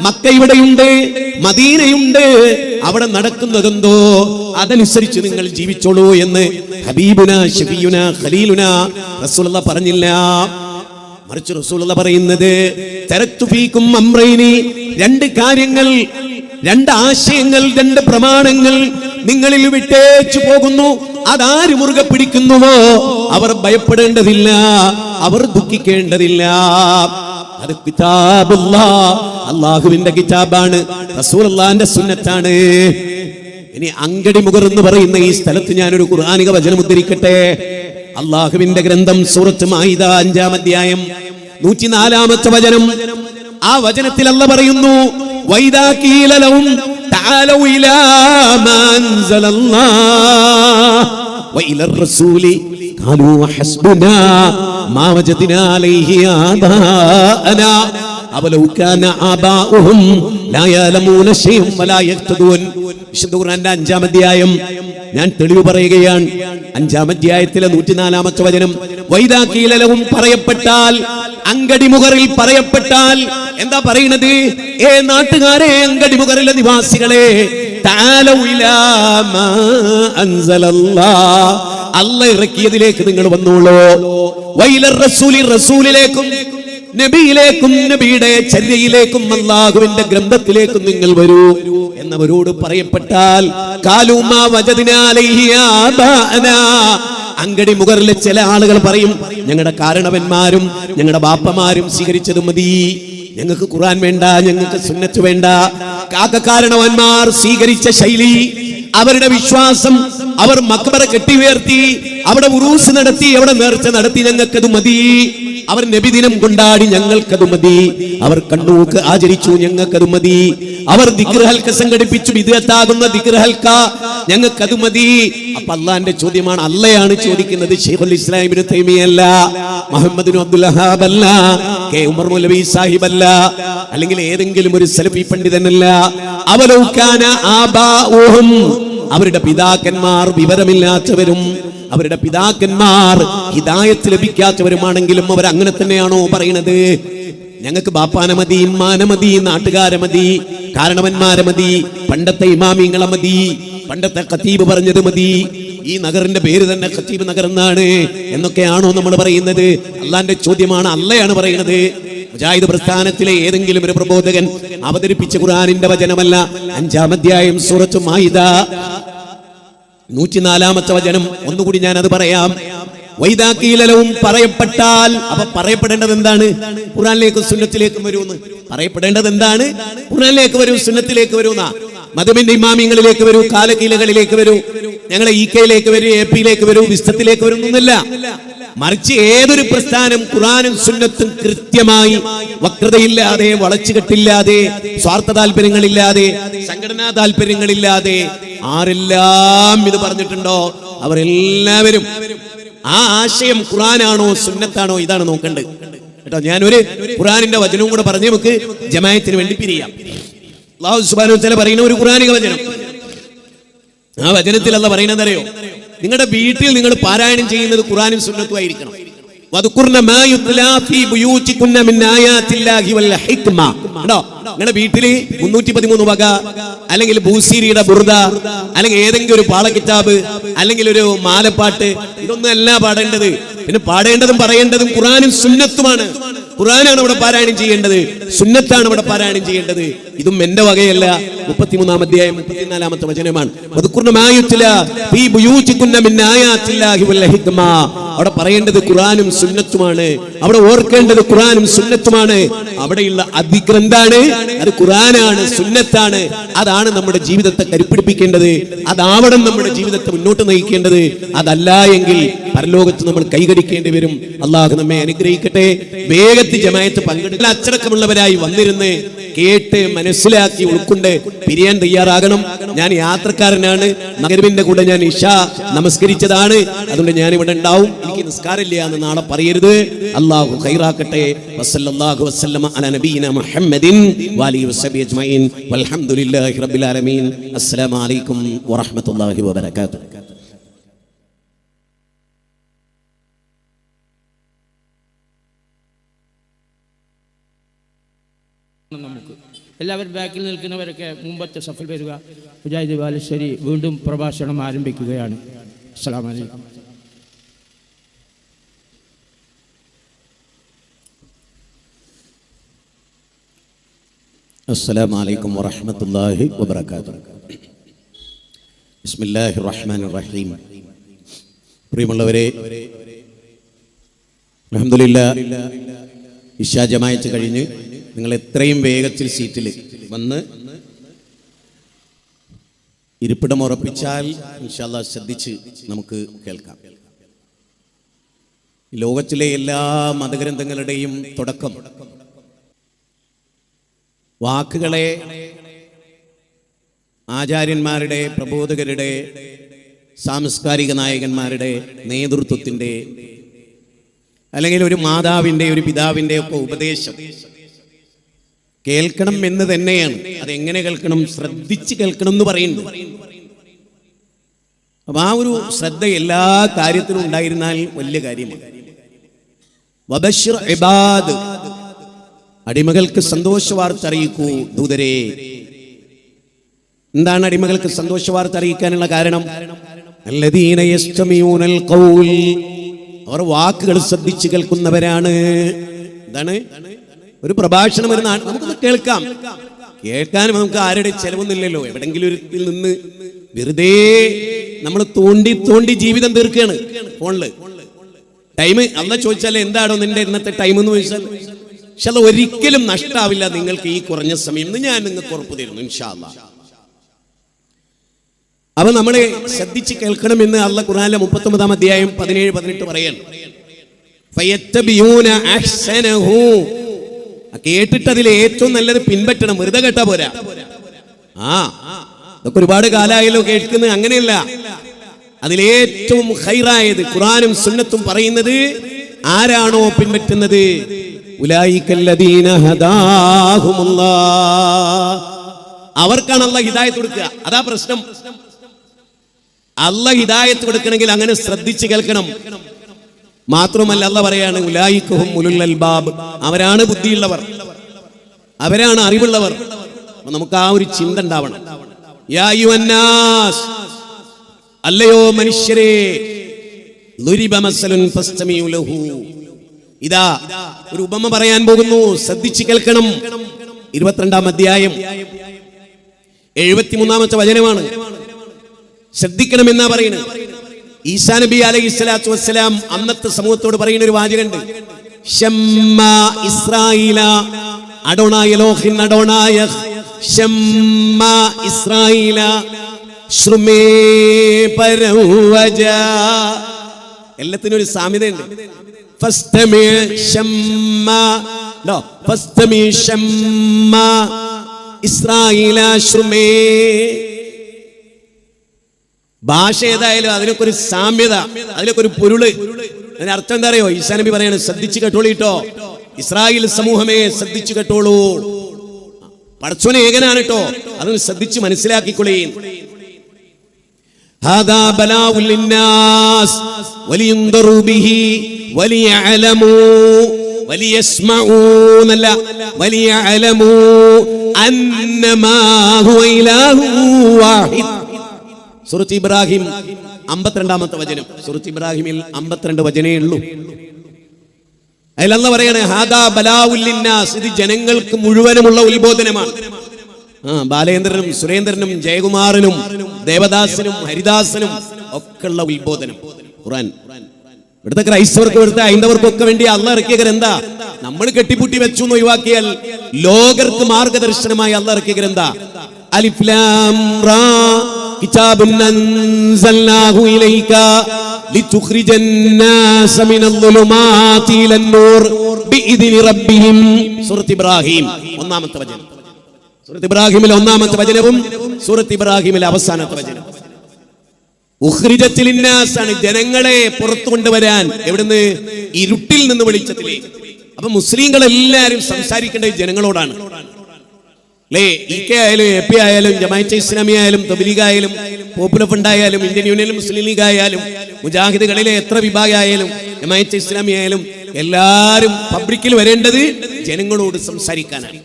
Mecca ഇവിടെയുണ്ട്, മദീനയുണ്ട്, അവിടെ നടക്കുന്നതെന്തോ അതനുസരിച്ച് നിങ്ങൾ ജീവിച്ചോളൂ എന്ന് ഹബീബുന ശഫീഉന ഖലീലുന റസൂലുള്ളാഹി പറഞ്ഞില്ല. മറിച്ച് റസൂലുള്ളാഹി പറയുന്നത് തറക്തു ഫീകും അംറൈനി, രണ്ട് കാര്യങ്ങൾ, രണ്ട് ആശയങ്ങൾ, രണ്ട് പ്രമാണങ്ങൾ നിങ്ങളിൽ വിട്ടേച്ചു പോകുന്നു. അതാര് മുറുകെ പിടിക്കുന്നുവോ അവർ ഭയപ്പെടേണ്ടതില്ല, അവർ ദുഃഖിക്കേണ്ടതില്ല. അത് കിതാബുല്ലാഹ്, അല്ലാഹുവിന്റെ കിതാബാണ്, റസൂലുള്ളാഹിന്റെ സുന്നത്താണ്. ഇനി അങ്കടി മുഗർ എന്ന് പറയുന്ന ഈ സ്ഥലത്ത് ഞാനൊരു ഖുർആനിക വചനം ഉദ്ധരിക്കട്ടെ. അല്ലാഹുവിന്റെ ഗ്രന്ഥം സൂറത്ത് മാഇദ 5-ാം അധ്യായം 104-ാമത്തെ വചനം. ആ വചനത്തിൽ അല്ലാഹ് പറയുന്നു, വൈദാ ഖീല ലഹും തആലൂ ഇലാ മാ അൻസലല്ലാഹ് വഇലർ റസൂലി ഖാലൂ ഹസ്ബുനാ മാ വജദ്നാ അലൈഹി ആബാഅനാ അവലൗ കാന ആബാഉഹും ലാ യഅലമൂന ശൈഅൻ വലാ യഹ്തദൂൻ. വിശുദ്ധ ഖുർആന്റെ 5-ാം അധ്യായം ഞാൻ തെളിവ് പറയുകയാണ്. 5-ാം അധ്യായത്തിലെ 104-ാമത്തെ വചനം. വൈദാ ഖീല ലഹും, പറയപ്പെട്ടാൽ, അങ്കടി മുഗറിൽ പറയപ്പെട്ടാൽ എന്താ പറയുന്നത്? ഏ നാട്ടുകാരെ, അങ്കടി മുഗറിലെ നിവാസികളെ, തആലൂ ഇലാ മാ അൻസലല്ലാഹ്, അല്ലാഹ് ഇറക്കിയതിലേക്ക് നിങ്ങൾ വന്നോളൂ. വഇലർ റസൂലി, റസൂലിലേക്കും നബിയിലേക്കും നബിയുടെ ചര്യയിലേക്കും അല്ലാഹുവിന്റെ ഗ്രന്ഥത്തിലേക്കും നിങ്ങൾ വരൂ എന്നവരോട് പറയപ്പെട്ടാൽ ഖാലൂ മാ വജദ്നാ അലൈഹി ആബാഅനാ, അങ്കടി മുഗറിലെ ചില ആളുകൾ പറയും, ഞങ്ങളുടെ കാരണവന്മാരും ഞങ്ങളുടെ ബാപ്പമാരും സ്വീകരിച്ചത് മതി, ഞങ്ങൾക്ക് ഖുർആൻ വേണ്ട, ഞങ്ങൾക്ക് സുന്നത്ത് വേണ്ട. കാരണവന്മാർ സ്വീകരിച്ച ശൈലി, അവരുടെ വിശ്വാസം, അവർ മക്ബറ കെട്ടിയുയർത്തി, അവിടെ ഉറൂസ് നടത്തി, അവിടെ നേർച്ച നടത്തി, ഞങ്ങൾക്കത് മതി. അവർ നബിദിനം കൊണ്ടാടി, ഞങ്ങൾക്കത് മതി. അവർ കണ്ണൂക്ക് ആചരിച്ചു, ഞങ്ങൾക്കത് മതി. അവർ ദിക്ർ ഹൽക്ക സംഘടിപ്പിച്ചു, ബിദ്അത്താകുന്ന ദിക്ർ ഹൽക്ക, ഞങ്ങൾക്കത് മതി. അപ്പൊ അള്ളാന്റെ ചോദ്യമാണ്, അള്ളയാണ് ചോദിക്കുന്നത്, ശൈഖുൽ ഇസ്ലാം ഇബ്നു തൈമിയ്യ അല്ല, മുഹമ്മദ് ബിൻ അബ്ദുൽ വഹാബ് അല്ല, കെ ഉമർ മൗലവി സാഹിബ് അല്ല, അല്ലെങ്കിൽ ഏതെങ്കിലും ഒരു സലഫി പണ്ഡിതനല്ല. അവലൗ കാന ആബാഉഹും, അവരുടെ പിതാക്കന്മാർ വിവരമില്ലാത്തവരും അവരുടെ പിതാക്കന്മാർ ഹിദായത്ത് ലഭിക്കാത്തവരുമാണെങ്കിലും അവർ അങ്ങനെ തന്നെയാണോ പറയുന്നത്? ഞങ്ങൾക്ക് ബാപ്പാനെ മതി, ഇമ്മാനെ മതി, നാട്ടുകാരെ മതി, കാരണവന്മാരെ മതി, പണ്ടത്തെ ഇമാമിങ്ങളെ മതി, പണ്ടത്തെ ഖതീബ് പറഞ്ഞത് മതി, ഈ നഗറിന്റെ പേര് തന്നെ ഖതീബ് നഗർ എന്നാണ് എന്നൊക്കെയാണോ നമ്മൾ പറയുന്നത്? അള്ളാന്റെ ചോദ്യമാണ്, അള്ളയാണ് പറയുന്നത്. മുജാഹിദ് പ്രസ്ഥാനത്തിലെ ഏതെങ്കിലും ഒരു പ്രബോധകൻ അവതരിപ്പിച്ച ഖുർആനിന്റെ വചനമല്ല. 5-ാം അധ്യായം സൂറത്ത് മാഇദ 104-ാമത്തെ വചനം. ഒന്നുകൂടി ഞാൻ അത് പറയാം. വൈദാ ഖീല ലഹും, പറയപ്പെട്ടാൽ, അപ്പൊ പറയപ്പെടേണ്ടത് എന്താണ്? ഖുർആനിലേക്കും സുന്നത്തിലേക്കും വരൂന്ന് പറയപ്പെടേണ്ടത് എന്താണ്? ഖുർആനിലേക്ക് വരൂ, സുന്നത്തിലേക്ക് വരൂന്നാ. മദബിന്റെ ഇമാമിങ്ങളിലേക്ക് വരൂ, കാലകീലകളിലേക്ക് വരൂ, ഞങ്ങളെ ഇകയിലേക്ക് വരൂ, എപിയിലേക്ക് വരൂ, വിസ്തത്തിലേക്ക് വരുന്നൊന്നുമില്ല. മറിച്ച് ഏതൊരു പ്രസ്ഥാനം ഖുർആനും സുന്നത്തും കൃത്യമായി വക്രതയില്ലാതെ, വളച്ചുകെട്ടില്ലാതെ, സ്വാർത്ഥ താല്പര്യങ്ങളില്ലാതെ, സംഘടനാ താല്പര്യങ്ങളില്ലാതെ ആരെല്ലാം ഇത് പറഞ്ഞിട്ടുണ്ടോ അവരെല്ലാവരും ആ ആശയം ഖുർആനാണോ സുന്നത്താണോ ഇതാണ് നോക്കേണ്ടത് കേട്ടോ. ഞാനൊരു ഖുർആനിന്റെ വചനവും കൂടെ പറഞ്ഞ് നമുക്ക് ജമാഅത്തിന് വേണ്ടി പിരിയാം. അല്ലാഹു സുബ്ഹാനഹു വ തആല പറയുന്ന ഒരു ഖുർആനിക വചനം, ആ വചനത്തിൽ അല്ലാഹ് പറയുന്നത് അറിയോ? നിങ്ങളുടെ വീട്ടിൽ നിങ്ങൾ പാരായണം ചെയ്യുന്നത് ഖുർആനും സുന്നത്തും ആയിരിക്കണം. വദ്കുർന മാ യുത്ലാ ഫീ ബുയൂതികുന്ന മിൻ ആയാതില്ലാഹി വൽ ഹിക്മ. കണ്ടോ, നിങ്ങളുടെ വീട്ടിൽ 313 വക, അല്ലെങ്കിൽ ബൂസീരിയുടെ ബുർദ, അല്ലെങ്കിൽ ഏതെങ്കിലും ഒരു പാളക്കിതാബ്, അല്ലെങ്കിൽ ഒരു മാലപ്പാട്ട്, ഇതൊന്നും അല്ല പാടേണ്ടത്. പിന്നെ പാടേണ്ടതും പറയേണ്ടതും ഖുർആനും സുന്നത്തുമാണ്. ഖുർആനാണ് ഇവിടെ പാരായണം ചെയ്യേണ്ടത്, സുന്നത്താണ് ഇവിടെ പാരായണം ചെയ്യേണ്ടത്. ഇതും എന്റെ വകയല്ല. 33-ാം അധ്യായം 34-ാമത്തെ വചനമാണ്. വദ്കുർന മാ യുത്ലാ ഫീ ബുയൂതികുന്ന മിൻ ആയാതില്ലാഹി വൽ ഹിക്മ. അവിടെ പറയേണ്ടത് ഖുർആനും സുന്നത്തുമാണ്, അവിടെ ഓർക്കേണ്ടത് ഖുർആനും സുന്നത്തുമാണ്. അവിടെയുള്ള അതിഗ്രന്ഥാണ്, അത് ഖുർആനാണ്, സുന്നത്താണ്. അതാണ് നമ്മുടെ ജീവിതത്തെ കരുപ്പിടിപ്പിക്കേണ്ടത്, അതാവണം നമ്മുടെ ജീവിതത്തെ മുന്നോട്ട് നയിക്കേണ്ടത്. അതല്ല എങ്കിൽ പരലോകത്ത് നമ്മൾ കൈകടിക്കേണ്ടി വരും. അള്ളാഹു നമ്മെ അനുഗ്രഹിക്കട്ടെ. വേഗത്തിൽ ജമാഅത്ത് പങ്കെടുക്കാൻ അച്ചടക്കമുള്ളവരായി വന്നിരുന്ന് കേട്ട് മനസ്സിലാക്കി ഉൾക്കൊണ്ട് പിരിയാൻ തയ്യാറാകണം. ഞാൻ യാത്രക്കാരനാണ്, മഗ്‌രിബിന്റെ കൂടെ ഞാൻ ഇശ നമസ്കരിച്ചതാണ്, അതുകൊണ്ട് ഞാൻ ഇവിടെ ഉണ്ടാവും, എനിക്ക് നിസ്കാരമില്ല എന്ന് നാളെ പറയരുത്. അല്ലാഹു ഖൈറാക്കട്ടെ. വസല്ലല്ലാഹു വസല്ലമ അലാ നബിയിന മുഹമ്മദിൻ വഅലിഹി വസഹ്ബിഹി അജ്മഈൻ വൽഹംദുലില്ലാഹി റബ്ബിൽ ആലമീൻ. അസ്സലാമു അലൈക്കും വറഹ്മത്തുള്ളാഹി വബറകാതുഹു. നമുക്ക് എല്ലാവരും ബാക്കിൽ നിൽക്കുന്നവരൊക്കെ മുമ്പത്തെ സഫിൽ വരിക. മുജാഹിദ് ബാലുശ്ശേരി വീണ്ടും പ്രഭാഷണം ആരംഭിക്കുകയാണ്. അസ്സലാമു അലൈക്കും. അസ്സലാമു അലൈക്കും വറഹ്മത്തുള്ളാഹി വബറകാതുഹു. ബിസ്മില്ലാഹിർ റഹ്മാനിർ റഹീം. പ്രിയമുള്ളവരെ, അൽഹംദുലില്ലാഹ് ഇശാ ജമാഅത്ത് കഴിഞ്ഞ് നിങ്ങൾ എത്രയും വേഗത്തിൽ സീറ്റിൽ വന്ന് ഇരിപ്പിടം ഉറപ്പിച്ചാൽ ഇൻഷാ അല്ലാഹ് ശ്രദ്ധിച്ച് നമുക്ക് കേൾക്കാം. ലോകത്തിലെ എല്ലാ മതഗ്രന്ഥങ്ങളുടെയും തുടക്കം വാക്കുകളെ ആചാര്യന്മാരുടെ, പ്രബോധകരുടെ, സാംസ്കാരിക നായകന്മാരുടെ നേതൃത്വത്തിൻ്റെ അല്ലെങ്കിൽ ഒരു മാതാവിൻ്റെ, ഒരു പിതാവിൻ്റെ ഒക്കെ ഉപദേശം കേൾക്കണം എന്ന് തന്നെയാണ്. അതെങ്ങനെ കേൾക്കണം? ശ്രദ്ധിച്ച് കേൾക്കണം എന്ന് പറയുന്നു. അപ്പൊ ആ ഒരു ശ്രദ്ധ എല്ലാ കാര്യത്തിലും ഉണ്ടായിരുന്നാൽ വലിയ കാര്യമാണ്. വബശ്ശിർ ഇബാദ്, അടിമകൾക്ക് സന്തോഷവാർത്ത അറിയിക്കൂ ദൂതരെ. എന്താണ് അടിമകൾക്ക് സന്തോഷവാർത്ത അറിയിക്കാനുള്ള കാരണം? അല്ലദീന യസ്തമിഊനൽ ഖൗൽ, അവർ വാക്കുകൾ ശ്രദ്ധിച്ച് കേൾക്കുന്നവരാണ്. എന്താണ്? ഒരു പ്രഭാഷണം വരുന്ന നമുക്കൊന്ന് കേൾക്കാം. കേൾക്കാനും നമുക്ക് ആരുടെ ചെലവൊന്നുമില്ലല്ലോ. എവിടെങ്കിലും ഒരു നിന്ന് വെറുതെ നമ്മൾ തോണ്ടി തോണ്ടി ജീവിതം തീർക്കുകയാണ് ഫോണില്. ടൈം അല്ലാഹ് ചോദിച്ചാൽ എന്താണോ നിന്റെ ഇന്നത്തെ ടൈം എന്ന് ചോദിച്ചാൽ ഇൻഷാ അല്ലാഹ് ഒരിക്കലും നഷ്ടാവില്ല നിങ്ങൾക്ക് ഈ കുറഞ്ഞ സമയം എന്ന് ഞാൻ നിങ്ങൾക്ക് ഉറപ്പ് തരുന്നു ഇൻഷാ അല്ലാഹ്. അപ്പൊ നമ്മളെ ശ്രദ്ധിച്ച് കേൾക്കണമെന്ന് അല്ലാഹ് ഖുർആനിലെ 39-ാം അധ്യായം 17-18 പറയാണ്. ഫയത്തബിയൂന അഹ്സനഹു, കേട്ടിട്ട് അതിൽ ഏറ്റവും നല്ലത് പിൻപറ്റണം. വെറുതെ കേട്ടാ പോരാ. ഇതൊക്കെ ഒരുപാട് കാലമായല്ലോ കേൾക്കുന്നത്. അങ്ങനെയല്ല, അതിലേറ്റവും ഖൈറായത് ഖുർആനും സുന്നത്തും പറയുന്നത് ആരാണോ പിൻപറ്റുന്നത്, ഉലൈകല്ലദീന ഹദാഹുമുല്ലാഹ്, അവർക്കാണ് അല്ലാഹ് ഹിദായത്ത് കൊടുക്കുക. അതാ പ്രശ്നം. അല്ലാഹ് ഹിദായത്ത് കൊടുക്കണമെങ്കിൽ അങ്ങനെ ശ്രദ്ധിച്ച് കേൾക്കണം. മാത്രമല്ല അല്ലാഹ് പറയാണ് ഉലൈകഹും ഉലുൽ അൽബാബ്, അവരാണ് ബുദ്ധിയുള്ളവർ, അവരാണ് അറിവുള്ളവർ. നമുക്ക് ആ ഒരു ചിന്ത ഉണ്ടാവണം. യാ അയ്യുഹന്നാസ്, അല്ലയോ മനുഷ്യരെ, ളുരിബ മസലുൻ ഫസ്തമിഉ ലഹു, ഇതാ ഒരു ഉപമ പറയാൻ പോകുന്നു, ശ്രദ്ധിച്ച് കേൾക്കണം. 22-ാം അധ്യായം 73-ാമത്തെ വചനമാണ്. ശ്രദ്ധിക്കണമെന്നാ പറയുന്നത്. ഈസാ നബി അലൈഹിസ്സലാത്തു വസ്സലാം അന്നത്തെ സമൂഹത്തോട് പറയുന്ന ഒരു വാചകമുണ്ട്. ശമ്മാ ഇസ്രായീല അഡോണായ ലോഹിൻ അഡോണായ ശമ്മാ ഇസ്രായീല ശ്രുമേ പരവജ. എല്ലാത്തിനും ഒരു സാമ്യതയുണ്ട്. ഫസ്തമി ശമ്മാ നോ ഫസ്തമി ശമ്മാ ഇസ്രായീല ശ്രുമേ. ഭാഷ ഏതായാലും അതിനൊക്കെ ഒരു സാമ്യത, അതിലൊക്കെ ഒരു പൊരുള്. അതിന് അർത്ഥം എന്താ അറിയോ? ഈസാ നബി പറയാണ് ശ്രദ്ധിച്ചു കേട്ടോളിട്ടോ, ഇസ്രായേൽ സമൂഹമേ ശ്രദ്ധിച്ചു കേട്ടോളൂ. പടച്ചോനെ ഏകനാണ് കേട്ടോ, അതൊന്ന് ശ്രദ്ധിച്ച് മനസ്സിലാക്കിക്കൊള്ളേ. ഹാദാ ബലാഉൽ ലിന്നാസ് വലിയുൻദറു ബിഹി വലിയഅലമു വലിയസ്മഉ നല്ല വലിയഅലമു അന്നമാ ഹുവ ഇലാഹു വാഹിദ്. സൂറത്ത് ഇബ്രാഹിം 52-ാമത്തെ വചനം. സൂറത്ത് ഇബ്രാഹിമിൽ 52 വചനേ ഉള്ളൂ. അതിൽ അല്ലാഹ് പറയാണ് ഹാദാ ബലാഉൽ ലിന്നാസ്, ഇത് ജനങ്ങൾക്ക് മുഴുവനുമുള്ള ഉത്ബോധനമാണ്. ബാലേന്ദ്രനും സുരേന്ദ്രനും ജയകുമാറിനും ദേവദാസനും ഹരിദാസനും ഒക്കെ ഉള്ള ഉത്ബോധനം ഖുർആൻ. ഇവിടുത്തെ ക്രൈസ്തവർക്കും ഇവിടുത്തെ ഹൈന്ദവർക്കും ഒക്കെ വേണ്ടി അല്ലാഹ് ഇറക്കിയ ഗ്രന്ഥാ. നമ്മൾ കെട്ടിപ്പൂട്ടി വെച്ചു എന്ന് ഒഴിവാക്കിയാൽ ലോകർക്ക് മാർഗദർശനമായി അല്ലാഹ് ഇറക്കിയ ഗ്രന്ഥാ. അലിഫ് ലാം റാ കിതാബുൻ അൻസൽനാഹു ഇലൈക ലിതുഖ്രിജൻ നാസ മിനൽ ളുലുമാതി ഇലൻ നൂർ ബിഇദ്നി റബ്ബിഹിം. സൂറത്ത് ഇബ്രാഹിം 1-ാമത്തെ വചനം. സൂറത്ത് ഇബ്രാഹിമിലെ 1-ാമത്തെ വചനവും സൂറത്ത് ഇബ്രാഹിമിലെ അവസാനത്തെ വചനം. ഉഖ്രിജത്തിൽ ലിന്നാസാണ്, ജനങ്ങളെ പുറത്തു കൊണ്ടുവരാൻ. എവിടുന്ന്? ഇരുട്ടിൽ നിന്ന് വെളിച്ചത്തിലേക്ക്. അപ്പൊ മുസ്ലിങ്ങൾ എല്ലാവരും സംസാരിക്കേണ്ടത് ജനങ്ങളോടാണ് അല്ലേ? ഇ.കെ. ആയാലും എ.പി. ആയാലും ജമാഅത്തെ ഇസ്ലാമി ആയാലും തബ്ലീഗ് ആയാലും പോപ്പുലർ ഫണ്ട് ആയാലും ഇന്ത്യൻ യൂണിയൻ മുസ്ലിം ലീഗ് ആയാലും മുജാഹിദുകളിലെ എത്ര വിഭാഗമായാലും ജമാഅത്തെ ഇസ്ലാമി ആയാലും എല്ലാവരും പബ്ലിക്കിൽ വരേണ്ടത് ജനങ്ങളോട് സംസാരിക്കാനാണ്.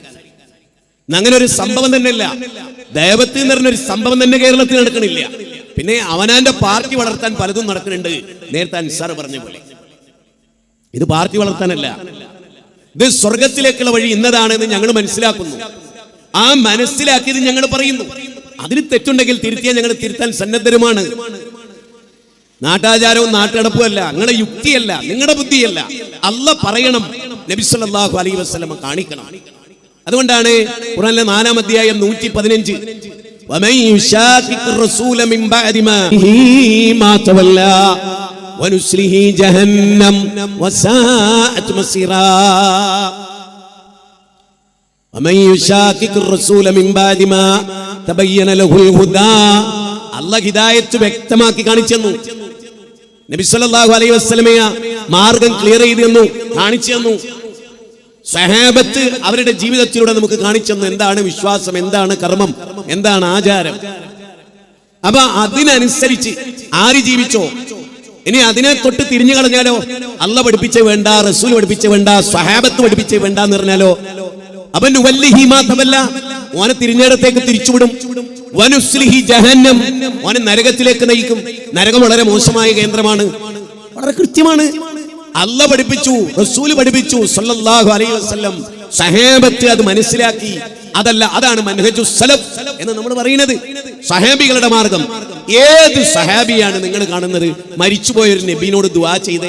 അങ്ങനെ ഒരു സംഭവം തന്നെയല്ല. ദൈവത്തിൽ എന്ന് പറഞ്ഞൊരു സംഭവം തന്നെ കേരളത്തിൽ നടക്കണില്ല. പിന്നെ അവനാന്റെ പാർട്ടി വളർത്താൻ പലതും നടക്കുന്നുണ്ട്. നേരത്തെ അൻസാർ പറഞ്ഞ പോലെ ഇത് പാർട്ടി വളർത്താനല്ല, ഇത് സ്വർഗത്തിലേക്കുള്ള വഴി ഇന്നതാണെന്ന് ഞങ്ങൾ മനസ്സിലാക്കുന്നു. ആ മനസ്സിലാക്കിയത് ഞങ്ങൾ പറയുന്നു. അതിന് തെറ്റുണ്ടെങ്കിൽ തിരുത്തിയാൽ ഞങ്ങൾ തിരുത്താൻ സന്നദ്ധരുമാണ്. നാട്ടാചാരവും നാട്ടടപ്പും അല്ല, നിങ്ങളുടെ യുക്തിയല്ല, നിങ്ങളുടെ ബുദ്ധിയല്ല. അല്ലാഹ് പറയണം, നബി സല്ലല്ലാഹു അലൈഹി വസല്ലം കാണിക്കണം. അതുകൊണ്ടാണ് ഖുർആനിലെ 4-ാം അധ്യായം 115 വമൻ യുശാഖിഖിർ റസൂല മിൻ ബഅദി മാ തവല്ലാ വനുസ്ലിഹി ജഹന്നം വസാഅത് മസീറാ. വമൻ യുശാഖിഖിർ റസൂല മിൻ ബഅദി മാ തബയ്യന ലഹുൽ ഹുദാ. അല്ലാഹ് ഹിദായത്ത് വ്യക്തമാക്കി കാണിച്ചു തന്നു. നബി സല്ലല്ലാഹു അലൈഹി വസല്ലമയെ മാർഗം ക്ലിയർ ചെയ്തു തന്നു, കാണിച്ചു തന്നു. സഹാബത്ത് അവരുടെ ജീവിതത്തിലൂടെ നമുക്ക് കാണിച്ചു തന്നു എന്താണ് വിശ്വാസം, എന്താണ് കർമ്മം, എന്താണ് ആചാരം. അപ്പൊ അതിനനുസരിച്ച് ആര് ജീവിച്ചോ, ഇനി അതിനെ തൊട്ട് തിരിഞ്ഞു കളഞ്ഞാലോ, അല്ലാഹ് പഠിപ്പിച്ച വേണ്ട, റസൂൽ പഠിപ്പിച്ച വേണ്ട, സഹാബത്ത് പഠിപ്പിച്ച വേണ്ട എന്ന് പറഞ്ഞാലോ, അവൻ വല്ലിഹി മാ തവല്ല, ഓനെ തിരിഞ്ഞിടത്തേക്ക് തിരിച്ചുവിടും. വനുസ്ലിഹി ജഹന്നം, ഓനെ നരകത്തിലേക്ക് നയിക്കും. നരകം വളരെ മോശമായ കേന്ദ്രമാണ്, വളരെ കൃത്യമാണ്. അല്ലാഹ് പഠിപ്പിച്ചു, റസൂല് പഠിപ്പിച്ചു, സല്ലല്ലാഹു അലൈഹി വസല്ലം, സഹാബത്ത് അത് മനസ്സിലാക്കി. അതല്ല, അതാണ് മൻഹജുസ് സലഫ് എന്ന് നമ്മൾ പറയുന്നത്, സഹാബികളുടെ മാർഗം. ഏത് സഹാബിയാണ് നിങ്ങൾ കാണുന്നത് മരിച്ചുപോയൊരു നബിയോട് ദുആ ചെയ്ത്?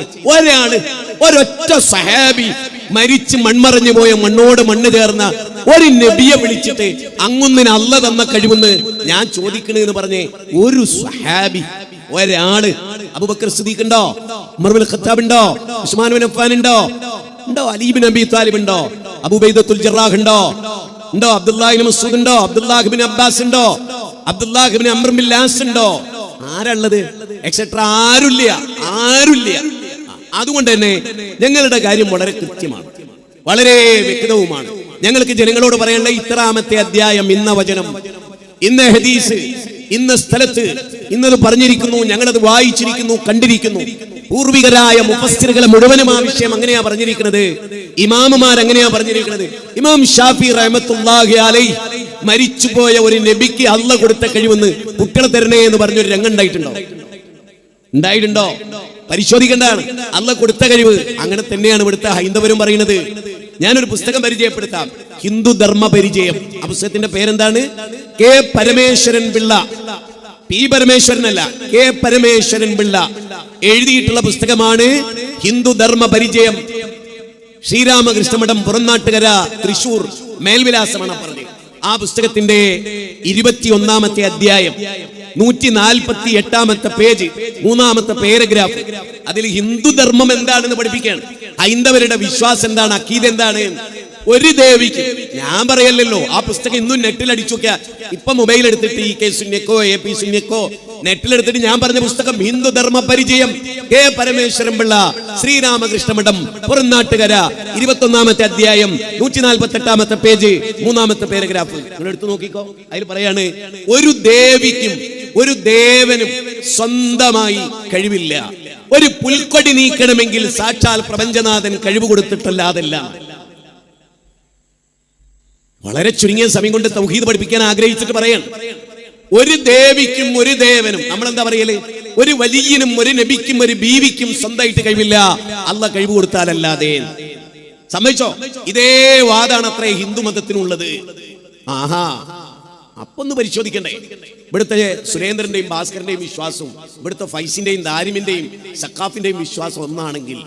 ഒരൊറ്റ സഹാബി മരിച്ച് മൺമറഞ്ഞു പോയ മണ്ണോട് മണ്ണ് ചേർന്ന ഒരു നബിയെ വിളിച്ചിട്ട് അങ്ങൊന്നിന് അല്ലാഹ് തന്ന കഴിവെന്ന് ഞാൻ ചോദിക്കണെന്ന് പറഞ്ഞേ ഒരു സഹാബി, ഒരാള്? അബൂബക്കർ സിദ്ദീഖ് ഉണ്ടോ? ഉമർ ഇബ്നുൽ ഖത്താബ് ഉണ്ടോ? ഉസ്മാൻ ഇബ്നു അഫ്ഫാൻ ഉണ്ടോ? അലി ഇബ്നു അബീ താലിബ് ഉണ്ടോ? അബൂ ഉബൈദത്തുൽ ജറാഹ് ഉണ്ടോ? അബ്ദുല്ലാഹ് ഇബ്നു മസ്ഊദ് ഉണ്ടോ? അബ്ദുല്ലാഹ് ഇബ്നു അബ്ബാസ് ഉണ്ടോ? അബ്ദുല്ലാഹ് ഇബ്നു അംർ ഇബ്നു ലാസ് ഉണ്ടോ? ആരുള്ളത്? എക്സെട്രാ ആരുമില്ല. അതുകൊണ്ട് തന്നെ ഞങ്ങളുടെ കാര്യം വളരെ കൃത്യമാണ്, വളരെ വ്യക്തവുമാണ്. ഞങ്ങൾക്ക് ജനങ്ങളോട് പറയേണ്ട ഇത്രാമത്തെ അധ്യായം, ഇന്ന വചനം, ഇന്ന ഹദീസ്, ഇന്ന സ്ഥലത്ത് ഇന്നത് പറഞ്ഞിരിക്കുന്നു, ഞങ്ങളത് വായിച്ചിരിക്കുന്നു, കണ്ടിരിക്കുന്നു. പൂർവികരായ മുഫസ്സിറുകളെ മുഴുവനും ആ വിഷയം അങ്ങനെയാ പറഞ്ഞിരിക്കുന്നത്. ഇമാമുമാർ അങ്ങനെയാ പറഞ്ഞിരിക്കുന്നത്. ഇമാം ഷാഫി റഹ്മത്തുള്ളാഹി അലൈഹി മരിച്ചുപോയ ഒരു നബിക്ക് അല്ലാഹ് കൊടുത്ത കഴിവെന്ന് കുട്ടികളെ തരണേ എന്ന് പറഞ്ഞൊരു രംഗം ഉണ്ടായിട്ടുണ്ടോ? പരിശോധിക്കേണ്ടതാണ്. അല്ലാഹ് കൊടുത്ത കഴിവ് അങ്ങനെ തന്നെയാണ് ഇവിടുത്തെ ഹൈന്ദവരും പറയുന്നത്. ഞാനൊരു പുസ്തകം പരിചയപ്പെടുത്താം, ഹിന്ദു ധർമ്മ പരിചയം. ആ പുസ്തകത്തിന്റെ പേരെന്താണ്? കെ പരമേശ്വരൻ പിള്ള, പി പരമേശ്വരനല്ല, കെ പരമേശ്വരൻ പിള്ള എഴുതിയിട്ടുള്ള പുസ്തകമാണ് ഹിന്ദു ധർമ്മ പരിചയം. ശ്രീരാമകൃഷ്ണമഠം, പുറംനാട്ടുകര, തൃശൂർ മേൽവിലാസമാണ് പറഞ്ഞത്. ആ പുസ്തകത്തിന്റെ 21-ാമത്തെ അധ്യായം 148-ാമത്തെ പേജ്, 3-ാമത്തെ പാരഗ്രാഫ്. അതിൽ ഹിന്ദു ധർമ്മം എന്താണെന്ന് പഠിപ്പിക്കുകയാണ്. ഹൈന്ദവരുടെ വിശ്വാസം എന്താണ്, അഖീദ എന്താണ്. ഒരു ദേവിക്ക് ഞാൻ പറയല്ലോ, ആ പുസ്തകം ഇന്നും നെറ്റിൽ അടിച്ചു നോക്കിയാ, ഇപ്പൊ മൊബൈൽ എടുത്തിട്ട് ഈ കെ സുന്യക്കോ എ പി സുന്യക്കോ നെറ്റിലെടുത്തിട്ട് ഞാൻ പറഞ്ഞ പുസ്തകം ഹിന്ദു ധർമ്മ പരിചയം, കെ പരമേശ്വരൻ പിള്ള, ശ്രീരാമകൃഷ്ണമഠം, പുറംനാട്ടുകര, 21-ാമത്തെ അധ്യായം 148-ാമത്തെ പേജ്, 3-ാമത്തെ പാരഗ്രാഫ്. നിങ്ങൾ എടുത്തു നോക്കിക്കോ. അതിൽ പറയാണ്, ഒരു ദേവിക്കും ഒരു ദേവനും സ്വന്തമായി കഴിവില്ല. ഒരു പുൽക്കൊടി നീക്കണമെങ്കിൽ സാക്ഷാൽ പ്രപഞ്ചനാഥൻ കഴിവ് കൊടുത്തിട്ടല്ലാതല്ല. വളരെ ചുരുങ്ങിയ സമയം കൊണ്ട് തൗഹീദ് പഠിപ്പിക്കാൻ ആഗ്രഹിച്ചിട്ട് പറയാൻ, ഒരു ദേവിക്കും ഒരു ദേവനും, നമ്മളെന്താ പറയല്, ഒരു വലിയനും ഒരു നബിക്കും ഒരു ബീവിക്കും സ്വന്തമായിട്ട് കഴിവില്ല, അല്ലാഹ് കഴിവ് കൊടുത്താലല്ലാതെ. സമ്മതിച്ചോ? ഇതേ വാദാണ് അത്രേ ഹിന്ദു മതത്തിനുള്ളത്. ആഹാ, അപ്പൊന്ന് പരിശോധിക്കണ്ടേ? ഇവിടുത്തെ സുരേന്ദ്രന്റെയും ഭാസ്കരന്റെയും വിശ്വാസവും ഇവിടുത്തെ ഫൈസിന്റെയും ദാരിമിന്റെയും സക്കാഫിന്റെയും വിശ്വാസം ഒന്നാണെങ്കിൽ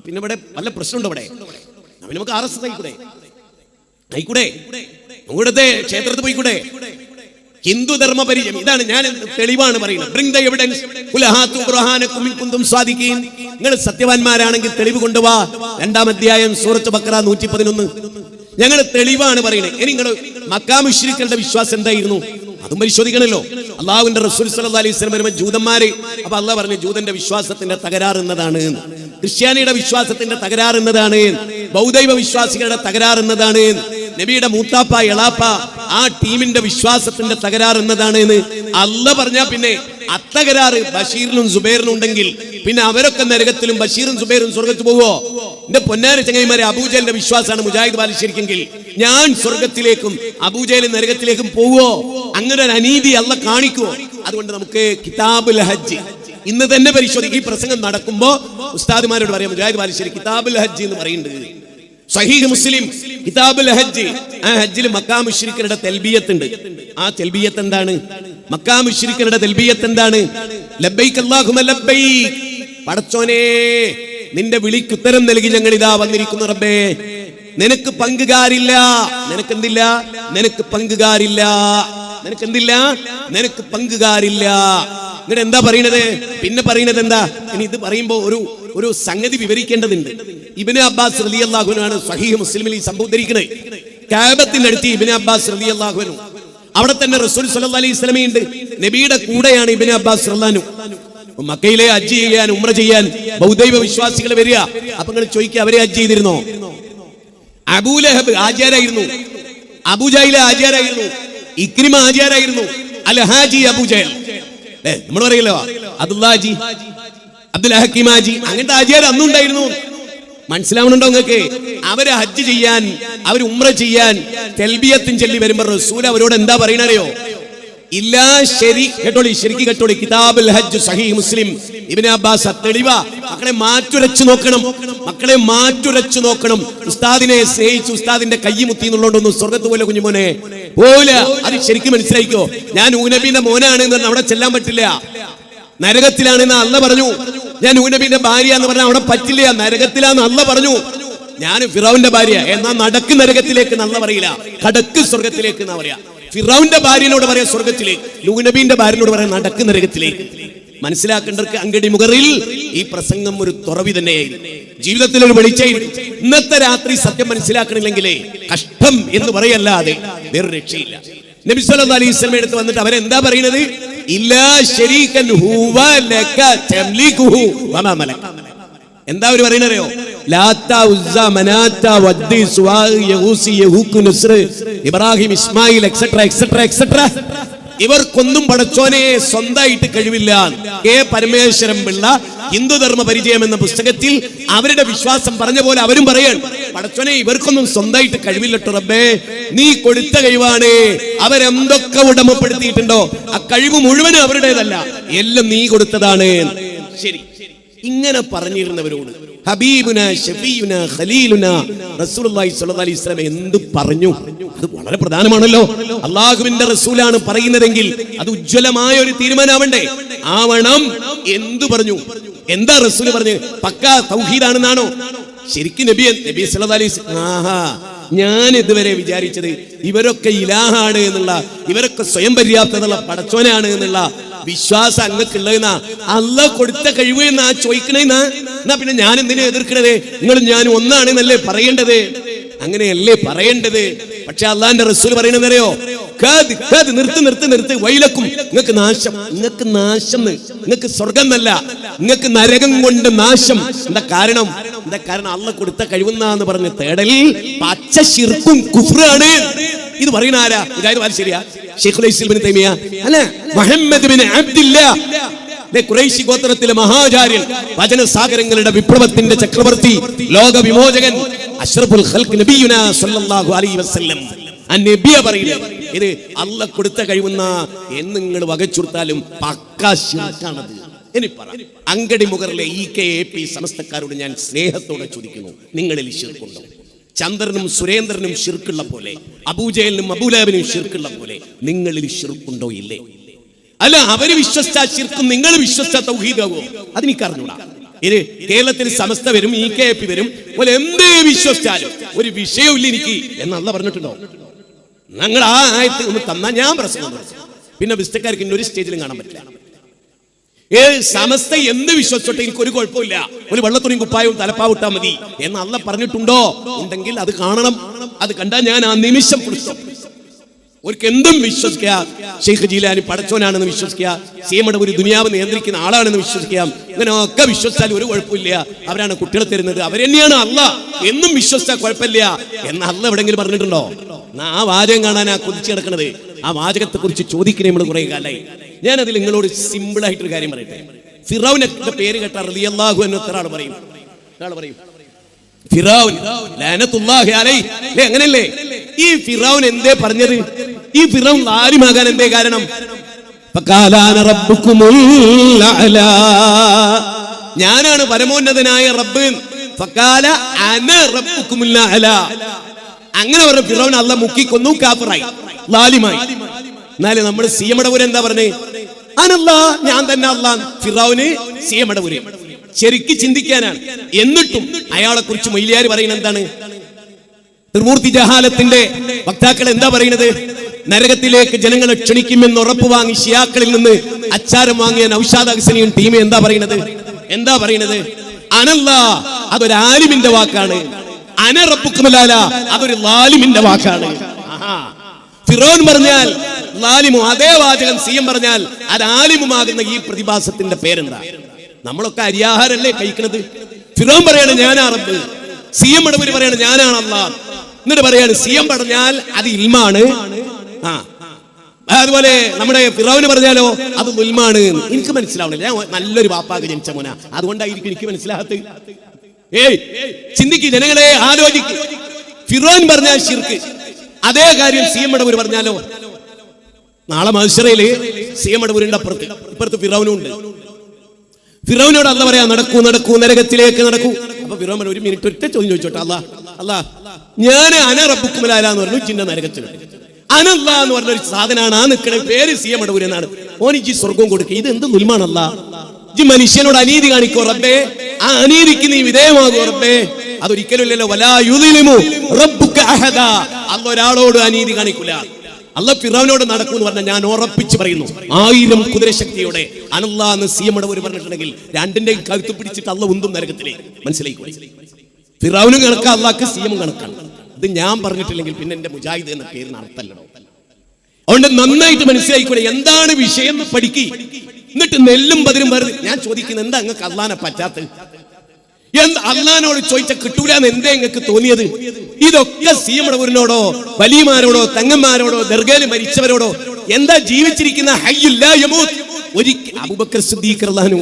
പിന്നെ ഇവിടെ വല്ല പ്രശ്നമുണ്ടോ? ഇവിടെ നമുക്ക് RSS ആയിക്കൂടെ? ഇവിടുത്തെ ക്ഷേത്രത്തിൽ പോയിക്കൂടെ? ഹിന്ദു ധർമ്മ പരിചയം ഇതാണ്. ഞാൻ തെളിവാണ് പറയുന്നത്. ബ്രിങ് ദ എവിഡൻസ്, ഖുൽഹാതു ഖുർആനകും ഇൻ കുന്തും സാദിഖീൻ. നിങ്ങൾ സത്യവാന്മാരാണെങ്കിൽ തെളിവ് കൊണ്ടുവാ. 2-ാം അധ്യായം സൂറത്ത് ബഖറ 111. ഞങ്ങൾ തെളിവാണ് പറയുന്നത്. ഇനി നിങ്ങൾ മക്കാ മുശ്രിക്കുകളുടെ വിശ്വാസം എന്തായിരുന്നു? അതും പരിശോധിക്കണല്ലോ. അള്ളാഹുവിന്റെ റസൂൽ സല്ലല്ലാഹു അലൈഹി വസല്ലം വരുമ്പോൾ ജൂതന്മാര്, അപ്പൊ അള്ളാഹ് പറഞ്ഞു ജൂതന്റെ വിശ്വാസത്തിന്റെ തകരാറുന്നതാണ്, ക്രിസ്ത്യാനിയുടെ വിശ്വാസത്തിന്റെ തകരാറുന്നതാണ്, ബൗദ്ധൈവ വിശ്വാസികളുടെ തകരാറുന്നതാണ്, നബിയുടെ മൂത്താപ്പ എളാപ്പ ആ ടീമിന്റെ വിശ്വാസത്തിന്റെ തകരാറുന്നതാണ് എന്ന് അള്ളാഹ് പറഞ്ഞാ പിന്നെ അത്തകരാറ് ബഷീറിനും സുബൈറിനും ഉണ്ടെങ്കിൽ പിന്നെ അവരൊക്കെ നരകത്തിലും ബഷീറും സുബൈറും സ്വർഗത്ത് പോവോ? എന്റെ പൊന്നാര ചങ്ങായിമാരെ, അബൂജഹലിന്റെ വിശ്വാസമാണ് മുജാഹിദ് ബാലുശ്ശേരിക്കെങ്കിൽ ഞാൻ സ്വർഗത്തിലേക്കും അബൂജഹൽ നരകത്തിലേക്കും പോവോ? അങ്ങനെ ഒരു അനീതി അല്ലാഹ് കാണിക്കുവോ? അതുകൊണ്ട് നമുക്ക് കിതാബുൽ ഹജ്ജ് ഇന്ന് തന്നെ പരിശോധിക്കും. ഈ പ്രസംഗം നടക്കുമ്പോ ഉസ്താദുമാരോട് പറയാം, മുജാഹിദ് ബാലുശ്ശേരി കിതാബുൽ ഹജ്ജ് എന്ന് പറയുന്നുണ്ട്. സഹീഹ് മുസ്ലിം കിതാബുൽ ഹജ്ജ്. ആ ഹജ്ജിൽ മക്കാ മുശ്രിക്കരുടെ തൽബിയത്ത് ഉണ്ട്. ആ തൽബിയത്ത് എന്താണ്? മക്കാ മുശ്രിക്കരുടെ തൽബിയത്ത് എന്താണ്? ലബ്ബൈക് അല്ലാഹുമ്മ ലബ്ബൈക്. പടച്ചോനെ, നിന്റെ വിളിക്ക് ഉത്തരം നൽകി ഞങ്ങൾ ഇതാ വന്നിരിക്കുന്നു റബ്ബേ. നിനക്ക് പങ്കുകാരില്ല. നിനക്കെന്തില്ല? നിനക്ക് പങ്കുകാരില്ല. നിനക്കെന്തില്ല? നിനക്ക് പങ്കുകാരില്ല. എന്നിട്ട് എന്താ പറയുന്നത്? പിന്നെ പറയുന്നത് എന്താ? ഇനി ഇത് പറയുമ്പോ ഒരു സംഗതി വിവരിക്കേണ്ടതുണ്ട്. ഇബ്നു അബ്ബാസ് റളിയല്ലാഹു അൻഹു ആണ് സഹീഹ് മുസ്ലിമിൽ ഈ സംഭവം ഉദ്ധരിക്കുന്നത്. കഅബത്തിന്റെ അടുത്ത് ഇബ്നു അബ്ബാസ് റളിയല്ലാഹു അൻഹു, അവിടെ തന്നെ റസൂൽ സ്വല്ലല്ലാഹു അലൈഹി വസല്ലം ഉണ്ട്. നബിയുടെ കൂടെയാണ് ഇബ്നു അബ്ബാസ് റളിയല്ലാഹു അൻഹു. മക്കയിലെ ഹജ്ജ് ചെയ്യാൻ, ഉംറ ചെയ്യാൻ ബൗദ്ധൈവ വിശ്വാസികൾ വരിക. അപ്പൊ നിങ്ങൾ ചോദിക്കുക, അവരെ ഹജ്ജ് ചെയ്തിരുന്നോ? അബൂലഹബ് ആചാരായിരുന്നു, അബൂജഹൽ ആചാരായിരുന്നു, ഇക്രിമ ആചാരായിരുന്നു, അൽ ഹാജി അബൂജഹൽ. നമ്മൾ പറയല്ലോ അബ്ദുല്ലാജി, അബ്ദുൽ ഹക്കീമാജി, അങ്ങനത്തെ ആചാരം അന്നുണ്ടായിരുന്നു. മനസ്സിലാവുന്നുണ്ടോ നിങ്ങൾക്ക്? അവരെ ഹജ്ജ് ചെയ്യാൻ, അവർ ഉംറ ചെയ്യാൻ തൽബിയത്തും ചൊല്ലി വരുമ്പോൾ റസൂൽ അവരോട് എന്താ പറയണറിയോ? ഇല്ലാ ശരി കേട്ടോളി, ശരിക്ക് കേട്ടോളി. കിതാബുൽ ഹജ്ജ് സഹീഹ് മുസ്ലിം. Ibn Abbas തെളിവാ. മക്കളെ മാറ്റുരച്ചു നോക്കണം, മക്കളെ മാറ്റുരച്ചു നോക്കണം. ഉസ്താദിനെ സ്നേഹിച്ചു ഉസ്താദിന്റെ കൈ മുത്തി എന്നുള്ളതൊന്നും സ്വർഗത്ത് പോലെ കുഞ്ഞുമോനെ പോല. അത് ശരിക്കും മനസ്സിലായിക്കോ. ഞാൻ ഊനബിന്റെ മോനാണ് എന്ന് പറഞ്ഞാൽ അവിടെ ചെല്ലാൻ പറ്റില്ല, നരകത്തിലാണെന്ന് അല്ലാഹ് പറഞ്ഞു. ഞാൻ ഊനബിന്റെ ഭാര്യ എന്ന് പറഞ്ഞാൽ അവിടെ പറ്റില്ല, നരകത്തിലാന്ന് അല്ലാഹ് പറഞ്ഞു. ഞാൻ ഫിറൗന്റെ ഭാര്യ എന്നാ നടക്ക് നരകത്തിലേക്ക് നല്ല പറയില്ല, കടക്ക് സ്വർഗത്തിലേക്ക് എന്നാ പറയാ. ഫിറൗന്റെ ഭാര്യനോട് പറയാ സ്വർഗത്തിലേക്ക്, നബിന്റെ ഭാര്യനോട് പറയാൻ നടക്ക് നരകത്തിലേക്ക്. മനസ്സിലാക്കേണ്ടവർക്ക് അങ്കടി മുഖറിൽ ഈ പ്രസംഗം ഒരു തുറവി തന്നെയായിരുന്നു, ജീവിതത്തിൽ ഒരു വെളിച്ചമായിരുന്നു. ഇന്നത്തെ രാത്രി സത്യം മനസ്സിലാക്കണില്ലെങ്കിലേ കഷ്ടം എന്ന് പറയല്ലാതെ വേറൊരു രക്ഷയില്ല. നബി സല്ലല്ലാഹു അലൈഹി വസല്ലം എടുത്ത് വന്നിട്ട് അവരെന്താ പറയുന്നത്? ഇല്ലാ ശരീകൻ ഹുവ ലക തംലികുഹു വമാ മലക. എന്താ അവർ പറയുന്നറിയോ? ലാത്ത ഉസ്സ മനാത്ത വദ്ദി സുവാ യഹൂസി യഹൂക് നസ്ർ Ibrahim Ismail etcetera etcetera etcetera. ഇവർക്കൊന്നും പടച്ചോനെ സ്വന്തമായിട്ട് കഴിവില്ല. കെ പരമേശ്വരൻ പിള്ള ഹിന്ദുധർമ്മ പരിചയം എന്ന പുസ്തകത്തിൽ അവരുടെ വിശ്വാസം പറഞ്ഞ പോലെ അവരും പറയാൻ, പടച്ചോനെ ഇവർക്കൊന്നും സ്വന്തമായിട്ട് കഴിവില്ലട്ടോ റബ്ബേ, നീ കൊടുത്ത കഴിവാണ്. അവരെന്തൊക്കെ ഉടമപ്പെടുത്തിയിട്ടുണ്ടോ ആ കഴിവ് മുഴുവനും അവരുടേതല്ല, എല്ലാം നീ കൊടുത്തതാണ്. ശരി, ഇങ്ങനെ പറഞ്ഞിരുന്നവരോട് ഹബീബുന ഷഫീഉന ഖലീലുന റസൂലുള്ളാഹി സ്വല്ലല്ലാഹു അലൈഹി വസല്ലം എന്ത് പറഞ്ഞു? അത് വളരെ പ്രധാനമാണല്ലോ. അല്ലാഹുവിന്റെ റസൂലാണ് പറയുന്നതെങ്കിൽ അത് ഉജ്ജ്വലമായ ഒരു തീരുമാനമാവണ്ടേ? ആവണം. എന്തു പറഞ്ഞു? എന്താ റസൂൽ പറഞ്ഞു? പക്കാ തൗഹീദാണെന്നാണോ? ശരിക്കും നബി സല്ലല്ലാഹു അലൈഹി വസല്ലം, ആഹാ, ഞാൻ ഇതുവരെ വിചാരിച്ചത് ഇവരൊക്കെ ഇലാഹാണ് എന്നുള്ള, ഇവരൊക്കെ സ്വയം പര്യാപ്തതയുള്ള പടച്ചോനാണ് എന്നുള്ള വിശ്വാസം അങ്ങക്കുള്ളതെന്നാ, അല്ലാഹ് കൊടുത്ത കഴിവ് എന്നാ ചോദിക്കണേന്നാ. എന്നാ പിന്നെ ഞാൻ എന്തിനാ എതിർക്കണത്? നിങ്ങൾ ഞാൻ ഒന്നാണെന്നല്ലേ പറയേണ്ടത്, അങ്ങനെയല്ലേ പറയേണ്ടത്? പക്ഷെ അള്ളാന്റെ റസൂൽ പറയണത് അറിയോ? നിർത്ത് വൈലക്കും, നിങ്ങൾക്ക് നാശം, നിങ്ങൾക്ക് നാശം, നിങ്ങൾക്ക് സ്വർഗം എന്നല്ല, നിങ്ങൾക്ക് നരകം കൊണ്ട് നാശം. എന്താ കാരണം? എന്താ കാരണം? അള്ളാഹ് കൊടുത്ത കഴിവുന്നാന്ന് പറഞ്ഞ് തേടൽ പച്ച ശിർക്കും കുഫ്റാണ്. ഇത് പറയുന്ന ആരാ? മുജാഹിദ് ബാലുശ്ശേരിയാ? ശൈഖുൽ ഇസ്ലാം ഇബ്നു തൈമിയ അല്ല, മുഹമ്മദ് ബിൻ അബ്ദില്ലാ, ഖുറൈശി ഗോത്രത്തിലെ മഹാചാര്യൻ, വചനസാഗരങ്ങളുടെ വിപ്ലവത്തിന്റെ ചക്രവർത്തി, ലോക വിമോചകൻ, അഷ്റഫുൽ ഖൽഖ് നബിയുനാ സല്ലല്ലാഹു അലൈഹി വസല്ലം നബിയ പറയുന്നത്. ഇത് അല്ലാഹ് കൊടുത്ത കഴിവുന്ന എന്ന് നിങ്ങൾ വകച്ചുർത്താലും പക്കാ ശിർക്കാണത്. ഇനി പറ, അങ്കടി മുഖറിലെ EKAP സമസ്തക്കാരോട് ഞാൻ സ്നേഹത്തോടെ ചോദിക്കുന്നു, നിങ്ങളിൽ ശിർക്കുണ്ടോ? ചന്ദ്രനും സുരേന്ദ്രനും ശിർക്കുള്ള പോലെ, അബൂജഹലിനും അബൂലഹബിനും ശിർക്കുള്ള പോലെ നിങ്ങളിൽ ശിർക്കുണ്ടോ? ഇല്ലേ? അല്ല, അവര് വിശ്വസിച്ച ശിർക്കും നിങ്ങൾ വിശ്വസിച്ച തൗഹീദാവോ? അതെനിക്കറിഞ്ഞൂടാ. ഇത് കേരളത്തിൽ സമസ്ത വരും, EKAP വരും, പോലെ എന്തേ വിശ്വസിച്ചാലും ഒരു വിഷയമില്ല എനിക്ക് എന്ന് അല്ലാഹ് പറഞ്ഞിട്ടുണ്ടോ? ഞങ്ങൾ ആ ആയത്ത് ഒന്ന് തന്നാ ഞാൻ പ്രസംഗം നടത്തും. പിന്നെ വിസ്തക്കാർക്ക് ഇന്നൊരു സ്റ്റേജിലും കാണാൻ പറ്റില്ല. സമസ്ത എന്ത് വിശ്വസിച്ചോട്ടെ എനിക്കൊരു കുഴപ്പമില്ല, ഒരു വെള്ളത്തുണിയും കുപ്പായവും തലപ്പാവിട്ടാ മതി എന്ന് അല്ലാഹ് പറഞ്ഞിട്ടുണ്ടോ? ഉണ്ടെങ്കിൽ അത് കാണണം. അത് കണ്ടാൽ ഞാൻ ആ നിമിഷം പുരുഷം അവർക്ക് എന്തും വിശ്വസിക്കുക. ഷെയ്ഖ് ജീലാനി പടച്ചോനാണെന്ന് വിശ്വസിക്കുക, സീമയുടെ ഒരു ദുനിയാവ് നിയന്ത്രിക്കുന്ന ആളാണെന്ന് വിശ്വസിക്കുക. ഇങ്ങനെയൊക്കെ വിശ്വസിച്ചാൽ ഒരു കുഴപ്പമില്ല. അവരാണ് കുട്ടികളെ തരുന്നത്, അവരെന്നെയാണ് അല്ലാഹ് എന്നും വിശ്വസിച്ചാൽ കുഴപ്പമില്ല എന്ന് അല്ലാഹ് എവിടെയെങ്കിലും പറഞ്ഞിട്ടുണ്ടോ? ആ വാചകം കാണാനാ കൊതിച്ചു കിടക്കണത്. ആ വാചകത്തെ കുറിച്ച് ചോദിക്കണേ നമ്മൾ കുറെ കാലമായി. ഞാനതിൽ നിങ്ങളോട് സിമ്പിൾ ആയിട്ടൊരു കാര്യം പറയട്ടെ. ഫിറൗന്റെ പേര് കേട്ട റളിയല്ലാഹു അൻഹു ഒരാൾ പറയും ഫിറൗൻ ലഅനത്തുല്ലാഹി അലൈഹി. അങ്ങനല്ലേ? ഈ ഫിറൗൻ എന്തേ പറഞ്ഞത്? ഈ ഫിറൗൻ ആലിമാകാൻ എന്തേ കാരണം? ഫഖാലാന റബ്ബുകുമുൽ അഅലാ, ഞാനാണ് പരമോന്നതനായ റബ്ബ്. ഫഖാല അന റബ്ബുകുമുൽ അഅലാ. അങ്ങനെ പറഞ്ഞ ഫിറൗൻ അല്ലാഹ് മുക്കിക്കൊന്നു, കാഫിറായി, ലാലിമായി. എന്നാലും നമ്മുടെ സിയമടപുരം എന്താ പറഞ്ഞേ? അനല്ലാ, ഞാൻ തന്നെ അല്ലാഹ്. ഫിറൗന് സിയമടപുരം ശരിക്ക് ചിന്തിക്കാനാണ്. എന്നിട്ടും അയാളെ കുറിച്ച് മൊയ്ലിയാർ പറയുന്നത് എന്താണ്? ത്രിമൂർത്തി ജഹാലത്തിന്റെ വക്താക്കൾ എന്താ പറയുന്നത്? നരകത്തിലേക്ക് ജനങ്ങളെ ക്ഷണിക്കുമെന്ന് ഉറപ്പ് വാങ്ങി ഷിയാക്കളിൽ നിന്ന് അച്ചാരം വാങ്ങിയ നൗഷാദ് അഹ്സനിയും ടീം എന്താ പറയുന്നത്? അനല്ലാ, അതൊരു ആലിമിന്റെ വാക്കാണ്. അന റബ്ബുക്കുമുൽ അഅലാ, അതൊരു ലാലിമിന്റെ വാക്കാണ്. ഫിറൗൻ പറഞ്ഞാൽ ലാലിമു, അതേ വാചകം സിയം പറഞ്ഞാൽ അത് ആലിമുമാകുന്ന ഈ പ്രതിഭാസത്തിന്റെ പേരെന്താ? നമ്മളൊക്കെ അരിയാഹാരല്ലേ കഴിക്കുന്നത്? ഫിറൗൻ പറയാണ് ഞാനാ റബ്ബ്, സിയം മടവൂര് പറയാണ് ഞാനാണ് അല്ലാഹ്. എന്നിട്ട് പറയാണ് സിയം പറഞ്ഞാൽ അത് ഇൽമാണ്. അതുപോലെ നമ്മുടെ ഫിറൗന് പറഞ്ഞാലോ അത് ദുൽമാണ്. എനിക്ക് മനസ്സിലാവണില്ല. ഞാൻ നല്ലൊരു വാപ്പാക്ക് ജനിച്ച മോന, അതുകൊണ്ടായിരിക്കും എനിക്ക് മനസ്സിലാകത്ത്. ചിന്തിക്ക് ജനങ്ങളെ, ആലോചിക്ക്. ഫിറൗൻ പറഞ്ഞാൽ ശിർക്ക്, അതേ കാര്യം സിയം മടവൂര് പറഞ്ഞാലോ? നാളെ മഹ്ശറയില് സിയം മടവൂരിന്റെ ഇപ്പുറത്ത് ഫിറൗനും ഉണ്ട്. ഫിറൗനോട് അല്ലാഹ് പറയാ നടക്കൂ നരകത്തിലേക്ക് നടക്കൂ. അപ്പൊ ഫിറൗൻ ഒരു മിനിറ്റ് ഒറ്റ ചോദ്യം ചോദിച്ചോട്ടെ, അല്ലാഹ് ഞാൻ അന റബ്ബുക്കുമുൽ അഅലാ എന്ന് പറഞ്ഞു, ചിന്ന നരകത്തിലുണ്ട്. അനല്ലാ എന്ന് പറഞ്ഞൊരു സാധനമാണ് ആ നിൽക്കണ പേര് സിയം മടവൂര് എന്നാണ്. ഓനിക്ക് സ്വർഗം കൊടുക്കുക. ഇത് എന്ത് ദുൽമാണല്ല? ഇജ്ജ് മനുഷ്യനോട് അനീതി കാണിക്കോ റബ്ബേ? ആ അനീതിക്ക് നീ വിധേയമാകോ റബ്ബേ? അതൊരിക്കലുമില്ലല്ലോ. വലാ യുളിമു റബ്ബുക അഹദാ, അല്ലാഹ് ഒരാളോട് അനീതി കാണിക്കൂല. അല്ലാഹ് ഫിറൗനോട് നടക്കൂന്ന് പറഞ്ഞാൽ ഞാൻ ഉറപ്പിച്ച് പറയുന്നു 1000 കുതിരശക്തിയോടെ അനല്ലാ എന്ന് സിയം മടവൂര് പറഞ്ഞിട്ടുണ്ടെങ്കിൽ രണ്ടിന്റെയും കഴുത്ത് പിടിച്ചിട്ട് അല്ലാഹ് ഉന്തും നരകത്തിലേക്ക്. മനസ്സിലായിക്കോ? ഫിറൗനും കണക്കാ, അല്ലാഹ്ക്ക് സിയമും കണക്കാണ്. ഇത് ഞാൻ പറഞ്ഞിട്ടില്ലെങ്കിൽ പിന്നെ എന്റെ മുജാഹിദ് എന്ന പേരിന് അർത്ഥമല്ലോ. അതുകൊണ്ട് നന്നായിട്ട് മനസ്സിലായിക്കൂടെ എന്താണ് വിഷയം എന്ന് പഠിക്കി. എന്നിട്ട് നെല്ലും പതിരും വെറുതെ ഞാൻ ചോദിക്കുന്നത്, എന്താ നിങ്ങൾക്ക് അള്ളാനെ പറ്റാത്തത്? അള്ളാനോട് ചോദിച്ച കിട്ടൂലെന്ന് എന്തേ നിങ്ങൾക്ക് തോന്നിയത്? ഇതൊക്കെ സിയമടവൂരിനോടോ വലിയമാരോടോ തങ്ങന്മാരോടോ ദർഗയിൽ മരിച്ചവരോടോ എന്താ ജീവിച്ചിരിക്കുന്ന ഹയ്യുൽ ലാ യമൂത്ത്. ഒരിക്കൽ അബൂബക്കർ സിദ്ദീഖ് റളിയല്ലാഹു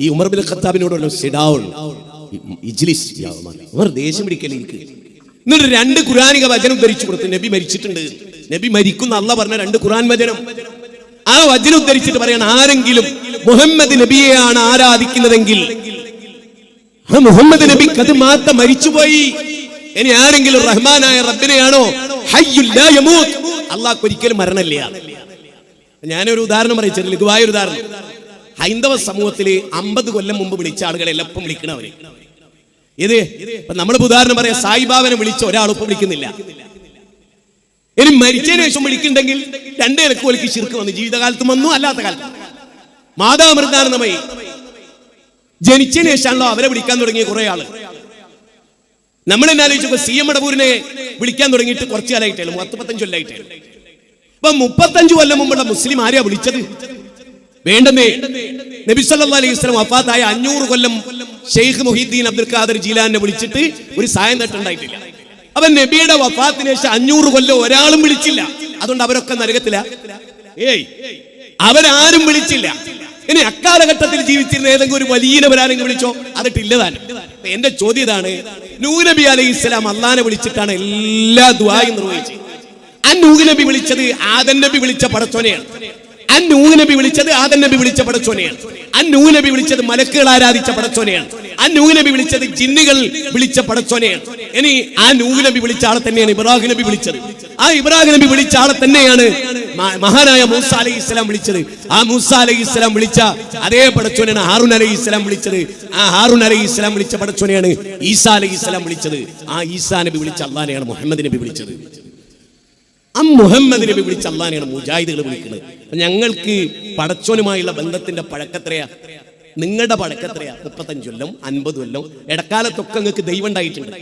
ഈ ഉമർ ബിൻ ഖത്താബിനോടുള്ള സിഡാവുൽ ഇജ്ലിസ്, ഉമർ ദേഷ്യം പിടിക്കൽ എനിക്ക്. എന്നിട്ട് 2 ഖുർആനിക വചനം ഉദ്ധരിച്ചു കൊടുത്തു. നബി മരിച്ചിട്ടുണ്ട്, നബി മരിക്കുന്ന അല്ലാഹ് പറഞ്ഞ 2 ഖുർആൻ വചനം. ആ വചനം ഉദ്ധരിച്ചിട്ട് പറയാണ്, ആരെങ്കിലും മുഹമ്മദ് നബിയെയാണ് ആരാധിക്കുന്നതെങ്കിൽ ആ മുഹമ്മദ് നബിക്ക് അത് മാത്രം മരിച്ചുപോയി. ഇനി ആരെങ്കിലും റഹ്മാനായ റബ്ബിനെയാണോ, ഹയ്യുൽ ലാ യമൂത്ത്, അല്ലാഹ് ഒരിക്കലും മരണമില്ല. ഞാനൊരു ഉദാഹരണം പറയിച്ചിട്ടില്ല, ഇതുവായൊരു ഉദാഹരണം. ഹൈന്ദവ സമൂഹത്തിൽ 50 കൊല്ലം മുമ്പ് വിളിച്ച ആളുകളെ എല്ലാം വിളിക്കണവര്. ഇത് നമ്മൾ ഉദാഹരണം പറയാം, സായിബാബനെ വിളിച്ച ഒരാളിപ്പം വിളിക്കുന്നില്ല. ഇനി മരിച്ചതിന് ശേഷം വിളിക്കുന്നുണ്ടെങ്കിൽ 2 ഇലക്ക് ശിർക്ക് വന്നു, ജീവിതകാലത്തും വന്നു അല്ലാത്ത കാലത്തും. മാതാമൃതാനന്ദമയി ജനിച്ചതിന് ശേഷമാണല്ലോ അവരെ വിളിക്കാൻ തുടങ്ങിയ കുറെ ആള്. നമ്മൾ എന്നെ ആലോചിച്ചപ്പോ സിയം മടവൂരിനെ വിളിക്കാൻ തുടങ്ങിയിട്ട് കുറച്ചു കാലമായിട്ടേ, 35 കൊല്ലമായിട്ടേ. അപ്പൊ 35 കൊല്ലം മുമ്പുള്ള മുസ്ലിം ആരെയാ വിളിച്ചത്? വേണ്ടമേ. നബി സല്ലല്ലാഹു അലൈഹി വസല്ലം വഫാത്തായ 500 കൊല്ലം ഷെയ്ഖ് മുഹീദ്ദീൻ അബ്ദുൽ ഖാദിർ ജീലാനെ വിളിച്ചിട്ട് ഒരു സായം തട്ടുണ്ടായിട്ടില്ല. അവൻ നബിയുടെ വഫാത്തിന് ശേഷം 500 കൊല്ലം ഒരാളും വിളിച്ചില്ല. അതുകൊണ്ട് അവരൊക്കെ നരകത്തില? അവരാരും വിളിച്ചില്ല. ഇനി അക്കാലഘട്ടത്തിൽ ജീവിച്ചിരുന്ന ഏതെങ്കിലും ഒരു വലിയവരാരെങ്കിലും വിളിച്ചോ? അതിട്ടില്ലതാനും. എന്റെ ചോദ്യം ഇതാണ്, നൂഹ് നബി അലൈഹിസ്സലാം അള്ളാനെ വിളിച്ചിട്ടാണ് എല്ലാ ദുആയും നിർവഹിച്ചത്. നൂഹ് നബി വിളിച്ചത് ആദം നബി വിളിച്ച പടച്ചോനെയാണ്. നൂഹ് നബി വിളിച്ചത് ആദം നബി വിളിച്ച പടച്ചോനെയാണ്. നൂഹ് നബി വിളിച്ചത് മലക്കുകൾ ആരാധിച്ച പടച്ചോനെയാണ്. നൂഹ് നബി വിളിച്ചത് ജിന്നുകൾ വിളിച്ച പടച്ചോനെയാണ്. ഇനി നൂഹ് നബി വിളിച്ച ആളെ തന്നെയാണ് ഇബ്രാഹിം നബി വിളിച്ചത്. ഇബ്രാഹിം നബി വിളിച്ച ആളെ തന്നെയാണ് മഹാനായ മൂസ അലൈഹിസ്സലാം വിളിച്ചത്. മൂസ അലൈഹിസ്സലാം വിളിച്ച അതേ പടച്ചോനെയാണ് ഹാറൂൻ അലൈഹിസ്സലാം വിളിച്ചത്. ഹാറൂൻ അലൈഹിസ്സലാം വിളിച്ച പടച്ചോനെയാണ് ഈസാ അലൈഹിസ്സലാം വിളിച്ചത്. ഈസാ നബി വിളിച്ച അല്ലാഹനെയാണ് മുഹമ്മദ് നബി വിളിച്ചത്. മുഹമ്മദ് നബി വിളിച്ച അല്ലാഹനെയാണ് മുജാഹിദുകൾ വിളിക്കുന്നത്. ഞങ്ങൾക്ക് പടച്ചോനുമായുള്ള ബന്ധത്തിന്റെ പഴക്കത്രയാ? നിങ്ങളുടെ പഴക്കത്രയാ? 35 കൊല്ലം 50 കൊല്ലം. ഇടക്കാലത്തൊക്കെ നിങ്ങൾക്ക് ദൈവം ഉണ്ടായിട്ടുണ്ട്.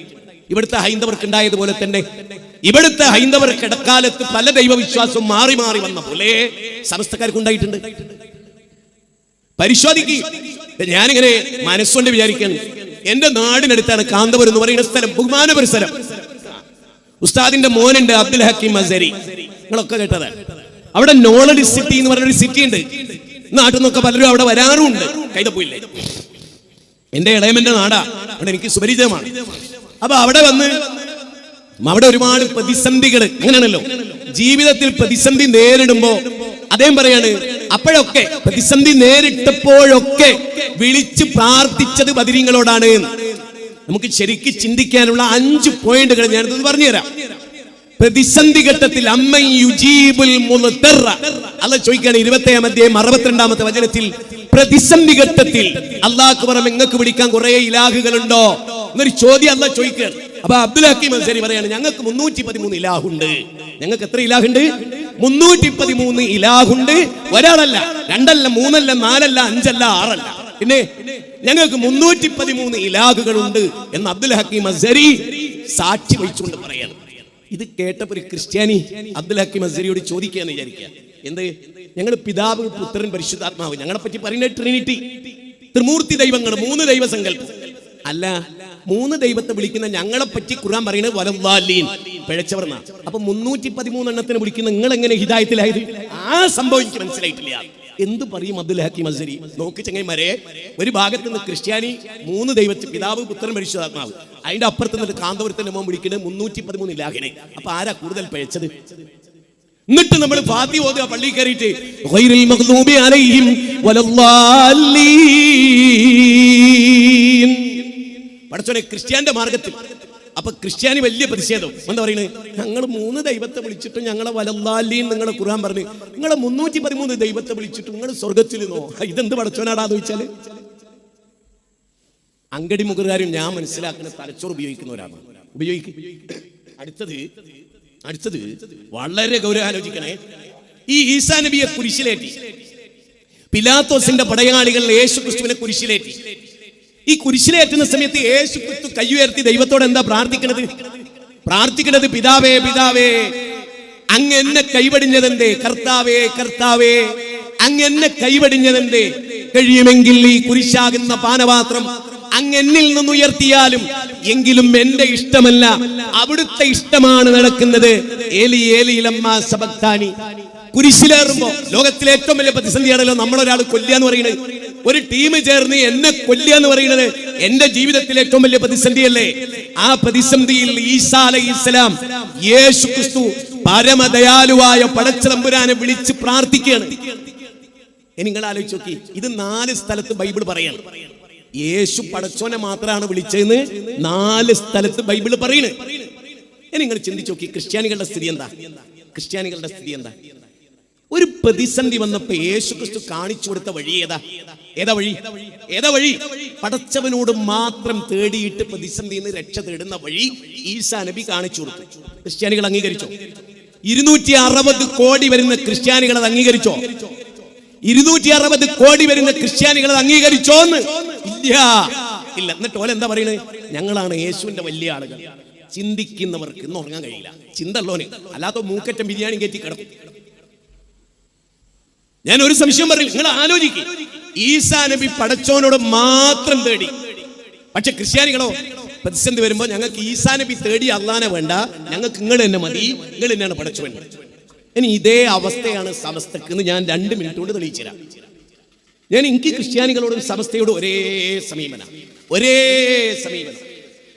ഇവിടുത്തെ ഹൈന്ദവർക്ക് ഉണ്ടായതുപോലെ തന്നെ ഇവിടുത്തെ ഹൈന്ദവർക്ക് ഇടക്കാലത്ത് പല ദൈവവിശ്വാസവും മാറി മാറി വന്ന പോലെ സമസ്തക്കാർക്ക് ഉണ്ടായിട്ടുണ്ട്. പരിശോധിക്ക്. ഞാനിങ്ങനെ മനസ്സുകൊണ്ട് വിചാരിക്കണം, എന്റെ നാടിനടുത്താണ് കാന്തപുരം എന്ന് പറയുന്ന സ്ഥലം, ബഹുമാനപുര സ്ഥലം. ഉസ്താദിന്റെ മോനുണ്ട് അബ്ദുൽ ഹക്കീം അസ്ഹരി. നിങ്ങളൊക്കെ കേട്ടത്. അവിടെ നോളജ് സിറ്റി എന്ന് പറഞ്ഞൊരു സിറ്റി ഉണ്ട്. നാട്ടിൽ നിന്നൊക്കെ പലരും അവിടെ വരാറുമുണ്ട്. കൈതപ്പൊയില്ലേ, എന്റെ ഇളയമന്റെ നാടാ, അവിടെ എനിക്ക് സുപരിചിതമാണ്. അപ്പൊ അവിടെ വന്ന് അവിടെ ഒരുപാട് പ്രതിസന്ധികൾ, അങ്ങനെയാണല്ലോ ജീവിതത്തിൽ പ്രതിസന്ധി നേരിടുമ്പോ അദ്ദേഹം പറയാണ്, അപ്പോഴൊക്കെ പ്രതിസന്ധി നേരിട്ടപ്പോഴൊക്കെ വിളിച്ച് പ്രാർത്ഥിച്ചത് ബദരീങ്ങളോടാണ്. നമുക്ക് ശരിക്കും ചിന്തിക്കാനുള്ള 5 പോയിന്റുകൾ ഞാനിത് പറഞ്ഞുതരാം. പ്രതിസന്ധി ഘട്ടത്തിൽ അമ്മൻ യുജീബുൽ മുൽതറ, അല്ലാഹു ചോദിക്കുകയാണ് 20-ാം അധ്യായം 62-ാമത്തെ വചനത്തിൽ, പ്രതിസന്ധി ഘട്ടത്തിൽ അല്ലാഹുക്ക് പുറമെ നിങ്ങൾക്ക് വിളിക്കാൻ കുറെ ഇലാഹുകളുണ്ടോ എന്നൊരു ചോദ്യം അല്ലാഹു ചോദിക്കുകയാണ്. അപ്പൊ അബ്ദുൽ ഹക്കീം അൻസാരി പറയാണ്, ഞങ്ങൾക്ക് 313 ഇലാഹുണ്ട്. ഞങ്ങൾക്ക് എത്ര ഇലാഹുണ്ട്? 313 ഇലാഹുണ്ട്. ഒരാളല്ല, രണ്ടല്ല, മൂന്നല്ല, നാലല്ല, 5 അല്ല, 6 അല്ല, പിന്നെ ഞങ്ങൾക്ക് 313 ഇലാഹുകളുണ്ട് എന്ന് അബ്ദുൽ ഹക്കീം അൻസാരി സാക്ഷി വഹിച്ചുകൊണ്ട് പറയാണ്. ഇത് കേട്ടപ്പോൾ ഒരു ക്രിസ്ത്യാനി അബ്ദുൽ ഹക്കീം അൻസാരിയോട് ചോദിക്കുകയെന്ന് വിചാരിക്കുക, എന്ത്? ഞങ്ങൾ പിതാവ്, പുത്രൻ, പരിശുദ്ധാത്മാവ്, ഞങ്ങളെ പറ്റി പറയുന്നത് ട്രിനിറ്റി, ത്രിമൂർത്തി ദൈവങ്ങൾ, 3 ദൈവസങ്കല്പം. അല്ല, 3 ദൈവത്തെ വിളിക്കുന്ന ഞങ്ങളെ പറ്റി ഖുർആൻ പറയുന്നത് വലദ്ദാലീൻ, പിഴച്ചവർന്നാ. അപ്പൊ 313 എണ്ണത്തിന് വിളിക്കുന്ന നിങ്ങൾ എങ്ങനെ ഹിദായത്തിലായത്? ആ സംഭവം എനിക്ക് മനസ്സിലായിട്ടില്ല. എന്ത് പറയും അബ്ദുൽ ഹക്കീം അൻസാരി? നോക്ക് ചങ്ങായിമാരെ, ഒരു ഭാഗത്ത് നിന്ന് ക്രിസ്ത്യാനി 3 ദൈവത്തിൽ പിതാവ്, പുത്രൻ, പരിശുദ്ധാത്മാവ്, അതിന്റെ അപ്പുറത്ത് നിന്ന് കാന്തപുരത്തിന്റെ മോൻ വിളിക്കുന്നത് 313 ഇലാഹിനെ. അപ്പൊ ആരാ കൂടുതൽ പിഴച്ചത്? എന്നിട്ട് നമ്മൾ ഫാത്തിഹ ഓതുക പള്ളിയിൽ കയറിയിട്ട്, ഗൈറിൽ മഗ്ദൂബി അലൈഹിം വലദ്ദാലീൻ. പടച്ചോനെ, ക്രിസ്ത്യാന്റെ മാർഗത്തിൽ. അപ്പൊ ക്രിസ്ത്യാനി വലിയ പ്രതിഷേധം. എന്താ പറയുന്നത്? ഞങ്ങൾ 3 ദൈവത്തെ വിളിച്ചിട്ട് ഞങ്ങളെ വലദ്ദാലീൻ നിങ്ങളെ ഖുർആൻ പറഞ്ഞു, നിങ്ങളെ 313 ദൈവത്തെ വിളിച്ചിട്ട് നിങ്ങൾ സ്വർഗത്തിലിരുന്നോ? ഇതെന്ത് പടച്ചോനാടാന്ന് ചോദിച്ചാല് അങ്കടി മുഖകാരും ഞാൻ മനസ്സിലാക്കുന്ന തലച്ചോറ് ഉപയോഗിക്കുന്നവരാണ്. ഉപയോഗിക്കും. അടുത്തത് വളരെ ഗൗരവം ആലോചിക്കണേ. ഈ ഈസാ നബിയെ കുരിശിലേറ്റി, പിലാത്തോസിന്റെ പടയാളികൾ യേശു ക്രിസ്തുവിനെ കുരിശിലേറ്റി. ഈ കുരിശിലേറ്റുന്ന സമയത്ത് യേശു ക്രിസ്തു കൈ ഉയർത്തി ദൈവത്തോട് എന്താ പ്രാർത്ഥിക്കണത്? പിതാവേ, പിതാവേ, അങ്ങ് എന്നെ കൈവടിഞ്ഞതെന്തേ? കർത്താവേ, കർത്താവേ, അങ്ങ് എന്നെ കൈവടിഞ്ഞതെന്തേ? കഴിയുമെങ്കിൽ ഈ കുരിശാകുന്ന പാനപാത്രം അങ്ങ് എന്നിൽ നിന്ന് ഉയർത്തിയാലും, എങ്കിലും എന്റെ ഇഷ്ടമല്ല, അവിടുത്തെ ഇഷ്ടമാണ് നടക്കുന്നത്. ഏലി ഏലി ലമ്മാ സബക്താനി. കുരിശിലേറുമ്പോ ലോകത്തിലെ ഏറ്റവും വലിയ പ്രതിസന്ധിയാണല്ലോ നമ്മളൊരാൾ കൊല്ലുക എന്ന് പറയുന്നത്. ഒരു ടീം ചേർന്ന് എന്നെ കൊല്ലുക എന്ന് പറയുന്നത് എന്റെ ജീവിതത്തിലെ ഏറ്റവും വലിയ പ്രതിസന്ധിയല്ലേ? ആ പ്രതിസന്ധിയിൽ ഈസാ അലൈഹിസ്സലാം, യേശു ക്രിസ്തു പരമദയാലുവായ പടച്ചതമ്പുരാനെ വിളിച്ച് പ്രാർത്ഥിക്കുകയാണ്. നിങ്ങൾ ആലോചിച്ച് നോക്കി, ഇത് 4 സ്ഥലത്ത് ബൈബിൾ പറയാണ്. യേശു പടച്ചോനെ മാത്രമാണ് വിളിച്ചതെന്ന് 4 സ്ഥലത്ത് ബൈബിൾ പറയുന്നത്. നിങ്ങൾ ചിന്തിച്ചു നോക്കി, ക്രിസ്ത്യാനികളുടെ സ്ഥിതി എന്താ? ഒരു പ്രതിസന്ധി വന്നപ്പോ യേശു ക്രിസ്തു കാണിച്ചു കൊടുത്ത വഴി ഏതാ വഴി? പടച്ചവനോട് മാത്രം തേടിയിട്ട് പ്രതിസന്ധിയിൽ നിന്ന് രക്ഷ തേടുന്ന വഴി ഈസാ നബി കാണിച്ചു കൊടുത്തു. ക്രിസ്ത്യാനികൾ അംഗീകരിച്ചോ? 260 കോടി വരുന്ന ക്രിസ്ത്യാനികൾ അത് അംഗീകരിച്ചോ? 260 കോടി വരുന്ന ക്രിസ്ത്യാനികൾ അത് അംഗീകരിച്ചോന്ന്? ഇല്ല. എന്നിട്ട് ഓല എന്താ പറയുന്നത്? ഞങ്ങളാണ് യേശുവിന്റെ വലിയ ആളുകൾ. ചിന്തിക്കുന്നവർക്ക് ഇന്ന് ഉറങ്ങാൻ കഴിയില്ല. ചിന്തള്ളോന്, അല്ലാത്ത മൂക്കറ്റം ബിരിയാണി കയറ്റി കിടക്കും. ഞാൻ ഒരു സംശയം പറയില്ല, നിങ്ങൾ ആലോചിക്കും. ഈസാ നബി പടച്ചോനോട് മാത്രം തേടി. പക്ഷെ ക്രിസ്ത്യാനികളോ, പ്രതിസന്ധി വരുമ്പോ ഞങ്ങൾക്ക് ഈസാ നബി തേടി അള്ളാനെ വേണ്ട, ഞങ്ങൾക്ക് നിങ്ങൾ തന്നെ മതി, നിങ്ങൾ തന്നെയാണ് പടച്ചോൻ. ഇനി ഇതേ അവസ്ഥയാണ് സമസ്തക്ക് എന്ന് ഞാൻ 2 മിനിറ്റ് കൊണ്ട് തെളിയിച്ചു തരാം. എനിക്ക് ക്രിസ്ത്യാനികളോടും സമസ്തയോടും ഒരേ സമീപനം.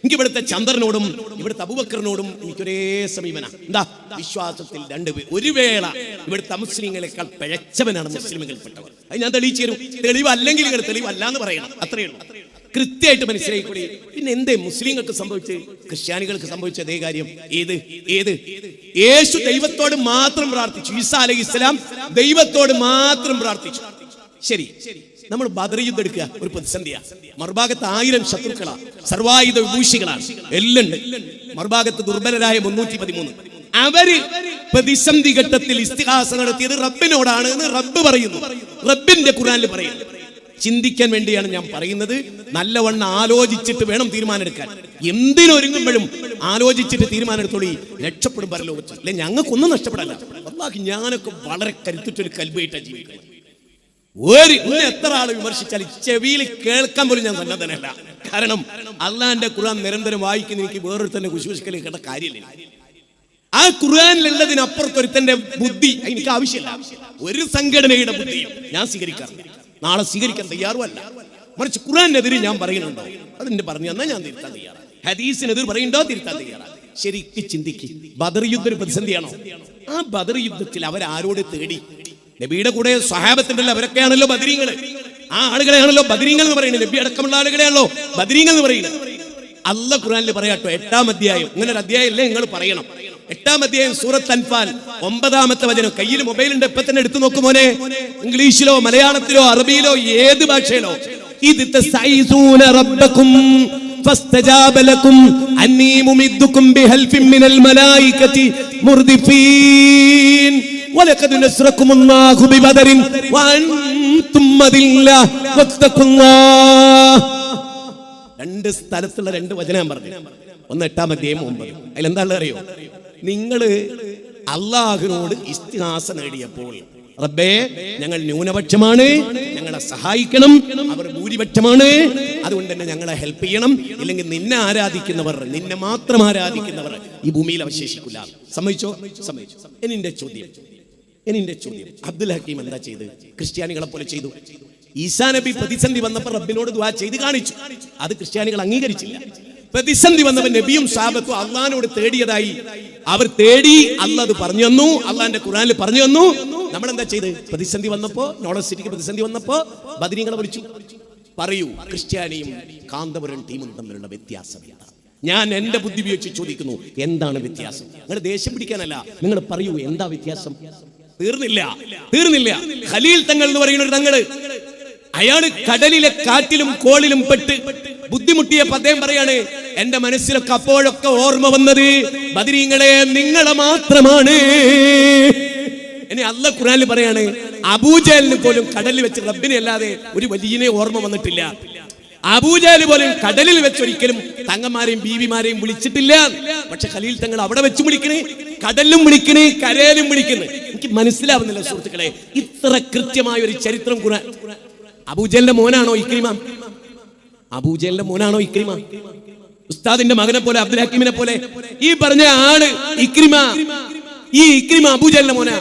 എനിക്ക് ഇവിടുത്തെ ചന്ദ്രനോടും ഇവിടുത്തെ അബൂബക്കറിനോടും എനിക്കൊരേ സമീപനം. എന്താ? വിശ്വാസത്തിൽ 2 പേർ. ഒരു വേള ഇവിടുത്തെ മുസ്ലിങ്ങളെക്കാൾ പിഴച്ചവനാണ് മുസ്ലിമുകൾപ്പെട്ടവർ. അത് ഞാൻ തെളിയിച്ചു തരും. തെളിവല്ലെങ്കിൽ നിങ്ങൾ തെളിവല്ല എന്ന് പറയണം. അത്രയേ ഉള്ളൂ. കൃത്യമായിട്ട് മനസ്സിലായിക്കൂടി. പിന്നെ എന്തേ മുസ്ലിങ്ങൾക്ക് സംഭവിച്ച് ക്രിസ്ത്യാനികൾക്ക് സംഭവിച്ച അതേ കാര്യം? ഏത്? യേശു ദൈവത്തോട് മാത്രം പ്രാർത്ഥിച്ചു. ഈസാ അലൈഹിസ്സലാം ദൈവത്തോട് മാത്രം പ്രാർത്ഥിച്ചു. ശരി, നമ്മൾ ബദർ യുദ്ധം എടുക്കുക, ഒരു പ്രതിസന്ധിയാ. മറുഭാഗത്ത് 1000 ശത്രുക്കളാ, സർവായുധ വിഭൂഷികളാണ്, എല്ലാം ഉണ്ട്. മറുഭാഗത്ത് ദുർബലരായ 313. അവര് പ്രതിസന്ധി ഘട്ടത്തിൽ ഇസ്തിഹാസ നടത്തിയത് റബ്ബിനോടാണ് എന്ന് റബ്ബ് പറയുന്നു. റബ്ബിന്റെ ഖുർആനിൽ പറയുന്നു. ചിന്തിക്കാൻ വേണ്ടിയാണ് ഞാൻ പറയുന്നത്. നല്ലവണ്ണം ആലോചിച്ചിട്ട് വേണം തീരുമാനം എടുക്കാൻ. എന്തിനൊരുങ്ങുമ്പോഴും ആലോചിച്ചിട്ട് തീരുമാനം എടുത്തോളി, രക്ഷപ്പെടും പരലോകത്ത്. അല്ലെ ഞങ്ങൾക്കൊന്നും നഷ്ടപ്പെടല്ല. അല്ലാഹ് ഞാനൊക്കെ വളരെ കരുത്തുറ്റൊരു കൽബായിട്ടാണ് ജീവിക്കുന്നത്. എത്ര ആള് വിമർശിച്ചാൽ ചെവിയിൽ കേൾക്കാൻ പോലും ഞാൻ സന്നദ്ധനല്ല. കാരണം അള്ളാന്റെ ഖുർആൻ നിരന്തരം വായിക്കുന്ന എനിക്ക് വേറൊരുത്തന്നെ കുശൂഷിക്കൽ കേട്ട കാര്യമില്ല. ആ ഖുർആനിലുള്ളതിനപ്പുറത്തൊരുത്തന്റെ ബുദ്ധി എനിക്ക് ആവശ്യമില്ല. ഒരു സംഘടനയുടെ ബുദ്ധിയും ഞാൻ സ്വീകരിക്കാറില്ല, നാളെ സ്വീകരിക്കാൻ തയ്യാറുമല്ല. മറിച്ച് ഖുർആനെതിരെ ഞാൻ പറയുന്നുണ്ടോ അതിന്റെ പറഞ്ഞു തന്നാൽ ഞാൻ തിരുത്താൻ തയ്യാറാണ്. ഹദീസിനെതിരെ പറയുന്നുണ്ടോ തിരുത്താൻ തയ്യാറാണ്. ശരിക്കും ചിന്തിക്കും. ബദർ യുദ്ധം ഒരു പ്രതിസന്ധിയാണോ? ആ ബദർ യുദ്ധത്തിൽ അവരാരോട് തേടി? നബിയുടെ കൂടെ സ്വഹാബത്തിന്റെ അവരൊക്കെയാണല്ലോ ബദരീങ്ങൾ. ആ ആളുകളെയാണല്ലോ ബദരീങ്ങൾ എന്ന് പറയുന്നത്. നബി അടക്കമുള്ള ആളുകളെയാണല്ലോ ബദരീങ്ങൾ എന്ന് പറയുന്നത്. അല്ലാഹു ഖുർആനിൽ പറയാട്ടോ, 8-ാം അധ്യായം, ഇങ്ങനെ ഒരു അധ്യായം ഇല്ലേ നിങ്ങൾ പറയണം. 8-ാം അധ്യായം സൂറത്ത് അൻഫാൽ 9-ാമത്തെ വചനം. കയ്യിൽ മൊബൈൽ ഉണ്ട്, ഇപ്പൊ തന്നെ എടുത്തു നോക്കും മോനെ. ഇംഗ്ലീഷിലോ മലയാളത്തിലോ അറബിയിലോ ഏത് ഭാഷയിലോ. ഇത് തസ്തഈസൂന റബ്ബക്കും ഫസ്തജാബ ലക്കും അന്നീ മുമിദ്ദുക്കും ബിഹൽഫിൻ മിനൽ മലായികതി മുർദിഫീൻ വലഖദ് നസ്റകുമുല്ലാഹു ബിബദരിൻ വഅൻതും മദില്ല വത്തഖുല്ലാഹ്. രണ്ട് സ്ഥലത്തുള്ള രണ്ട് വചനം പറഞ്ഞു. ഒന്ന് 8-ാം അധ്യായം 9. അതിലെന്താ അറിയോ? നിങ്ങള് അള്ളാഹുവിനോട് ഇസ്തിഹാസ നേടിയപ്പോൾ, റബ്ബേ ഞങ്ങൾ ന്യൂനപക്ഷമാണ്, ഞങ്ങളെ സഹായിക്കണം, അവർ ഭൂരിപക്ഷമാണ്, അതുകൊണ്ട് തന്നെ ഞങ്ങളെ ഹെൽപ്പ് ചെയ്യണം, ഇല്ലെങ്കിൽ നിന്നെ ആരാധിക്കുന്നവർ, നിന്നെ മാത്രം ആരാധിക്കുന്നവർ ഈ ഭൂമിയിൽ അവശേഷിക്കില്ല. സമ്മതിച്ചോ? സമ്മതിച്ചു. എന്റെ ചോദ്യം, അബ്ദുൽ ഹക്കീം എന്താ ചെയ്ത്? ക്രിസ്ത്യാനികളെ പോലെ ചെയ്തു. ഈസാ നബി പ്രതിസന്ധി വന്നപ്പോൾ റബ്ബിനോട് ദുആ ചെയ്ത് കാണിച്ചു. അത് ക്രിസ്ത്യാനികൾ അംഗീകരിച്ചില്ല. പ്രതിസന്ധി വന്നപ്പോൾ നബിയും സഹാബത്തും അള്ളാഹിനോട് തേടിയതായി അവർ തേടി. അള്ളാഹ് അത് പറഞ്ഞു തന്നു, അള്ളാഹിന്റെ ഖുർആനിൽ പറഞ്ഞു തന്നു. നമ്മളെന്താ ചെയ്ത്? പ്രതിസന്ധി വന്നപ്പോ, നോളജ് സിറ്റിക്ക് പ്രതിസന്ധി വന്നപ്പോ ബദരീങ്ങളെ വിളിച്ചു. പറയൂ, ക്രിസ്ത്യാനിയും കാന്തപുരം ടീമും തമ്മിലുള്ള വ്യത്യാസം എന്താണ്? ഞാൻ എന്റെ ബുദ്ധി ഉപയോഗിച്ച് ചോദിക്കുന്നു, എന്താണ് വ്യത്യാസം? നിങ്ങൾ ദേഷ്യം പിടിക്കാനല്ല, നിങ്ങൾ പറയൂ, എന്താ വ്യത്യാസം? തീർന്നില്ല. ഖലീൽ തങ്ങൾ എന്ന് പറയുന്ന ഒരു തങ്ങള്, അയാള് കടലിലെ കാറ്റിലും കോളിലും പെട്ട് ബുദ്ധിമുട്ടിയപ്പോൾ അദ്ദേഹം പറയാണ്, എന്റെ മനസ്സിലൊക്കെ അപ്പോഴൊക്കെ ഓർമ്മ വന്നത് ബദരീങ്ങളെ നിങ്ങളെ മാത്രമാണ്. ഇനി അല്ലാഹു ഖുർആനിൽ പറയാണ്, അബൂജഹലിന് പോലും കടലിൽ വെച്ച് റബ്ബിനെ അല്ലാതെ ഒരു വലിയനെ ഓർമ്മ വന്നിട്ടില്ല. അബൂജഹൽ പോലും കടലിൽ വെച്ച് ഒരിക്കലും തങ്ങന്മാരെയും ബീവിമാരെയും വിളിച്ചിട്ടില്ല. പക്ഷെ ഖലീൽ തങ്ങൾ അവിടെ വെച്ച് വിളിക്കണേ, കടലിലും വിളിക്കണേ, കരയിലും വിളിക്കണേ. എനിക്ക് മനസ്സിലാവുന്നില്ല സുഹൃത്തുക്കളെ, ഇത്ര കൃത്യമായ ഒരു ചരിത്രം ഖുർആൻ. അബൂജഹലിന്റെ മോനാണോ ഇക്രിമ? ഉസ്താദിന്റെ മകനെ പോലെ, അബ്ദുൽ ഹക്കീമിനെ പോലെ ഈ പറഞ്ഞ ആള് ഇക്രിമ അബൂജഹലിന്റെ മോനാ.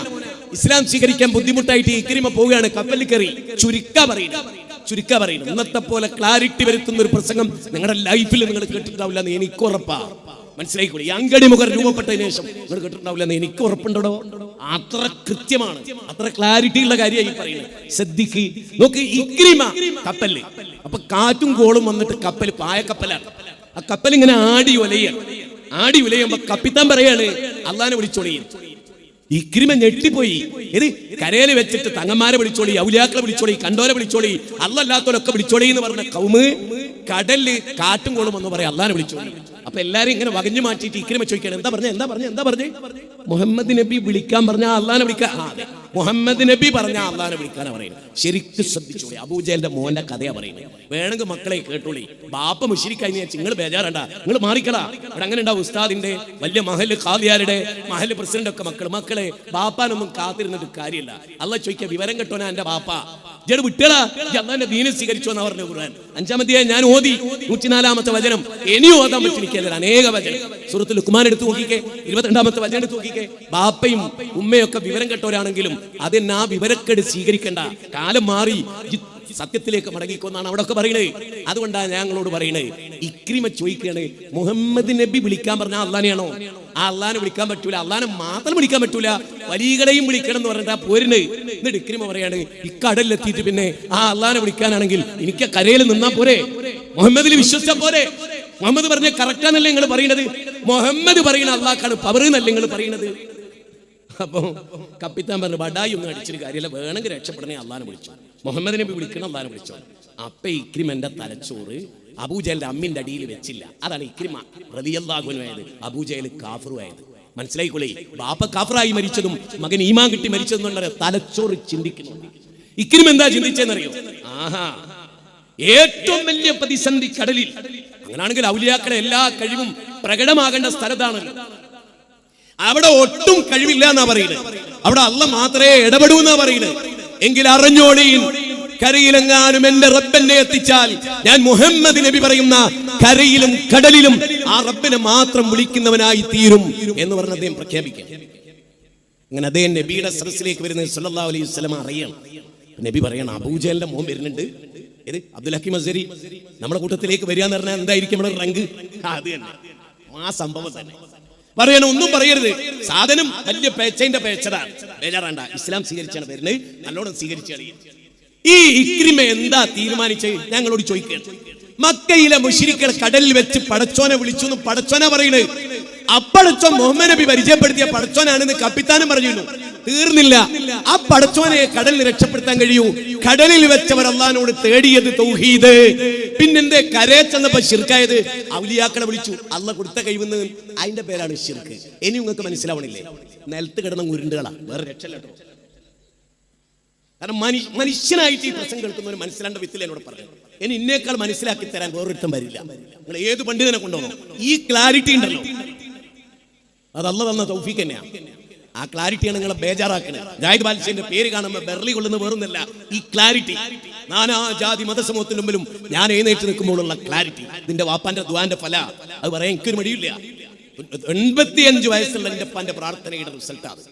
ഇസ്ലാം സ്വീകരിക്കാൻ ബുദ്ധിമുട്ടായിട്ട് ഇക്രിമ പോവുകയാണ്, കപ്പലിൽ കയറി. ചുരുക്ക പറയുന്നു. ഇന്നത്തെ പോലെ ക്ലാരിറ്റി വരുത്തുന്ന ഒരു പ്രസംഗം നിങ്ങളുടെ ലൈഫിൽ നിങ്ങൾ കേട്ടിട്ടുണ്ടാവില്ല എന്ന് എനിക്ക് ഉറപ്പാ. മനസ്സിലായിക്കോളൂ. ഈ അങ്കടി മുഖർ രൂപപ്പെട്ടതിന് ശേഷം നിങ്ങൾ കേട്ടിട്ടുണ്ടാവില്ല എന്ന് എനിക്ക് ഉറപ്പുണ്ടോ? അത്ര കൃത്യമാണ്, അത്ര ക്ലാരിറ്റി ഉള്ള കാര്യമായി പറയുന്നത്. ശ്രദ്ധിക്ക്, നോക്ക്. ഇക്രിമ കപ്പലില്, അപ്പൊ കാറ്റും കോളും വന്നിട്ട് കപ്പൽ പായക്കപ്പലാണ്. ആ കപ്പൽ ഇങ്ങനെ ആടി ഉലയുമ്പോ കപ്പിത്താൻ പറയാണ്, അള്ളാനെ വിളിച്ചോളി. ഇക്രിമ ഞെട്ടിപ്പോയി. ഇത് കരയിൽ വെച്ചിട്ട് തങ്ങന്മാരെ വിളിച്ചോളി, ഔലിയാക്കളെ വിളിച്ചോളി, കണ്ടോരെ വിളിച്ചോളി, അല്ലാത്തവരൊക്കെ വിളിച്ചോളി എന്ന് പറഞ്ഞ കൗമ് കടലില് കാറ്റും കോളും എന്ന് പറയാം, അള്ളാനെ വിളിച്ചോളി. അപ്പൊ എല്ലാരും ഇങ്ങനെ വകഞ്ഞു മാറ്റിയിട്ട് ഇക്രിമ ചോദിക്കണം, എന്താ പറഞ്ഞേ? മുഹമ്മദ് നബി വിളിക്കാൻ പറഞ്ഞാൽ അള്ളാനെ വിളിക്കാൻ, മുഹമ്മദ് നബി പറഞ്ഞാൽ അള്ളാനെ വിളിക്കാനാ പറയുന്നത്. ശരിക്കും ശ്രദ്ധിച്ചോളി. അബൂജഹലിന്റെ മോന്റെ കഥയാ പറയുന്നത്. വേണമെങ്കിൽ മക്കളെ കേട്ടോളി. ബാപ്പ മുശ്രിക്കായി നിങ്ങൾ ബേജാറണ്ട, നിങ്ങൾ മാറിക്കളാ. അവിടെ അങ്ങനെ ഉണ്ടാവും. ഉസ്താദിന്റെ വലിയ മഹല് ഖാദിയാരുടെ മഹല് പ്രസിഡന്റ് ഒക്കെ മക്കളെ ബാപ്പാനൊന്നും കാത്തിരുന്നിട്ട് കാര്യമില്ല. അള്ളാഹ് ചോദിക്കുക, വിവരം കെട്ടോനാ എന്റെ ബാപ്പ ജഡ് വിട്ടടാ, അള്ളാന്റെ ദീനെ സ്വീകരിച്ചോ എന്നാ പറഞ്ഞു ഖുർആൻ. 5-ാം അധ്യായം ഞാൻ ഓതി 104-ാമത്തെ വചനം. ഇനിയും ഓതാൻ പറ്റില്ല, അനേക വചനം. സൂറത്തുൽ ലുഖ്മാൻ എടുത്ത് നോക്കിക്കേ, 22-ാമത്തെ വചനം എടുത്ത് നോക്കിക്കേ. ബാപ്പയും ഉമ്മയൊക്കെ വിവരം കെട്ടവരാണെങ്കിലും അതിന് ആ വിവരക്കേട് സ്വീകരിക്കേണ്ട. കാലം മാറി, സത്യത്തിലേക്ക് മടങ്ങിക്കൊന്നാണ് അവിടെ ഒക്കെ പറയുന്നത്. അതുകൊണ്ടാണ് ഞങ്ങളോട് പറയുന്നത്. ഇക്രിമ ചോദിക്കുകയാണ്, മുഹമ്മദ് നബി വിളിക്കാൻ പറഞ്ഞാൽ അള്ളാനെയാണോ? ആ അള്ളാനെ വിളിക്കാൻ പറ്റൂല, അള്ളാനെ മാത്രം വിളിക്കാൻ പറ്റൂല, വലിയകളെയും വിളിക്കണം എന്ന് പറഞ്ഞിട്ട് ആ പോരുന്നത്. എന്നിട്ട് ഇക്രിമ പറയാണ്, ഇക്കടലിലെത്തിയിട്ട് പിന്നെ ആ അള്ളാനെ വിളിക്കാനാണെങ്കിൽ എനിക്ക് കരയിൽ നിന്നാ പോരെ, മുഹമ്മദിൽ വിശ്വസിച്ചാ പോരെ? മുഹമ്മദ് പറഞ്ഞ കറക്റ്റാന്നല്ലേ നിങ്ങൾ പറയുന്നത്? മുഹമ്മദ് പറയുന്ന അള്ളാഹ്ക്കാണ് പവർ എന്നല്ലേ നിങ്ങൾ പറയുന്നത്? അപ്പൊ കപ്പിത്താൻ പറഞ്ഞു, ബഡായി ഒന്നും അടിച്ചൊരു കാര്യമില്ല, വേണമെങ്കിൽ രക്ഷപ്പെടണേ അള്ളാനെ വിളിച്ചു, മുഹമ്മദ് നബി വിളിക്കണം, അള്ളാനെ വിളിച്ചു. അപ്പൊ ഇക്രിമന്റെ തലച്ചോറ് അബൂജഹലിന്റെ അമ്മിന്റെ അടിയിൽ വെച്ചില്ല. അതാണ് ഇക്രിമ റളിയല്ലാഹു അൻഹു ആയത്, അബൂജഹൽ കാഫിറുമായത്. മനസ്സിലായിക്കൊള്ളേ. ബാപ്പ കാഫിറായി മരിച്ചതും മകൻ ഈമാൻ കിട്ടി മരിച്ചതും എന്നുള്ള തലച്ചോറ് ചിന്തിക്കുന്നു. ഇക്രിമ എന്താ ചിന്തിച്ചെന്നറിയോ? ഏറ്റവും വലിയ പ്രതിസന്ധി കടലിൽ. അങ്ങനാണെങ്കിൽ ഔലിയാക്കളെ എല്ലാ കഴിവും പ്രകടമാകേണ്ട സ്ഥലത്താണല്ലോ. അവിടെ ഒട്ടും കഴിവില്ല എന്നാ പറയുന്നത്. അവിടെ അല്ലാഹ് മാത്രമേ ഇടപെടൂ എന്നാ പറയുന്നത്. എങ്കിൽ അറിഞ്ഞോളീൻ, കരയിലെങ്ങാനും എന്റെ റബ്ബെന്നെ എത്തിച്ചാൽ ഞാൻ മുഹമ്മദ് നബി പറയുന്ന കരയിലും കടലിലും ആ റബ്ബിനെ മാത്രം വിളിക്കുന്നവനായി തീരും എന്ന് പറഞ്ഞ് അദ്ദേഹം പ്രഖ്യാപിക്കുക. അങ്ങനെ അദ്ദേഹം നബിയുടെ സദസ്സിലേക്ക് വരുന്നത് സല്ലല്ലാഹു അലൈഹി വസല്ലം അറിയണം. നബി പറയണം, അബൂജഹലിന്റെ മോൻ വരുന്നുണ്ട്, ഇത് അബ്ദുൽ ഹക്കീം അസ്സരി നമ്മുടെ കൂട്ടത്തിലേക്ക് വരിക എന്ന് പറഞ്ഞാൽ എന്തായിരിക്കും നമ്മുടെ റങ്ക്? അത് തന്നെ, ആ സംഭവം തന്നെ പറയണം. ഒന്നും പറയരുത്, സാധനം വലിയ പേച്ചതിന്റെ പേച്ചതാണ്, ബേജാറാണ്ട. ഇസ്ലാം സ്വീകരിച്ചാണ് വരുന്നത്, നല്ലോണം സ്വീകരിച്ചാണ്. ഈ ഇക്രിമ എന്താ തീരുമാനിച്ചത്? ഞങ്ങളോട് ചോദിക്കുകയാണ്. മക്കയിലെ മുശ്രിക്കുകൾ കടലിൽ വെച്ച് പടച്ചോനെ വിളിച്ചു എന്ന് പടച്ചോനാ പറയുന്നത്. അപ്പടച്ചോൻ മുഹമ്മദ് നബി പരിചയപ്പെടുത്തിയ പടച്ചോനാണെന്ന് കപ്പിത്താനും പറഞ്ഞിരുന്നു. തീർന്നില്ല, ആ പടച്ചോനെ കടലിൽ രക്ഷപ്പെടുത്താൻ കഴിയൂ. കടലിൽ വെച്ചവർ അള്ളാഹിനോട് തേടിയത് തൗഹീദ്. പിന്നെന്തേ കരയെ ചെന്നപ്പോ ശിർക്കായത്? ഔലിയാക്കളെ വിളിച്ചു, അള്ളാഹ് കൊടുത്ത കഴിവെന്ന്. അതിന്റെ പേരാണ് ശിർക്ക്. ഇനി നിങ്ങൾക്ക് മനസ്സിലാവണില്ലേ? നിലത്ത് കിടന്ന ഉരുണ്ടുകളാ, വേറെ രക്ഷല്ലോ. കാരണം മനുഷ്യനായിട്ട് ഈ പ്രസംഗം കേൾക്കുന്നവർ മനസ്സിലാണ്ട വിത്തിൽ എന്നോട് പറഞ്ഞു. ഇനി ഇന്നേക്കാൾ മനസ്സിലാക്കി തരാൻ വേറൊരുത്തം വരില്ല. നിങ്ങൾ ഏത് പണ്ഡിതനെ കൊണ്ടുപോകണം, ഈ ക്ലാരിറ്റി ഉണ്ടല്ലോ, അത് അള്ളാഹ് തന്ന തൗഫീഖ് തന്നെയാണ്. ആ ക്ലാരിറ്റിയാണ് നിങ്ങളെ ബേജാറാക്കുന്നത്. ജാഹിദ് ബാലിശിന്റെ പേര് കാണുമ്പോൾ ബെർലി കൊള്ളുന്ന വേറൊന്നല്ല, ഈ ക്ലാരിറ്റി. നാനാ ജാതി മതസമൂഹത്തിന് മുമ്പിലും ഞാൻ എഴുന്നേറ്റ് നിൽക്കുമ്പോഴുള്ള ക്ലാരിറ്റി. ഇതിന്റെ വാപ്പാന്റെ ദുആന്റെ ഫല അത് പറയാൻ എനിക്കൊരു മടിയില്ല. 85 വയസ്സുള്ള എന്റെ അപ്പാന്റെ പ്രാർത്ഥനയുടെ റിസൾട്ടാണ്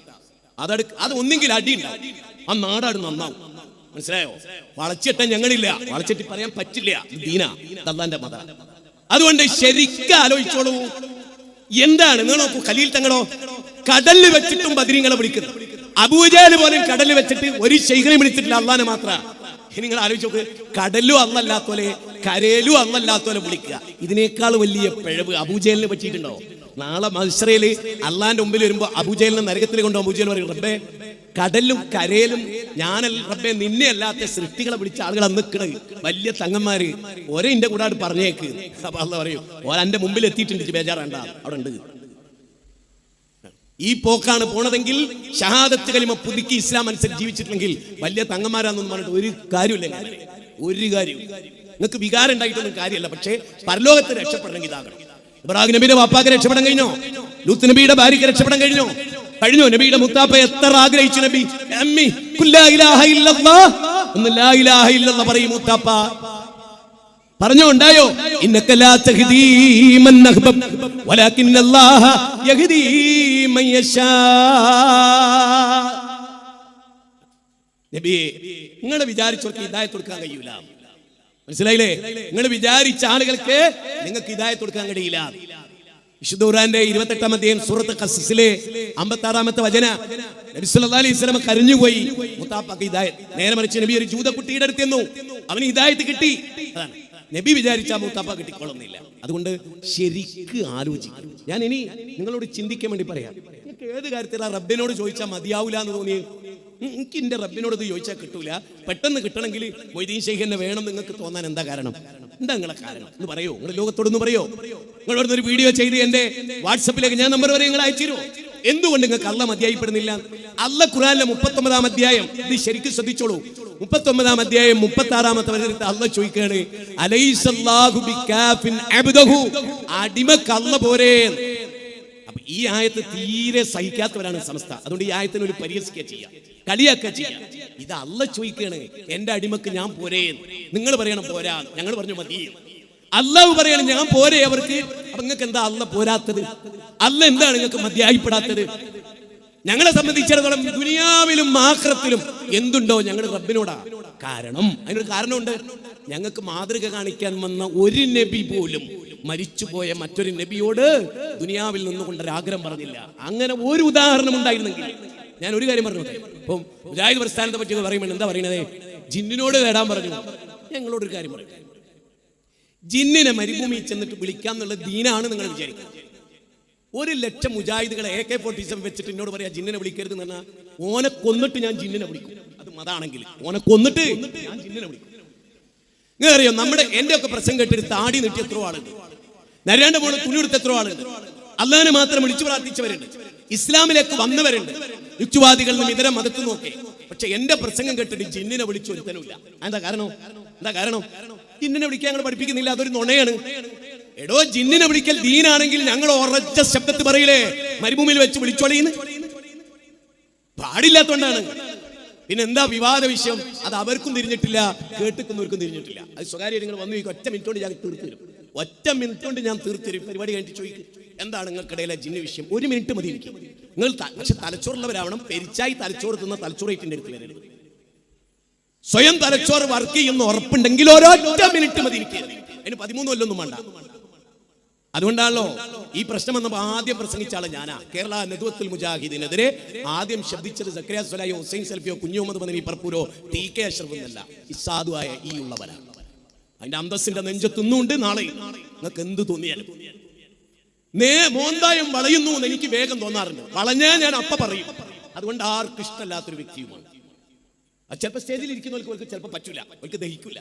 അത്. ഒന്നെങ്കിൽ അടിയുണ്ടാവും, ആ നാടാട് നന്നാവും. മനസ്സിലായോ? വളച്ചിട്ടാൻ ഞങ്ങളില്ല, വളച്ചിട്ട് പറയാൻ പറ്റില്ല. ദീന അല്ലാഹുവിന്റെ മത. അതുകൊണ്ട് ശരിക്കും ആലോചിച്ചോളൂ, എന്താണ് നിങ്ങൾ നോക്കൂ. ഖലീൽ തങ്ങളോ കടലിൽ വെച്ചിട്ടും ബദരീങ്ങളെ വിളിക്കുന്നു. അബൂജഹൽ പോലും കടലിൽ വെച്ചിട്ട് ഒരു ശൈഖിനെ വിളിച്ചിട്ടില്ല, അള്ളാഹിനെ മാത്രം. ഇനി നിങ്ങൾ ആലോചിച്ച് നോക്ക്, കടലും അള്ളല്ലാത്തോലെ കരയിലും അള്ളല്ലാത്തോലെ വിളിക്കുക. ഇതിനേക്കാൾ വലിയ പിഴവ് അബൂജഹലിനെ പറ്റിയിട്ടുണ്ടോ? നാളെ മഹ്ശറയിൽ അള്ളാന്റെ മുമ്പിൽ വരുമ്പോ അബൂജഹലിനെ നരകത്തിൽ കൊണ്ടോ അബൂജഹൽ പറയും, റബ്ബേ കടലിലും കരയിലും ഞാനല്ല റബ്ബേ, നിന്നെ അല്ലാത്ത സൃഷ്ടികളെ വിളിച്ച ആളുകൾ നിൽക്കണത് വലിയ തങ്ങന്മാര് ഒരേ ഇന്റെ കൂടെ പറഞ്ഞേക്ക്. അപ്പൊ അള്ളാഹ് പറയും, ഓരന്റെ മുമ്പിൽ എത്തിയിട്ടുണ്ട്, ബേജാറാണ്ട, അവിടെ ഉണ്ട്. ഈ പോക്കാണ് പോണതെങ്കിൽ ഷഹാദത്ത് കലിമ പുതുക്കി ഇസ്ലാം അനുസരിച്ച് ജീവിച്ചിട്ടുണ്ടെങ്കിൽ വലിയ തങ്ങന്മാരാണെന്ന് പറഞ്ഞിട്ട് ഒരു കാര്യമില്ല. ഒരു കാര്യം നിങ്ങൾക്ക് വികാരം ഉണ്ടായിട്ടൊന്നും കാര്യമല്ല. പക്ഷേ പരലോകത്ത് രക്ഷപ്പെടണമെങ്കിൽ ഇതാകണം. ഇബ്രാഹിം നബിയുടെ വാപ്പാക്ക് രക്ഷപ്പെടാൻ കഴിഞ്ഞോ? ലൂത്ത് നബിയുടെ ഭാര്യക്ക് രക്ഷപ്പെടാൻ കഴിഞ്ഞോ? നബിയുടെ മുത്താപ്പ എത്ര ആഗ്രഹിച്ചു. നബി അമ്മി ലാ ഇലാഹ ഇല്ലല്ലാഹ്, ഒന്ന് ലാ ഇലാഹ ഇല്ലല്ലാഹ് പറയും മുത്താപ്പ. പറഞ്ഞോ, ഉണ്ടായോ? ഇന്നക ലാ തഹ്ദീ മൻ അഹ്ബബ് വലാകിന്നല്ലാഹ യഹ്ദീ മൻ യശാ. നബി നിങ്ങൾ വിചാരിച്ചവർക്ക് ഹിദായത്ത് കൊടുക്കാൻ കഴിയൂല. മനസ്സിലായില്ലേ? നിങ്ങൾ വിചാരിച്ച ആളുകൾക്ക് നിങ്ങൾക്ക് ഹിദായത്ത് കൊടുക്കാൻ കഴിയില്ല. വിശുദ്ധ ഖുർആന്റെ 28-ാം അധ്യായം സൂറത്ത് ഖസസിലെ 56-ാമത്തെ വചന, നബി സല്ലല്ലാഹു അലൈഹി വസല്ലം കരഞ്ഞുപോയി, മുത്താപ്പക്ക് ഹിദായത്ത്. നേരെ മറിച്ച് നബി ഒരു ജൂതക്കുട്ടിയുടെ അടുത്ത് ചെന്നു, അവന് ഹിദായത്ത് കിട്ടി. അതാണ് നബി വിചാരിച്ച മുത്താപ്പ കിട്ടിക്കൊള്ളുന്നില്ല. അതുകൊണ്ട് ശരിക്ക് ആലോചിക്കും. ഞാൻ ഇനി നിങ്ങളോട് ചിന്തിക്കാൻ വേണ്ടി പറയാം. നിങ്ങൾക്ക് ഏത് കാര്യത്തിലാണ് റബ്ബിനോട് ചോദിച്ചാൽ മതിയാവൂല എന്ന് തോന്നിയത്? എനിക്ക് എന്റെ റബ്ബിനോട് ഇത് ചോദിച്ചാൽ കിട്ടൂല, പെട്ടെന്ന് കിട്ടണമെങ്കിൽ മൊയ്തീൻ ശൈഖ് എന്നെ വേണം നിങ്ങൾക്ക് തോന്നാൻ എന്താ കാരണം? എന്താ നിങ്ങളെ കാരണം എന്ന് പറയോ? നിങ്ങൾ ലോകത്തോടൊന്ന് പറയോ? നിങ്ങളോട് ഒരു വീഡിയോ ചെയ്ത് എന്റെ വാട്സപ്പിലേക്ക് ഞാൻ നമ്പർ വരെ നിങ്ങൾ അയച്ചിരുമോ? എന്തുകൊണ്ട് നിങ്ങൾക്ക് അള്ളാഹ് മതിയായിപ്പെടുന്നില്ല? അള്ളാഹ് ഖുർആനിലെ 39-ാം അധ്യായം ഇത് ശരിക്കും ശ്രദ്ധിച്ചോളൂ. 39-ാം അധ്യായം 36-ാമത്തെ വചനത്തിൽ അള്ളാഹ് ചോദിക്കുകയാണ്, അലൈസല്ലാഹു ബികാഫിൻ അബ്ദഹു, അടിമക്ക് അള്ളാഹ് പോരെ. അപ്പൊ ഈ ആയത്ത് തീരെ സഹിക്കാത്തവരാണ് സമസ്ത. അതുകൊണ്ട് ഈ ആയത്തിന് ഒരു പരിഹസിക്കുക ചെയ്യാം, കളിയാക്കുക ചെയ്യാം. ഇത് അള്ളാഹ് ചോദിക്കുകയാണ്, എന്റെ അടിമക്ക് ഞാൻ പോരേ. നിങ്ങൾ പറയണം പോരാ, ഞങ്ങൾ പറഞ്ഞു മതി. അള്ളാഹു പറയണം ഞാൻ പോരെ അവർക്ക്. അപ്പൊ നിങ്ങൾക്ക് എന്താ അള്ളാഹ് പോരാത്തത്? അള്ളാഹ് എന്താണ് നിങ്ങൾക്ക് മതിയായിപ്പെടാത്തത്? ഞങ്ങളെ സംബന്ധിച്ചിടത്തോളം ദുനിയാവിലും ആഖിറത്തിലും എന്തുണ്ടോ ഞങ്ങൾ റബ്ബിനോടാ. കാരണം അതിനൊരു കാരണമുണ്ട്. ഞങ്ങൾക്ക് മാതൃക കാണിക്കാൻ വന്ന ഒരു നബി പോലും മരിച്ചുപോയ മറ്റൊരു നബിയോട് ദുനിയാവിൽ നിന്നുകൊണ്ടൊരാഗ്രഹം പറഞ്ഞില്ല. അങ്ങനെ ഒരു ഉദാഹരണം ഉണ്ടായിരുന്നെങ്കിൽ. ഞാൻ ഒരു കാര്യം പറഞ്ഞു, ഇപ്പം മുജാഹിദ് പ്രസ്ഥാനത്തെ പറ്റി പറയുമ്പോൾ എന്താ പറയുന്നത്? ജിന്നിനോട് തേടാൻ പറഞ്ഞു. ഞങ്ങളോടൊരു കാര്യം പറയും, ജിന്നിനെ മരുഭൂമിയിൽ ചെന്നിട്ട് വിളിക്കാന്നുള്ള ദീനാണ് നിങ്ങൾ വിചാരിക്കുന്നത്. 1,00,000 മുജാഹിദുകളെ AK-47 വെച്ചിട്ട് എന്നോട് പറയാ ജിന്നിനെ വിളിക്കരുത് എന്ന് പറഞ്ഞാൽ, ഓനെ കൊന്നിട്ട് ഞാൻ ജിന്നിനെ വിളിക്കും. അത് മതാണെങ്കിൽ ഓനെ കൊന്നിട്ട് ഞാൻ ജിന്നിനെ വിളിക്കും. നിങ്ങൾ അറിയോ, നമ്മുടെ എന്റെ ഒക്കെ പ്രസംഗം കേട്ടിട്ട് താടി നീട്ടി എത്രയോ ആളുണ്ട്, നരേണ്ട മോള് തുണിയെടുത്ത് എത്രയോ ആളുണ്ട്, അള്ളാഹിനെ മാത്രം വിളിച്ചു പ്രാർത്ഥിച്ചവരുണ്ട്, ഇസ്ലാമിലേക്ക് വന്നവരുണ്ട്, യുക്തിവാദികളിൽ നിന്നും ഇതര മതത്തിൽ നോക്കെ. പക്ഷെ എന്റെ പ്രസംഗം കേട്ടിട്ട് ജിന്നിനെ വിളിച്ചു ഒരുത്തനുമില്ല. എന്താ കാരണം? ജിന്നിനെ വിളിക്കാൻ ഞങ്ങൾ പഠിപ്പിക്കുന്നില്ല, അതൊരു നുണയാണ്. എടോ, ജിന്നിനെ വിളിക്കൽ ദീനാണെങ്കിൽ ഞങ്ങൾ ഉറച്ച ശബ്ദത്തിൽ പറയില്ലേ മരുഭൂമിയിൽ വെച്ച് വിളിച്ചോളീന്ന്? പാടില്ലാത്തോണ്ടാണ്. പിന്നെന്താ വിവാദ വിഷയം? അത് അവർക്കും തിരിഞ്ഞിട്ടില്ല, കേട്ടിക്കുന്നവർക്കും തിരിഞ്ഞിട്ടില്ല. അത് സ്വകാര്യ നിങ്ങൾ വന്നു ഒറ്റ മിനിറ്റോട് ഞാൻ തീർത്തു തരും. ഒറ്റ മിനിറ്റ് കൊണ്ട് ഞാൻ തീർത്തരും. പരിപാടി കഴിഞ്ഞിട്ട് ചോദിക്കും എന്താണ് നിങ്ങൾക്കിടയിലെ ജിന്ന് വിഷയം. 1 മിനിറ്റ് മതി എനിക്ക്. നിങ്ങൾ പക്ഷെ തലച്ചോറുള്ളവരാവണം. പെരിച്ചായി തലച്ചോറ് തിന്ന തലച്ചോറേറ്റിന്റെ അടുത്ത് വരരുത്. സ്വയം തലച്ചോറ് വർക്ക് ചെയ്യുന്ന ഉറപ്പുണ്ടെങ്കിൽ ഒരൊറ്റ മിനിറ്റ് മതി എനിക്ക്. അതിന് 13 കൊല്ലൊന്നും വേണ്ട. അതുകൊണ്ടാണല്ലോ ഈ പ്രശ്നം വന്നപ്പോൾ ആദ്യം പ്രസംഗിച്ച ആള് ഞാനാ. കേരള നദ്വത്തുൽ മുജാഹിദിനെതിരെ ആദ്യം ശബ്ദിച്ചത് സക്കരിയ സ്വലായോ, ഹുസൈൻ സൽഫിയോ, കുഞ്ഞു മുഹമ്മദ് മദനി പറപ്പൂരോ, ടി.കെ. അഷ്റഫ് എന്നല്ല, ഇസാദുവായ ഈ ഉള്ളവരാണ്. അതിന്റെ അന്തസ്സിന്റെ നെഞ്ചത്തുന്നുണ്ട്. നാളെ നിങ്ങൾക്ക് എന്ത് തോന്നിയാലും മോന്തായം വളയുന്നു എന്ന് എനിക്ക് വേഗം തോന്നാറുണ്ട്. വളഞ്ഞാൽ ഞാൻ അപ്പ പറയും. അതുകൊണ്ട് ആർക്കും ഇഷ്ടമല്ലാത്തൊരു വ്യക്തിയുമാണ്. ചിലപ്പോൾ സ്റ്റേജിൽ ഇരിക്കുന്നവർക്ക് ചിലപ്പോൾ പറ്റൂല, അവർക്ക് ദഹിക്കൂല.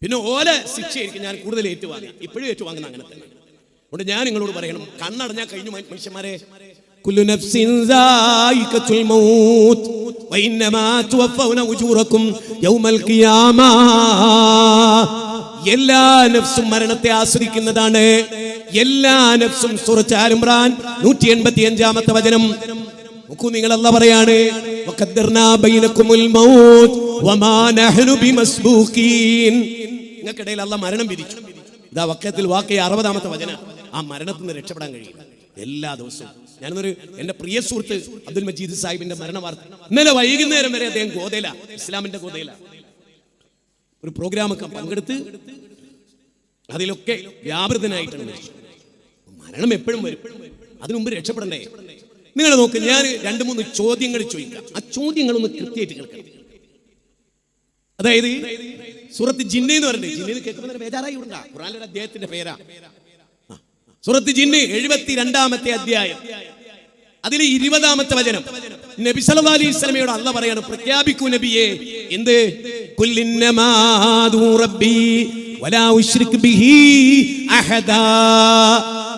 പിന്നെ ഓല ശിക്ഷയായിരിക്കും ഞാൻ കൂടുതൽ ഏറ്റുവാങ്ങി. ഇപ്പോഴും ഏറ്റുവാങ്ങുന്ന അങ്ങനെ തന്നെ. അതുകൊണ്ട് ഞാൻ നിങ്ങളോട് പറയണം, കണ്ണടഞ്ഞാൽ കഴിഞ്ഞു മനുഷ്യന്മാരെ. കുല്ലു നഫ്സിൻ സായിഖത്തുൽ മൗത്ത് വഇന്നമാ തുവഫൗന ഉജൂറക്കും യൗമൽ ഖിയാമ. എല്ലാ നഫ്സും മരണത്തെ ആസ്വദിക്കുന്നതാണ്. എല്ലാ നഫ്സും സൂറത്ത് ആൽ ഇംറാൻ 185-ാമത്തെ വചനം നോക്കൂ. നിങ്ങൾ അല്ലാഹ് പറയാണ്, വഖദ്ദർനാ ബൈനകുമുൽ മൗത്ത് വമാ നഹ്നു ബിമസ്ബൂഖീൻ. നിങ്ങൾക്കിടയിൽ അല്ലാഹ് മരണം വിധിച്ചു. ഇതാ വഖത്തിൽ വാഖിയ 60-ാമത്തെ വചനം. ആ മരണത്തിൽ നിന്ന് രക്ഷപ്പെടാൻ കഴിയില്ല. എല്ലാ ദിവസവും ഞാനൊരു എൻ്റെ പ്രിയ സുഹൃത്ത് അബ്ദുൽ മജീദ് സാഹിബിന്റെ മരണ വാർത്ത ഇന്നലെ വൈകുന്നേരം വരെ അദ്ദേഹം ഗോതയില, ഇസ്ലാമിന്റെ ഗോതയില ഒരു പ്രോഗ്രാമൊക്കെ പങ്കെടുത്ത് അതിലൊക്കെ വ്യാപൃതനായിട്ടാണ് മരിച്ചു. മരണം എപ്പോഴും വരും. അതിനു മുമ്പ് രക്ഷപ്പെടണ്ടേ? നിങ്ങൾ നോക്ക്, ഞാൻ 2-3 ചോദ്യങ്ങൾ ചോദിക്കാം. ആ ചോദ്യങ്ങളൊന്ന് കൃത്യമായിട്ട് കേൾക്കണം. അതായത് സൂറത്ത് ജിന്ന് എന്ന് പറഞ്ഞിട്ട്, ജിന്നിന് കേൾക്കുമ്പോൾ ബേജാറായി ഉണ്ടാ. ഖുർആനിലെ അദ്ദേഹത്തിന്റെ പേരാ സൂറത്ത് ജിന്ന്, 72-ാമത്തെ അധ്യായം, അതിൽ 20-ാമത്തെ വചനം. നബി സല്ലല്ലാഹു അലൈഹി വസല്ലമയോട് അല്ലാഹ് പറയാണ്, പ്രഖ്യാപിക്കൂ നബിയെ, എന്ത്? കുല്ലിന്നമാ ദൂ റബ്ബി വലാ ഉശ്രിക് ബിഹി അഹദാ.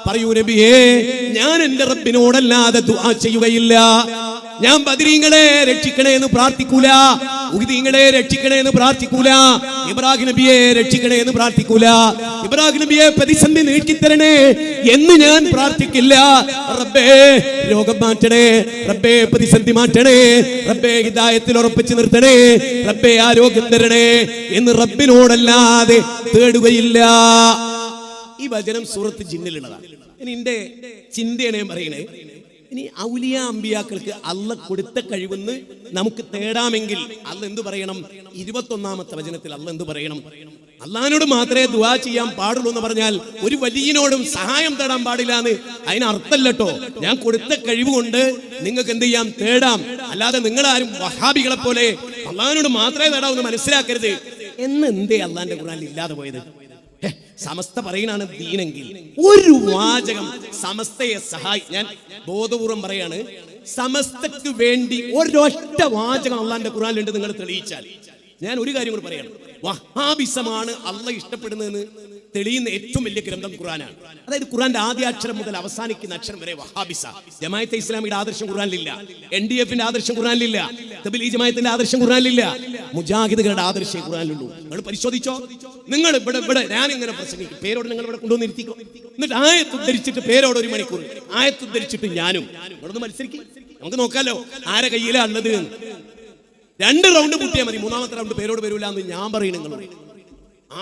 പറയൂ നബിയെ, ഞാൻ എന്റെ റബ്ബിനോടല്ലാതെ ദുആ ചെയ്യുകയില്ല. ഞാൻ ബദരീങ്ങളെ രക്ഷിക്കണേ എന്ന് പ്രാർത്ഥിക്കൂല, ഉഹദീങ്ങളെ രക്ഷിക്കണേ എന്ന് പ്രാർത്ഥിക്കൂല, ഇബ്രാഹിം നബിയെ രക്ഷിക്കണേ എന്ന് പ്രാർത്ഥിക്കൂല, ഇബ്രാഹിം നബിയെ പ്രതിസന്ധി നീക്കിത്തരണേ എന്ന് ഞാൻ പ്രാർത്ഥിക്കില്ല. റബ്ബേ രോഗം മാറ്റണേ, റബ്ബേ പ്രതിസന്ധി മാറ്റണേ, റബ്ബേ ഹിദായത്തിൽ ഉറപ്പിച്ചു നിർത്തണേ, റബ്ബേ ആരോഗ്യം തരണേ എന്ന് റബ്ബിനോടല്ലാതെ തേടുകയില്ല. ഈ വചനം സൂറത്ത് ജിന്നിലുള്ളതാണ്. ഇനി എന്റെ ചിന്തയാണ് പറയണേ. ഇനി ഔലിയ അമ്പിയാക്കൾക്ക് അല്ലാഹ് കൊടുത്ത കഴിവെന്ന് നമുക്ക് തേടാമെങ്കിൽ അല്ലാഹ് എന്ത് പറയണം? 21-ാമത്തെ വചനത്തിൽ അല്ലാഹ് എന്ത് പറയണം? അള്ളാഹിനോട് മാത്രമേ ദുആ ചെയ്യാൻ പാടുള്ളൂ എന്ന് പറഞ്ഞാൽ ഒരു വലിയനോടും സഹായം തേടാൻ പാടില്ല എന്ന് അതിനർത്ഥമല്ലോ. ഞാൻ കൊടുത്ത കഴിവ് കൊണ്ട് നിങ്ങൾക്ക് എന്ത് ചെയ്യാം? തേടാം. അല്ലാതെ നിങ്ങളാരും വഹാബികളെ പോലെ അള്ളാഹിനോട് മാത്രമേ തേടാവെന്ന് മനസ്സിലാക്കരുത് എന്ന് എന്തേ അള്ളാഹിന്റെ ഖുർആനിൽ ഇല്ലാതെ പോയത്? സമസ്ത പറയുന്നതാണ് ദീനെങ്കിൽ ഒരു വാചകം സമസ്തയെ ഞാൻ ബോധപൂർവം പറയാണ്, സമസ്തക്ക് വേണ്ടി ഒരൊറ്റ വാചകം അള്ളാഹിന്റെ ഖുർആനിലുണ്ട് നിങ്ങൾ തെളിയിച്ചാൽ. ഞാൻ ഒരു കാര്യം കൂടി പറയണം. വഹാബിസമാണ് അള്ളാഹ് ഇഷ്ടപ്പെടുന്നതെന്ന് തെളിയുന്ന ഏറ്റവും വലിയ ഗ്രന്ഥം ഖുർആനാണ്. അതായത് ഖുർആന്റെ ആദ്യ അക്ഷരം മുതൽ അവസാനിക്കുന്ന അക്ഷരം വരെ വഹാബിസ. ജമാഅത്തെ ഇസ്ലാമിയുടെ ആദർശം ഖുർആനിലില്ല, NDF-ന്റെ ആദർശം ഖുർആനിലില്ല, തബ്ലീഗ് ജമാഅത്തിന്റെ ആദർശം ഖുർആനിലില്ല, മുജാഹിദുകളുടെ ആദർശം ഖുർആനിലുള്ളൂ. നിങ്ങൾ പരിശോധിച്ചോ? നിങ്ങൾ ഇവിടെ ഞാൻ ഇങ്ങനെ പ്രസംഗിക്കും, പേരോട് നിങ്ങൾ ഇവിടെ കൊണ്ടുവന്നിരുത്തിക്കോ, എന്നിട്ട് ആയത്ത് ഉദ്ധരിച്ചിട്ട് പേരോട് 1 മണിക്കൂർ ആയത്ത് ഉദ്ധരിച്ചിട്ട് ഞാനും ഇവിടെ മത്സരിക്കും. നമുക്ക് നോക്കാലോ ആരെ കയ്യിലാ ഉള്ളത്. 2 റൗണ്ട് പൂട്ടിയാൽ മതി, 3-ാമത്തെ റൗണ്ട് പേരോട് വരൂല എന്ന് ഞാൻ പറയും. നിങ്ങളോട്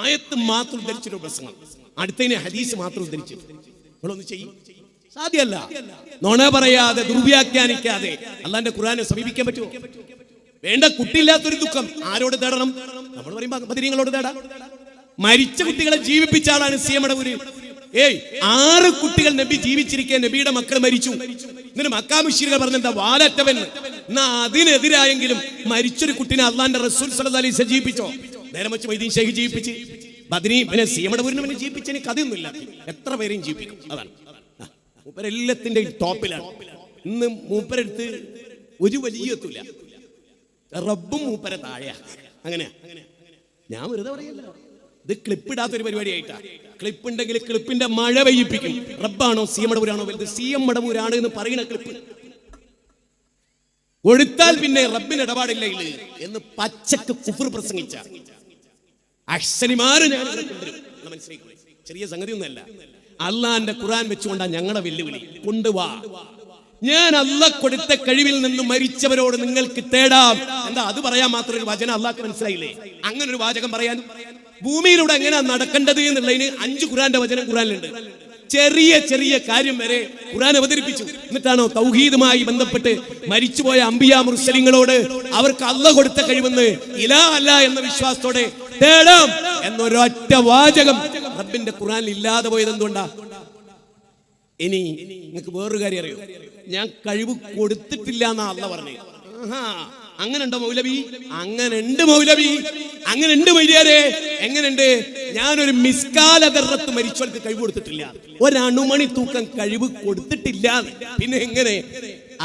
ആയത്ത് മാത്രം ഉദ്ധരിച്ചിട്ട് പ്രസംഗം, അടുത്തതിനെ ഹദീസ് മാത്രം ഉദ്ധരിച്ചിട്ട് നിങ്ങളൊന്ന് ചെയ്യും. സാധ്യമല്ല. നുണ പറയാതെ ദുർവ്യാഖ്യാനിക്കാതെ അള്ളാന്റെ ഖുർആനെ സമീപിക്കാൻ പറ്റുമോ? വേണ്ട. കുട്ടിയില്ലാത്തൊരു ദുഃഖം ആരോട് തേടണം? നമ്മൾ പറയുമ്പോൾ ബദരീങ്ങളോട് തേടാം. മരിച്ച കുട്ടികളെ ജീവിപ്പിച്ച ആളാണ് CM മടവൂര്. 6 കുട്ടികൾ നബി ജീവിച്ചിരിക്കെ നബിയുടെ മക്കൾ മരിച്ചു. എന്നിട്ട് മക്കാ മുശ്രിക്കുകൾ പറഞ്ഞെന്താ? വാലറ്റവൻ. എന്നാ അതിനെതിരായെങ്കിലും മരിച്ചൊരു കുട്ടിനെ അള്ളാന്റെ റസൂൽ സല്ലല്ലാഹു അലൈഹി വസല്ലം ജീവിപ്പിച്ചോ? നേരെ വെച്ച് മൊയ്തീൻ ഷെയ്ഖ് ജീവിപ്പിച്ച്, ബദരി പിന്നെ CM മടവൂരിനെ പിന്നെ ജീവിപ്പിച്ചതിന് കഥയൊന്നുമില്ല. എത്ര പേരെയും ജീവിപ്പിക്കും. അതാണ് മൂപ്പരെല്ലാത്തിന്റെ ടോപ്പിലാണ്. ഇന്ന് മൂപ്പരെടുത്ത് ഒരു വലിയ എത്തൂല, റബ്ബും മൂപ്പരെ താഴെയാ. അങ്ങനെയാ. ഞാൻ വെറുതെ പറയല്ല, ഇത് ക്ലിപ്പിടാത്തൊരു പരിപാടിയായിട്ടാ. ക്ലിപ്പ് ഉണ്ടെങ്കിൽ ക്ലിപ്പിന്റെ മഴ പെയ്യിപ്പിക്കും. റബ്ബാണോ CM മടവൂരാണോ വലുത്? CM മടവൂരാണ് എന്ന് പറയുന്ന ക്ലിപ്പ് കൊടുത്താൽ പിന്നെ റബ്ബിന് ഇടപാടില്ല എന്ന് പച്ചക്ക് കുഫർ പ്രസംഗിച്ച അഹ്സനിമാര് ഞാൻ മനസ്സിലാക്കി. ചെറിയ സംഗതി ഒന്നല്ല. അള്ളാന്റെ ഖുർആൻ വെച്ചുകൊണ്ടാണ് ഞങ്ങളുടെ വെല്ലുവിളി. കൊണ്ടുവാ. ഞാൻ അള്ളാഹ് കൊടുത്ത കഴിവിൽ നിന്ന് മരിച്ചവരോട് നിങ്ങൾക്ക് തേടാം. എന്താ അത് പറയാൻ മാത്രം ഒരു വചനം അള്ളാഹ്ക്ക് മനസ്സിലായില്ലേ? അങ്ങനെ ഒരു വാചകം പറയാൻ ഭൂമിയിലൂടെ എങ്ങനെയാ നടക്കേണ്ടത് എന്നുള്ളതിന് 5 ഖുർആന്റെ വചനം ഖുർആനിലുണ്ട്. ചെറിയ ചെറിയ കാര്യം വരെ ഖുർആൻ അവതരിപ്പിച്ചു. എന്നിട്ടാണോ തൗഹീദുമായി ബന്ധപ്പെട്ട് മരിച്ചുപോയ അംബിയാ മുർസലിങ്ങളോട് അവർക്ക് അല്ലാഹ് കൊടുത്ത കഴിവെന്ന് ഇലാഹ് അല്ല എന്ന വിശ്വാസത്തോടെ തേടാം എന്നൊരൊറ്റ വാചകം റബ്ബിന്റെ ഖുർആനിൽ ഇല്ലാതെ പോയത് എന്തുകൊണ്ടാ? ഇനി നിങ്ങൾക്ക് വേറൊരു കാര്യം അറിയോ? ഞാൻ കഴിവ് കൊടുത്തിട്ടില്ല എന്നാ അല്ലാഹ് പറഞ്ഞു. അങ്ങനെ ഉണ്ടോ മൗലവി? അങ്ങനെ ഉണ്ട് മൗലവി, അങ്ങനെ ഉണ്ട് മൈലിയാരെ. എങ്ങനെയുണ്ട്? ഞാനൊരു മിസ്കാലതറത്ത് മരിച്ചവർക്ക് കഴിവ് കൊടുത്തിട്ടില്ല, ഒരണുമണി തൂക്കം കഴിവ് കൊടുത്തിട്ടില്ല. പിന്നെ എങ്ങനെ?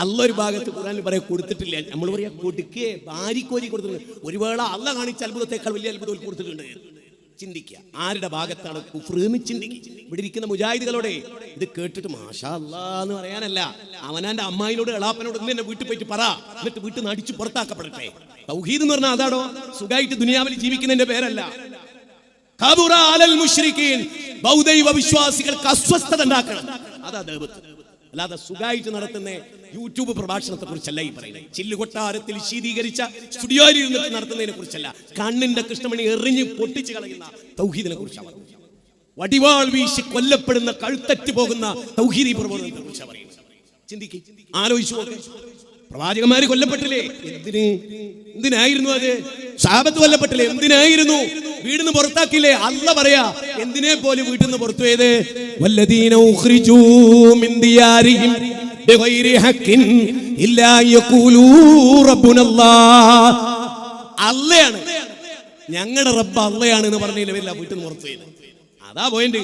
അല്ലാഹ് ഒരു ഭാഗത്ത് ഖുർആനിൽ പറയാ കൊടുത്തിട്ടില്ല, നമ്മൾ പറയാ കൊടുക്കേ, ഭാര്യക്കോരി കൊടുത്തിട്ടുണ്ട്. ഒരു വേള അല്ലാഹ് കാണിച്ച അത്ഭുതത്തെക്കാൾ വലിയ അത്ഭുതം കൊടുത്തിട്ടുണ്ട്. ചിന്തിക്കുക, ആരുടെ ഭാഗത്താണ് കുഫ്റെന്ന് ചിന്തിക്കുക. ഇവിടെ ഇരിക്കുന്ന മുജാഹിദുകളോടെ ഇത് കേട്ടിട്ട് മാഷാ അല്ലാ എന്ന് പറയാനല്ല, അവനാന്റെ അമ്മായിനോട് എളാപ്പനോട് ഒന്ന് എന്നെ വീട്ടിൽ പോയിട്ട് പറ, എന്നിട്ട് വീട്ടിൽ നിന്ന് അടിച്ച് പുറത്താക്കപ്പെടട്ടെ. തൗഹീദ് എന്ന് പറഞ്ഞാൽ അതാടോ? സുഖമായിട്ട് ദുനിയാവിൽ ജീവിക്കുന്നതിന്റെ പേരല്ല. കബുറ അലൽ മുശ്രിക്കീൻ, ബൗദ്ധൈവ വിശ്വാസികൾക്ക് അസ്വസ്ഥത ഉണ്ടാക്കണം, അതാ ദഅവത്ത്. അല്ലാതെ സുഖമായിട്ട് നടത്തുന്ന യൂട്യൂബ് പ്രഭാഷണത്തെ കുറിച്ചല്ല ഈ പറയുന്നത്. ചില്ലുകൊട്ടാരത്തിൽ ശീതീകരിച്ച സ്റ്റുഡിയോയിൽ ഇരുന്നിട്ട് നടത്തുന്നതിനെ കുറിച്ചല്ല. കണ്ണിന്റെ കൃഷ്ണമണി എറിഞ്ഞ് പൊട്ടിച്ച് കളയുന്ന തൗഹീദിനെ കുറിച്ചാണ്. വടിവാൾ വീശി കൊല്ലപ്പെടുന്ന, കഴുത്തറ്റ് പോകുന്ന തൗഹീദി പ്രബോധനത്തെ കുറിച്ചാണ് പറയുന്നത്. ചിന്തിക്ക്, ആലോചിച്ചു നോക്ക്. പ്രവാചകന്മാര് കൊല്ലപ്പെട്ടില്ലേ? എന്തിനായിരുന്നു അത്? സഹാബത്ത് കൊല്ലപ്പെട്ടില്ലേ? എന്തിനായിരുന്നു? വീടിന്ന് പുറത്താക്കില്ലേ? അല്ലാഹ് പറയാ എന്തിനെ പോലും വീട്ടിൽ നിന്ന് പുറത്തു പോയത്? വല്ലദീന ഉഖ്രിജൂ മിൻ ദിയാരിഹിം ബിഗൈരി ഹഖിൻ ഇല്ലാ യഖൂലൂ റബ്ബുനല്ലാഹ്. അല്ലാഹയാണ് ഞങ്ങളുടെ റബ്ബ്, അല്ലാഹയാണ് എന്ന് പറഞ്ഞതിന്റെ പേരില്ല വീട്ടിൽ നിന്ന് പുറത്തു പോയത്. അതാ പോയിന്റ്.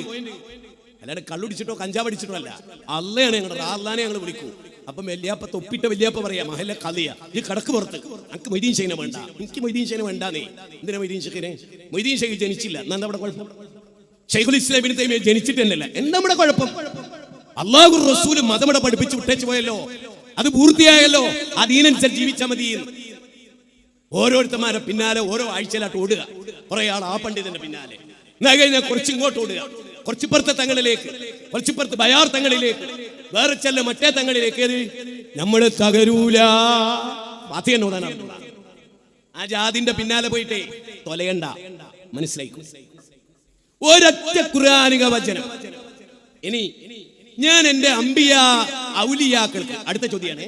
അല്ലാതെ കള്ളുടിച്ചിട്ടോ കഞ്ചാവ് അടിച്ചിട്ടോ അല്ല, അല്ലാഹയാണ് ഞങ്ങളുടെ. അല്ലാഹനെ ഞങ്ങൾ വിളിക്കൂ. അപ്പം വല്യാപ്പ തൊപ്പിട്ട വല്യാപ്പ പറയാ മഹല്ല കളിയ ഈ കടക്ക് പുറത്ത് എനിക്ക് മൊയ്തീൻ ഷെയ്നെ വേണ്ട, എനിക്ക് മൊയ്തീൻ ഷെയ്നെ വേണ്ടാന്നേ. എന്തിനാ മൊയ്തീൻ ഷെയ്ഖിനെ? മൊയ്തീൻ ഷെയ്ഖ് ജനിച്ചില്ല, എന്നാ നമ്മുടെ കുഴപ്പം? ഷെയ്ഖുൽ ഇസ്ലാം ഇബ്നു തൈമിയ്യ ജനിച്ചിട്ടല്ല, എന്താ നമ്മുടെ കുഴപ്പം? അല്ലാഹു റസൂല് മതമടെ പഠിപ്പിച്ച് വിട്ടേച്ചു പോയല്ലോ, അത് പൂർത്തിയായല്ലോ, അതിനനുസരിച്ച് ജീവിച്ചാൽ മതി. ഓരോരുത്തന്മാരെ പിന്നാലെ ഓരോ ആഴ്ചയിലായിട്ട് ഓടുക, കുറെ ആൾ ആ പണ്ഡിതന്റെ പിന്നാലെ, എന്നാ കഴിഞ്ഞാൽ കുറച്ചിങ്ങോട്ട് ഓടുക, കുറച്ചിപ്പുറത്തെ തങ്ങളിലേക്ക്, കുറച്ചിപ്പുറത്ത് ബയാർ തങ്ങളിലേക്ക്, വേറെ ചെല്ല മറ്റേ തങ്ങളിലേക്ക്. നമ്മള് തകരൂല. ആ ജാതിന്റെ പിന്നാലെ പോയിട്ടേ തൊലയണ്ട, മനസ്സിലായിക്കോ. ഒരൊറ്റ ഖുർആനിക വചനം. ഇനി ഞാൻ എന്റെ അംബിയ ഔലിയാക്കൾക്ക്, അടുത്ത ചോദ്യമാണ്,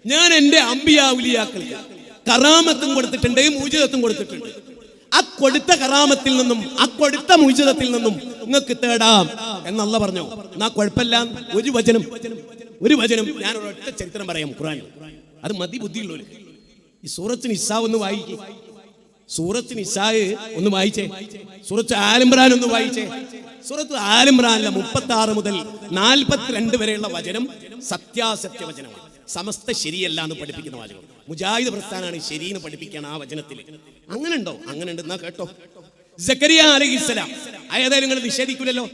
ഞാൻ എന്റെ അംബിയ ഔലിയാക്കൾക്ക് കറാമത്തും കൊടുത്തിട്ടുണ്ട്, മുഅ്ജിസത്തും കൊടുത്തിട്ടുണ്ട്. ആ കൊടുത്ത കറാമത്തിൽ നിന്നും ആ കൊടുത്ത മുഅ്ജിസത്തിൽ നിന്നും നിങ്ങൾക്ക് തേടാം എന്ന് അല്ലാഹ് പറഞ്ഞു. എന്നാ കുഴപ്പമില്ല. ഒരു വചനം ഞാൻ ഒരൊറ്റ ചരിത്രം പറയാം ഖുർആനിൽ, അത് മതി ബുദ്ധിയുള്ളവർ. ഈ സൂറത്ത് നിസാ ഒന്ന് വായിക്കേ, സൂറത്ത് നിസാ ഒന്ന് വായിച്ചേ, സൂറത്ത് ആലിമ്രാൻ ഒന്ന് വായിച്ചേ. സൂറത്ത് ആലിമ്രാനിലെ 36 മുതൽ 42 വരെയുള്ള വചനം സത്യാസത്യ വചനമാണ്. സമസ്ത ശരിയല്ല എന്ന് പഠിപ്പിക്കുന്ന വാചകം. മുജാഹിദ് പ്രസ്ഥാനാണ് ശരിയെന്ന് പഠിപ്പിക്കാൻ ആ വചനത്തിൽ. അങ്ങനെ ഉണ്ടോ? അങ്ങനെ ഉണ്ട്, എന്നാ കേട്ടോ. സക്കരിയ അലൈഹിസ്സലാം, ഏതായാലും നിങ്ങൾ നിഷേധിക്കില്ലല്ലോ.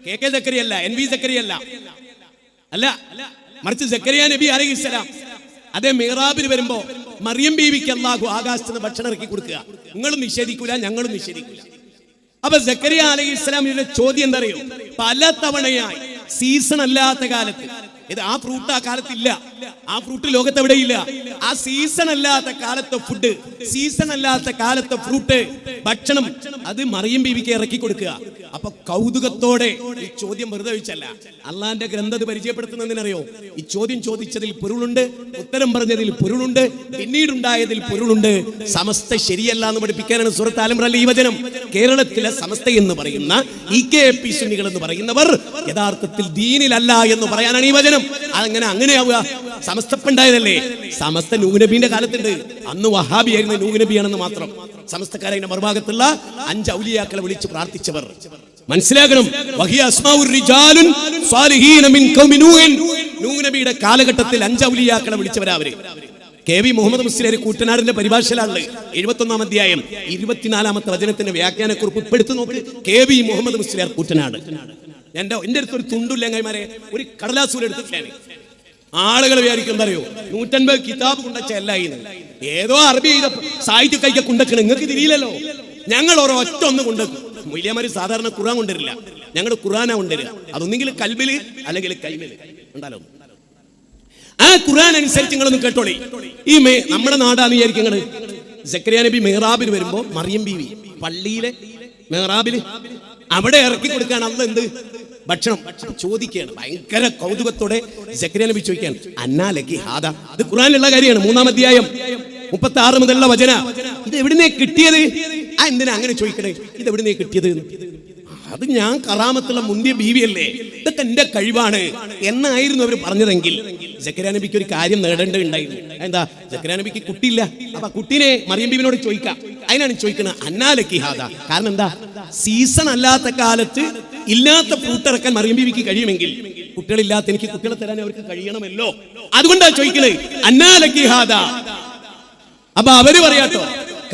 കെ സക്കരിയ അല്ല, NV സക്കരിയ അല്ല, മറിച്ച് സക്കരിയ നബി അലൈഹിസ്സലാം അതേ മിഹ്റാബിൽ വരുമ്പോ മറിയം ബീവിക്ക് അല്ലാഹു ആകാശത്ത് നിന്ന് ഭക്ഷണം ഇറക്കി കൊടുക്കുക. നിങ്ങളും നിഷേധിക്കൂല, ഞങ്ങളും നിഷേധിക്കൂല. അപ്പൊ സക്കരിയ അലൈഹിസ്സലാമിന്റെ ചോദ്യം എന്താ അറിയോ? പല തവണയായി സീസൺ അല്ലാത്ത കാലത്ത്, ഇത് ആ ഫ്രൂട്ട് ആ കാലത്തില്ല, ആ ഫ്രൂട്ട് ലോകത്ത് എവിടെയില്ല. ആ സീസൺ അല്ലാത്ത കാലത്തെ ഫുഡ്, സീസൺ അല്ലാത്ത കാലത്തെ ഫ്രൂട്ട്, ഭക്ഷണം, അത് മറിയം ബീവിക്ക് ഇറക്കി കൊടുക്കുക. അപ്പൊ കൗതുകത്തോടെ ഈ ചോദ്യം വെറുതെ വെച്ചല്ല, അള്ളാന്റെ ഗ്രന്ഥത് പരിചയപ്പെടുത്തുന്നതിനറിയോ? ഈ ചോദ്യം ചോദിച്ചതിൽ പൊരുളുണ്ട്, ഉത്തരം പറഞ്ഞതിൽ പൊരുളുണ്ട്, പിന്നീടുണ്ടായതിൽ പൊരുളുണ്ട്. സമസ്ത ശരിയല്ല എന്ന് പഠിപ്പിക്കാനാണ് സൂറത്ത് ആലിമ്രാനിലെ ഈ വചനം. കേരളത്തിലെ സമസ്ത എന്ന് പറയുന്ന EKP സുന്നികൾ എന്ന് പറയുന്നവർ യഥാർത്ഥത്തിൽ ദീനിലല്ല എന്ന് പറയാനാണ് ഈ വചനം. അങ്ങനെയാവുക. സമസ്തപ്പുണ്ടായതല്ലേ? സമസ്ത നൂഹ് നബിയുടെ കാലത്തുണ്ട്, അന്ന് വഹാബിയായിരുന്ന നൂഹ് നബിയാണെന്ന് മാത്രം. സമസ്തക്കാരന്റെ മറുഭാഗത്തുള്ള 5 ഔലിയാക്കളെ വിളിച്ച് പ്രാർത്ഥിച്ചവർ. മനസ്സിലാക്കണം, നൂഹ് നബിയുടെ കാലഘട്ടത്തിൽ 5 ഔലിയാക്കളെ വിളിച്ചവരാ അവര്. KV മുഹമ്മദ് മുസ്ലിയാർ കൂറ്റനാടിന്റെ പരിഭാഷയിലാണ് 71-ാം അധ്യായം 24-ാമത്തെ വചനത്തിന്റെ വ്യാഖ്യാനക്കുറിപ്പ് ഇപ്പെടുത്തു നോക്ക്. KV മുഹമ്മദ് മുസ്ലിയാർ കൂറ്റനാട്. എന്റെ അടുത്തൊരു തുണ്ടുല്ലങ്ങന്മാരെ ഒരു കടലാസൂല എടുത്തിട്ടാണ്. ആളുകൾ വിചാരിക്കും എന്താ അറിയോ? 150 കിതാബ് കൊണ്ടല്ല, ഏതോ അറബി ചെയ്ത സാഹിത്യ കൈക്ക കൊണ്ടക്കണം. നിങ്ങൾക്ക് തിരിയില്ലല്ലോ. ഞങ്ങൾ ഒരൊറ്റ ഒന്ന് കൊണ്ടുവെക്കും. മൊയ്ലിയമാര് സാധാരണ ഖുർആൻ കൊണ്ടുവരില്ല, ഞങ്ങൾ ഖുർആനാ കൊണ്ടുവരിക. അതൊന്നെങ്കിൽ കൽബില് അല്ലെങ്കിൽ കൈമേല് ഉണ്ടല്ലോ. ആ ഖുർആൻ അനുസരിച്ച് നിങ്ങളൊന്ന് കേട്ടോളി. ഈ നമ്മുടെ നാടാന്ന് വിചാരിക്കും നിങ്ങള്. സക്കരിയ നബി മെഹ്റാബിൽ വരുമ്പോ മറിയം ബീവി പള്ളിയിലെ മെഹ്റാബില് അവിടെ ഇറക്കി കൊടുക്കുകയാണ്. അല്ല എന്ത് ഭക്ഷണം ചോദിക്കുകയാണ്. ഭയങ്കര കൗതുകത്തോടെ സക്കരിയ നബി ചോദിക്കുകയാണ്, അന്നാലക്കി ഹാദ. ഇത് ഖുർആനിലുള്ള കാര്യമാണ്. 3-ാം അധ്യായം 36 മുതലുള്ള വചന. ഇത് എവിടുന്നേ കിട്ടിയത്? എന്തിനാ അങ്ങനെ ചോദിക്കണേ? ഇത് എവിടുന്നേ കിട്ടിയത്? അത് ഞാൻ കറാമത്തുള്ള മുന്തിയ ബീവിയല്ലേ, ഇതൊക്കെ എന്റെ കഴിവാണ് എന്നായിരുന്നു അവർ പറഞ്ഞതെങ്കിൽ സക്കരിയ നബിക്ക് ഒരു കാര്യം നേടേണ്ടതുണ്ടായിരുന്നു. എന്താ? സക്കരിയ നബിക്ക് കുട്ടിയില്ല. അപ്പൊ കുട്ടീനെ മറിയം ബീവിനോട് ചോദിക്കാം. അതിനാണ് ചോദിക്കുന്നത് അന്നാലക്കി ഹാദ. കാരണം എന്താ? സീസൺ അല്ലാത്ത കാലത്ത് ഇല്ലാത്ത ഫ്രൂട്ട് ഇറക്കാൻ മറിയം ബീവിക്ക് കഴിയുമെങ്കിൽ കുട്ടികളില്ലാത്ത എനിക്ക് കുട്ടികളെ തരാൻ അവർക്ക് കഴിയണമല്ലോ. അതുകൊണ്ടാണ് ചോദിക്കുന്നത് അന്നാലക്കി ഹാദ. അപ്പൊ അവര് പറയാട്ടോ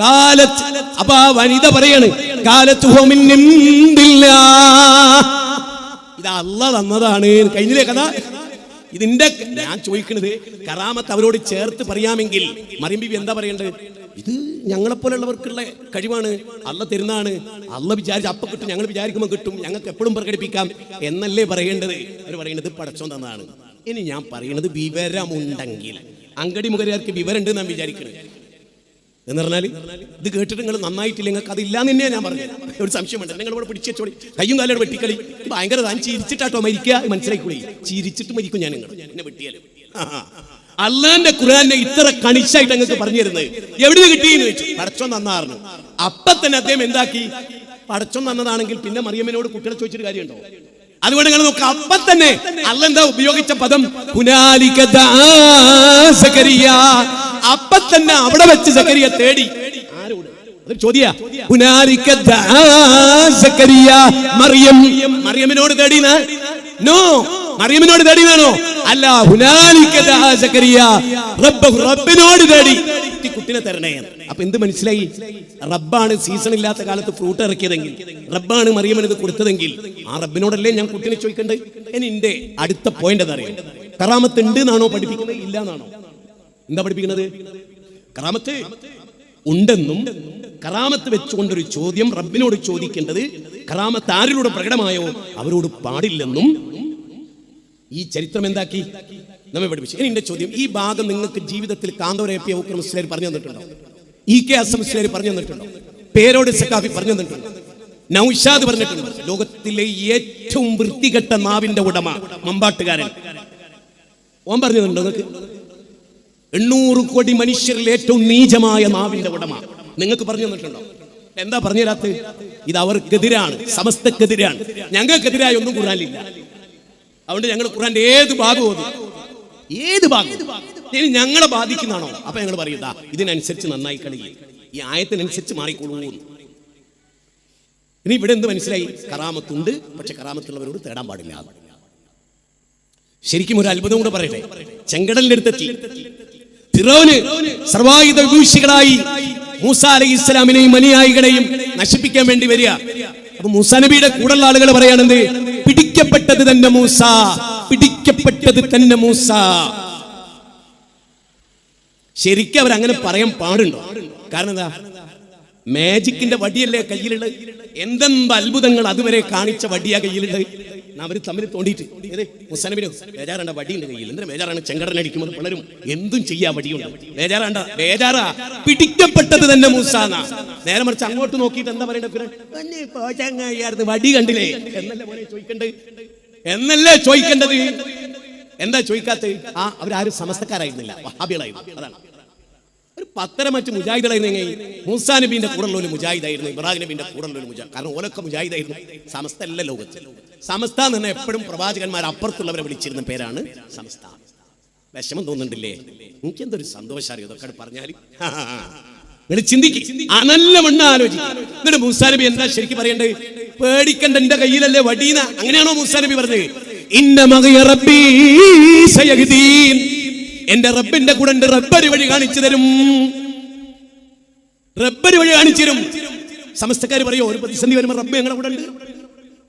കാലത്ത്. അപ്പൊ ആ വനിത പറയാണ് കാലത്ത് ഇത് അല്ലാഹ് തന്നതാണ്. കഴിഞ്ഞില്ലേ കഥ? ഇതിന്റെ ഞാൻ ചോദിക്കുന്നത് കറാമത്ത് അവരോട് ചേർത്ത് പറയാമെങ്കിൽ മറിയം ബീവി എന്താ പറയേണ്ടത്? ഇത് ഞങ്ങളെപ്പോലുള്ളവർക്കുള്ള കഴിവാണ്, അല്ലാഹ് തരുന്നതാണ്. അല്ലാഹ് വിചാരിച്ച് അപ്പൊ കിട്ടും, ഞങ്ങൾ വിചാരിക്കുമ്പോൾ കിട്ടും, ഞങ്ങൾക്ക് എപ്പോഴും പ്രകടിപ്പിക്കാം എന്നല്ലേ പറയേണ്ടത്? അവർ പറയുന്നത് പടച്ചോൻ തന്നതാണ്. ഇനി ഞാൻ പറയുന്നത് വിവരമുണ്ടെങ്കിൽ, അങ്കടി മുഖരാർക്ക് വിവരമുണ്ട് ഞാൻ വിചാരിക്കുന്നത് എന്ന് പറഞ്ഞാൽ ഇത് കേട്ടിട്ട് നിങ്ങൾ നന്നായിട്ടില്ല, നിങ്ങൾക്ക് അതില്ലാന്ന് തന്നെയാണ് ഞാൻ പറഞ്ഞത്. ഒരു സംശയമുണ്ട്. നിങ്ങൾ ഇവിടെ പിടിച്ചോടി കയ്യും കാലോട് വെട്ടിക്കളി ഭയങ്കര താൻ ചിരിച്ചിട്ടാട്ടോ മരിക്കുക മനസ്സിലായിക്കൂടി. ചിരിച്ചിട്ട് മരിക്കും ഞാൻ നിങ്ങൾ എന്നെ വെട്ടിയാലും. അള്ളാന്റെ ഖുർആനെ ഇത്ര കണിച്ചായിട്ട് നിങ്ങൾക്ക് പറഞ്ഞു തരുന്നത് എവിടെ കിട്ടിയെന്ന് വെച്ചു. പടച്ചോൻ നന്നാറുന്നു. അപ്പൊ തന്നെ അദ്ദേഹം എന്താക്കി? പടച്ചോൻ നന്നതാണെങ്കിൽ പിന്നെ മറിയമ്മനോട് കുട്ടികളെ ചോദിച്ചിട്ട് കാര്യമുണ്ടോ? അതുകൊണ്ട് നിങ്ങൾ നോക്കുക, അപ്പൊ തന്നെ അള്ള എന്താ ഉപയോഗിച്ച പദം? ഹുനാലിക ദാ സക്കരിയ. അപ്പൊ തന്നെ അവിടെ വെച്ച് സക്കരിയ തേടി. ആരോട്? അതൊരു ചോദ്യാ. ഹുനാലിക ദാ സക്കരിയ മറിയമിനോട് തേടിന? നോ, മറിയമിനോട് തേടിനാണോ? അല്ല, ഹുനാലിക ദാ സക്കരിയ റബ്ബിനോട് തേടി കുട്ടിനെ തരണേ. അപ്പൊ എന്ത് മനസ്സിലായി? റബ്ബാണ് സീസൺ ഇല്ലാത്ത കാലത്ത് ഫ്രൂട്ട് ഇറക്കിയതെങ്കിൽ, റബ്ബാണ് മറിയമ്മന് ഇത് കൊടുത്തതെങ്കിൽ ആ റബ്ബിനോടല്ലേ ഞാൻ കുട്ടിനെ ചോദിക്കണ്ടേ? ഇനി എന്റെ അടുത്ത പോയിന്റ് എന്താ അറിയാം? കറാമത്ത് ഉണ്ട് എന്നാണോ പഠിപ്പിക്കുന്നത്? ഇല്ല എന്നാണോ? എന്താ പഠിപ്പിക്കുന്നത്? കറാമത്ത് ഉണ്ടെന്നും കറാമത്ത് വെച്ചുകൊണ്ടൊരു ചോദ്യം റബ്ബിനോട് ചോദിക്കേണ്ടത് കറാമത്ത് ആരിലൂടെ പ്രകടമായോ അവരോട് പാടില്ലെന്നും ഈ ചരിത്രം എന്താക്കി നമ്മെ പഠിപ്പിച്ചു. ഇനി എന്റെ ചോദ്യം, ഈ ഭാഗം നിങ്ങൾക്ക് ജീവിതത്തിൽ കാന്തോരേപ്പിയ മുസ്ലിം പറഞ്ഞു തന്നിട്ടുണ്ടോ? EK അസം മുസ്ലിം പറഞ്ഞു തന്നിട്ടുണ്ടോ? പേരോട് സഖാഫി പറഞ്ഞു തന്നിട്ടുണ്ടോ? നൗഷാദ് പറഞ്ഞിട്ടുണ്ടോ? ലോകത്തിലെ ഏറ്റവും വൃത്തികെട്ട നാവിന്റെ ഉടമ മമ്പാട്ടുകാരൻ ഓൻ പറഞ്ഞു തന്നിട്ടുണ്ടോ നിങ്ങൾക്ക്? 800 കോടി മനുഷ്യരിൽ ഏറ്റവും നീചമായ നാവിന്റെ ഉടമ നിങ്ങൾക്ക് പറഞ്ഞു തന്നിട്ടുണ്ടോ? എന്താ പറഞ്ഞു തരാത്തത്? ഇത് അവർക്കെതിരാണ്, സമസ്തക്കെതിരാണ്. ഞങ്ങൾക്കെതിരായ ഒന്നും ഖുർആനിലില്ല. അതുകൊണ്ട് ഞങ്ങൾ ഖുർആന്റെ ഏത് ഭാഗവും ഏത് ഭാഗം ഇനി ഞങ്ങളെ ബാധിക്കുന്നതാണോ അപ്പൊ ഞങ്ങൾ പറയുക ഇതിനനുസരിച്ച് നന്നായി കളിയും, ഈ ആയത്തിനനുസരിച്ച് മാറിക്കൊള്ളൂ. ഇനി ഇവിടെ എന്ത് മനസ്സിലായി? കറാമത്തുണ്ട്, പക്ഷെ കറാമത്തുള്ളവരോട് തേടാൻ പാടില്ല. ശരിക്കും ഒരു അത്ഭുതം കൂടെ പറയട്ടെ. ചെങ്കടലിന്റെ അടുത്തെത്തി ഫിറൗന് സർവായുധ വിഭൂഷികളായി മൂസാ അലൈഹിസ്സലാമിനെയും അനുയായികളെയും നശിപ്പിക്കാൻ വേണ്ടി വരിക. അപ്പൊ മൂസാ നബിയുടെ കൂടെയുള്ള ആളുകൾ പറയാണെന്ത്? പിടിക്കപ്പെട്ടത് തന്നെ മൂസ, പിടിക്കപ്പെട്ടത് തന്നെ മൂസ. ശരിക്കും അവരങ്ങനെ പറയാൻ പാടുണ്ടോ? കാരണം എന്താ? മാജിക്കിന്റെ വടിയല്ലേ കയ്യിലുള്ളത്. എന്തെന്ത് അത്ഭുതങ്ങൾ അതുവരെ കാണിച്ച വടിയാ കയ്യിലുള്ളത്. അവര് തമ്മിൽ തോണ്ടിയിട്ട് മുസാനബിനോ ബേജാറാണ്ട വടിയുണ്ട് കയ്യിൽ. എന്തിനാ ബേജാറാണ്? ചെങ്കടലിനടിക്കുമ്പോൾ പലരും എന്തും ചെയ്യാ വടിയുണ്ട്. ബേജാറാണ്ട, ബേജാറാ പിടിക്കപ്പെട്ടത് തന്നെ മൂസാന്നാ. നേരെ മറിച്ച് അങ്ങോട്ട് നോക്കിയിട്ട് എന്താ പറയണ്ടത്? വടി കണ്ടില്ലേ എന്നല്ലേ പോലെ ചോദിക്കണ്ടത്, എന്നല്ലേ ചോദിക്കേണ്ടത്? എന്താ ചോദിക്കാത്തത്? അവരാരും സമസ്തക്കാരായിരുന്നില്ല, വഹാബികളായിരുന്നു. അതാണ് ഒരു പത്തരം മറ്റ് മുജാഹിദായിരുന്നു. മൂസാ നബീന്റെ കൂടെയുള്ള ഒരു മുജാഹിദായിരുന്നു, ഇബ്രാഹിം നബീന്റെ കൂടെയുള്ള ഒരു മുജാഹിദ്. കാരണം ഓലൊക്കെ മുജാഹിദായിരുന്നു. സമസ്ത അല്ല ലോകത്ത്. സമസ്ത എന്ന് പറഞ്ഞാൽ എപ്പോഴും പ്രവാചകന്മാർ അപ്പുറത്തുള്ളവരെ വിളിച്ചിരുന്ന പേരാണ് സമസ്ത. വിഷമം തോന്നുന്നുണ്ടില്ലേ? എനിക്ക് എന്തൊരു സന്തോഷം അറിയോ ഇതൊക്കെ പറഞ്ഞാൽ. നിങ്ങൾ ചിന്തിക്കും, നല്ല മണ്ണ ആലോചിക്കും. എന്നിട്ട് മൂസാ നബി എന്താ ശരിക്കും പറയണ്ടത്? പേടിക്കണ്ട, എന്റെ കയ്യിലല്ലേ വടീന. അങ്ങനെയാണോ മൂസാ നബി പറഞ്ഞത്? ഇന്ന മഗയ റബ്ബീ സയഹ്ദീൻ, എന്റെ റബ്ബിന്റെ കൂടെ ഉണ്ട്, റബ്ബര് വഴി കാണിച്ചു തരും, റബ്ബര് വഴി കാണിച്ചു തരും. സമസ്തക്കാർ പറയോ ഒരു പ്രതിസന്ധി വരുമ്പോൾ റബ്ബ് ഞങ്ങളുടെ കൂടെ ഉണ്ട്.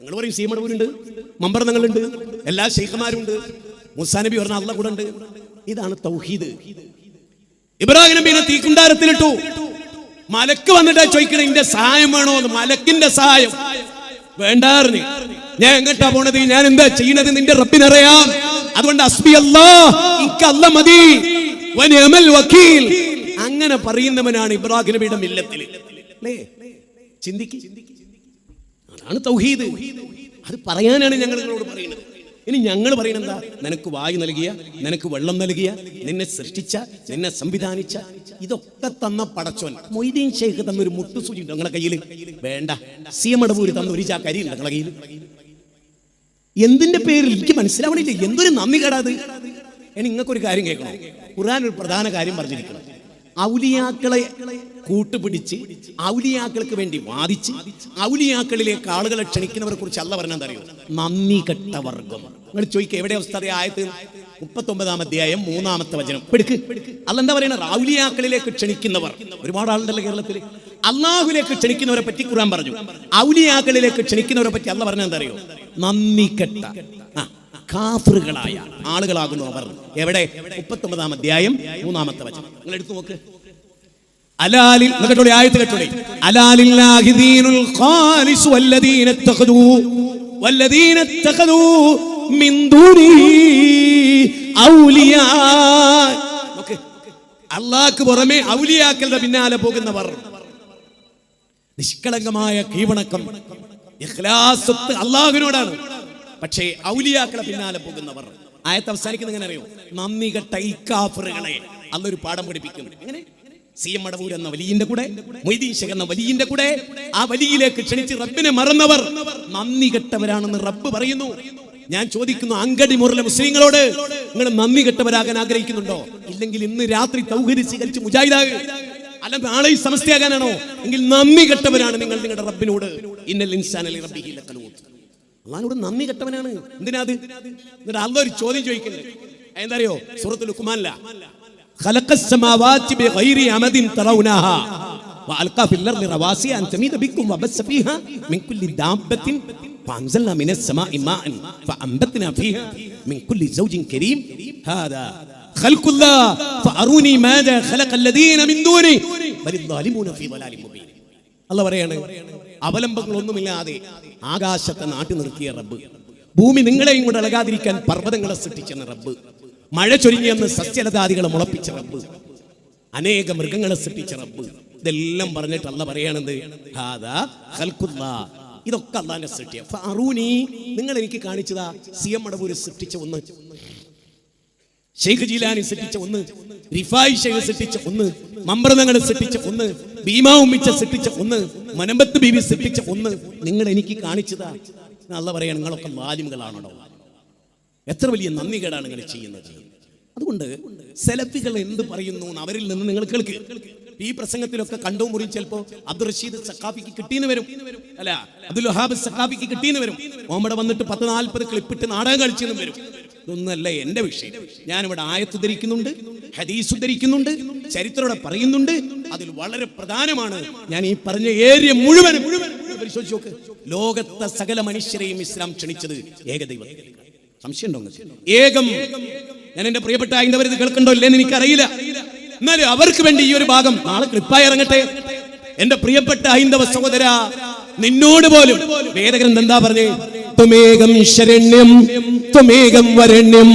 നിങ്ങൾ പറയും സീമടവൂരുണ്ട്, മമ്പർന്നങ്ങളുണ്ട്, എല്ലാ ശൈഖമാരുണ്ട്. മൂസാ നബി പറഞ്ഞ അള്ളാഹ് കൂടെ ഉണ്ട്. ഇതാണ് തൗഹീദ്. ഇബ്രാഹിം നബീനെ തീക്കുണ്ടാരത്തിലിട്ടു. മലക്ക് വന്നിട്ടാ ചോദിക്കണേ ഇന്റെ സഹായം വേണോ എന്ന്. മലക്കിന്റെ സഹായം വേണ്ടാറിന്. ഞാൻ എങ്ങോട്ടാ പോണത്? ഞാൻ എന്താ ചെയ്യണത്? നിന്റെ റബ്ബിനറിയാം. അതുകൊണ്ട് ഹസ്ബി അല്ലാഹ്, എനിക്ക് അല്ലാഹ് മതി, വനിഅമൽ വകീൽ. അങ്ങനെ പറയുന്നവനാണ് ഇബ്രാഹിം നബിയുടെ മില്ലത്തിൽ. അല്ലേ? ചിന്തിക്ക്. ആണ് തൗഹീദ്. അത് പറയാനാണ് ഞങ്ങൾ നിങ്ങളോട് പറയുന്നത്. ഇനി ഞങ്ങൾ പറയുന്നത് എന്താ? നിനക്ക് വായു നൽകിയ, നിനക്ക് വെള്ളം നൽകിയ, നിന്നെ സൃഷ്ടിച്ച, നിന്നെ സംവിധാനിച്ച, ഇതൊക്കെ തന്ന പടച്ചോൻ. മൊയ്തീൻ ഷെയ്ഖ് തന്നൊരു മുട്ടുസൂചി ഉണ്ട് നിങ്ങളെ കയ്യിൽ? വേണ്ട. CM മടവൂര് തന്ന ഒരു ചാക്കരി ഉണ്ട് നിങ്ങളെ കയ്യിൽ? എന്തിന്റെ പേരിൽ? എനിക്ക് മനസ്സിലാവണില്ല. എന്തൊരു നന്ദി കേടാത്. ഇനി നിങ്ങൾക്കൊരു കാര്യം കേൾക്കണം. ഖുർആൻ ഒരു പ്രധാന കാര്യം പറഞ്ഞിരിക്കണം. ഔലിയാക്കളെ കൂട്ടുപിടിച്ച് ഔലിയാക്കൾക്ക് വേണ്ടി വാദിച്ച് ഔലിയാക്കളിലേക്ക് ആളുകളെ ക്ഷണിക്കുന്നവരെ കുറിച്ച് അല്ല പറഞ്ഞാൽ അറിയോ? നന്ദി കെട്ട വർഗം. നിങ്ങൾ ചോദിക്കുക എവിടെ അവസ്ഥ? ആയത്ത് 39-ാം അധ്യായം 3-ാമത്തെ വചനം പിടിക്ക്. അല്ല എന്താ പറയുന്നത്? ഔലിയാക്കളിലേക്ക് ക്ഷണിക്കുന്നവർ. ഒരുപാട് ആളുണ്ടല്ലോ കേരളത്തിൽ. അള്ളാഹുലേക്ക് ക്ഷണിക്കുന്നവരെ പറ്റി ഖുർആൻ പറഞ്ഞു. ഔലിയാക്കളിലേക്ക് ക്ഷണിക്കുന്നവരെ പറ്റി അല്ല പറഞ്ഞാൽ എന്താ അറിയോ? നന്ദി കെട്ട കാഫിറുകളായ ആളുകളാകുന്നു അവർ. എവിടെ? 39-ാം അധ്യായം 3-ാമത്തെ വചനം നിങ്ങൾ എടുത്തു നോക്ക്. അലാലിൽ കേട്ടോളി, ആയത്ത് കേട്ടോളി. അലാലില്ലാഹി ദീനുൽ ഖാലിസ് വല്ലദീന ഇത്തഖദൂ മിൻ ദൂനിഹി ഔലിയാ. നോക്ക്, അല്ലാഹുവിന് പുറമെ ഔലിയാക്കളുടെ പിന്നാലെ പോകുന്നവർ. നിഷ്കളങ്കമായ കീഴ്വണക്കം, ഇഖ്ലാസ് അല്ലാഹുവിനോടാണ്. പക്ഷേ ഔലിയാക്കളെ പിന്നാലെ പോകുന്നവർ. ആയത്ത് അവസാനിക്കുന്നത് എങ്ങനെ അറിയോ? നന്ദി കെട്ട ഈ കാഫിറുകളെ അല്ലൊരു പാഠം പഠിപ്പിക്കുന്നു. എങ്ങനെ? CM മടവൂർ എന്ന വലിയന്റെ കൂടെ, മൊയ്തീൻ ഷെയ്ഖ് എന്ന വലിയന്റെ കൂടെ ആ വലിയിലേക്ക് ക്ഷണിച്ച് റബ്ബിനെ മറന്നവർ നന്ദി കെട്ടവരാണെന്ന് റബ്ബ് പറയുന്നു. ഞാൻ ചോദിക്കുന്നു അങ്കടി മുറിലെ മുസ്ലിങ്ങളോട്, നിങ്ങൾ നന്ദി കെട്ടവരാകാൻ ആഗ്രഹിക്കുന്നുണ്ടോ? ഇല്ലെങ്കിൽ ഇന്ന് രാത്രി തൗഹീദ് സ്വീകരിച്ച് മുജാഹിദാകുക. അല്ല നാളെ സമസ്തയാകാനാണോ? എങ്കിൽ നന്ദി കെട്ടവരാണ് നിങ്ങൾ നിങ്ങളുടെ റബ്ബിനോട്. ഇന്നൽ ഇൻസാന ലിറബ്ബിഹി ലകനൂത്. അള്ളാഹിനോട് നന്ദി കെട്ടവനാണ്. എന്തിനാ അത്? എന്നിട്ട് അല്ലാഹ് ഒരു ചോദ്യം ചോദിക്കുന്നത് എന്താ അറിയോ? സൂറത്തുൽ ലുഖ്മാനിലാ ഖലഖസ് സമാവാതി ബിഗൈരി അമദിൻ തറൗനഹാ വഅൽഖാ ഫിൽ അർളി റവാസിയ അൻ തമീദ ബിക്കും വബസ്സ ഫീഹാ മിൻ കുല്ലി ദാബത്തിൻ ഫഅൻസൽനാ മിനസ് സമാഇ മാഅൻ ഫഅൻബത്നാ ഫീഹാ മിൻ കുല്ലി സൗജിൻ കരീം ഹാദാ ഖൽഖുല്ലാഹ് ഫഅറൂനി മാദാ ഖലഖൽ ലദീന മിൻ ദൂനി ബലിൽ ളാലിമൂന ഫീ ളലാലിൻ മുബീൻ. അല്ലാഹ് പറയാണ്, അവലംബങ്ങളൊന്നുമില്ലാതെ ആകാശത്തെ നാട്ടി നിർത്തിയ റബ്ബ്, ഭൂമി നിങ്ങളെയും കൂടെ ഇളകാതിരിക്കാൻ പർവ്വതങ്ങളെ സൃഷ്ടിച്ചെന്ന റബ്ബ്, മഴ ചൊരിഞ്ഞെന്ന് സസ്യലതാദികളെ മുളപ്പിച്ച റബ്ബ്, അനേക മൃഗങ്ങളെ സൃഷ്ടിച്ച റബ്ബ്, ഇതെല്ലാം പറഞ്ഞിട്ട് അല്ലാഹ് പറയണത് ഹാദാ ഖൽഖുല്ലാഹ്, ഇതൊക്കെ അല്ലാഹുവിന്റെ സൃഷ്ടിയാ. ഫഅറൂനി, നിങ്ങൾ എനിക്ക് കാണിച്ചതാ. CM മടവൂര് സൃഷ്ടിച്ച ഒന്ന്, ഷെയ്ഖ് ജീലാനി സൃഷ്ടിച്ച ഒന്ന്, റിഫായി ഷെയ്ഖ് സൃഷ്ടിച്ച ഒന്ന്, മമ്പ്രതങ്ങൾ സൃഷ്ടിച്ച ഒന്ന്, ഭീമാ ഉമ്മിച്ച സൃഷ്ടിച്ച ഒന്ന്, മനമ്പത്ത് ബീവി സൃഷ്ടിച്ച ഒന്ന് നിങ്ങൾ എനിക്ക് കാണിച്ചതാ. അല്ലാഹ് പറയാൻ നിങ്ങളൊക്കെ ലാലിമുകളാണോ? എത്ര വലിയ നന്ദികേടാണ് നിങ്ങൾ ചെയ്യുന്നത്. അതുകൊണ്ട് സെലഫികൾ എന്ത് പറയുന്നു അവരിൽ നിന്ന് നിങ്ങൾ കേൾക്ക്. ഈ പ്രസംഗത്തിലൊക്കെ കണ്ടോ മുറിയും ചിലപ്പോൾ അബ്ദുൾ റഷീദ് സഖാഫിക്ക് കിട്ടിയെന്ന് വരും, അല്ല അബ്ദുൽ വഹാബ് സഖാഫിക്ക് കിട്ടിയെന്ന് വരും. മുഹമ്മദ് വന്നിട്ട് 10-40 ക്ലിപ്പിട്ട് നാടകം കളിച്ചെന്നും വരും. ഇതൊന്നല്ല എന്റെ വിഷയം. ഞാനിവിടെ ആയത്ത് ധരിക്കുന്നുണ്ട്, ഹദീസ് ധരിക്കുന്നുണ്ട്, ചരിത്രം പറയുന്നുണ്ട്. അതിൽ വളരെ പ്രധാനമാണ് ഞാൻ ഈ പറഞ്ഞ ഏരിയ മുഴുവൻ പരിശോധിച്ച് നോക്ക്. ലോകത്തെ സകല മനുഷ്യരെയും ഇസ്ലാം ക്ഷണിച്ചത് ഏകദൈവത്തിൽ. സംശയമുണ്ടോ? ഏകം. ഞാൻ എന്റെ പ്രിയപ്പെട്ട ഹൈന്ദവർ ഇത് കേൾക്കണ്ടോ ഇല്ലെന്ന് എനിക്കറിയില്ല. എന്നാലും അവർക്ക് വേണ്ടി ഈ ഒരു ഭാഗം നാളെ ക്ലിപ്പായി ഇറങ്ങട്ടെ. എന്റെ പ്രിയപ്പെട്ട ഹൈന്ദവ സഹോദര, നിന്നോട് പോലും വേദഗ്രന്ഥം എന്താ പറഞ്ഞേ? ത്വമേകം ശരണ്യം ത്വമേകം വരണ്യം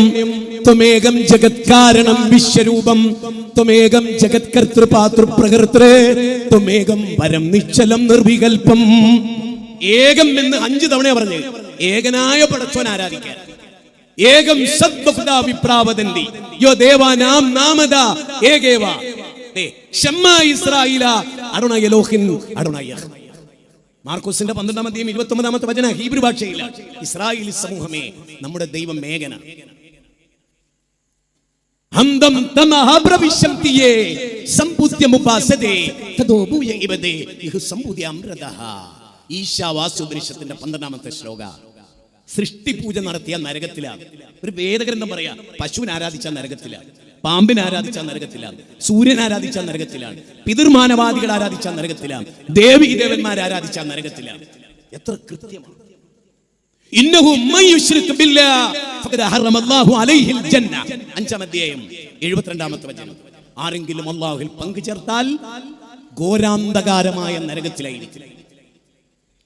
ത്വമേകം ജഗത്കാരണം വിശ്വരൂപം ത്വമേകം ജഗത്കർത്തൃപാതൃപ്രകൃതൃ ത്വമേകം പരം നിശ്ചലം നിർവികൽപ്പം. ഏകം എന്ന് 5 തവണ പറഞ്ഞു. ഏകനായ പടച്ചോൻ ആരാധിക്കാൻ. ഏകം സദ്ബഹുദാ വിപ്രാവദന്തി യോ ദേവാനാം നാമദ ഏകേവ ശമ്മാ ഇസ്രായേല അരുണ എലോഹിൻ അരുണ യഹ്. മാർക്കോസിന്റെ 12-ാം അധ്യായം 29-ാമത്തെ വചനം ഹീബ്രു ഭാഷയിലാണ്. ഇസ്രായേലി സമൂഹമേ, നമ്മുടെ ദൈവം മേഘന. ഹംദം തമഹ പ്രവിശംതിയേ സംബുദ്ധ്യമുപാസദേ തദോബുയ ഇബദേ ഇഹു സംബുദ്ധ്യമൃതഃ. ഈശാവാസ്യോപനിഷത്തിന്റെ 12-ാമത്തെ ശ്ലോക. സൃഷ്ടിപൂജ നടത്തിയ നരകത്തിലാണ്. ഒരു വേദഗ്രന്ഥം പറയാ, പശുവിനെ ആരാധിച്ച നരകത്തിലാണ്, പാമ്പിനെ ആരാധിച്ച നരകത്തിലാണ്, സൂര്യൻ ആരാധിച്ച നരകത്തിലാണ്, പിതൃമാനവാദികൾ ആരാധിച്ച നരകത്തിലാണ്, ദേവി ദേവന്മാരെ ആരാധിച്ച നരകത്തിലാണ്. എത്ര കൃത്യമാണ്. ഇന്നഹു മൻ യുശ്രിക് ബില്ലാഹ് ഫഖദ് ഹറമല്ലാഹു അലൈഹിൽ ജന്ന. 5-ാം അധ്യായം 72-ാമത്തെ വചനം. ആരെങ്കിലും അല്ലാഹുവിൽ പങ്കു ചേർത്താൽ ഘോരാന്ധകാരമായ നരകത്തിലായിരിക്കും.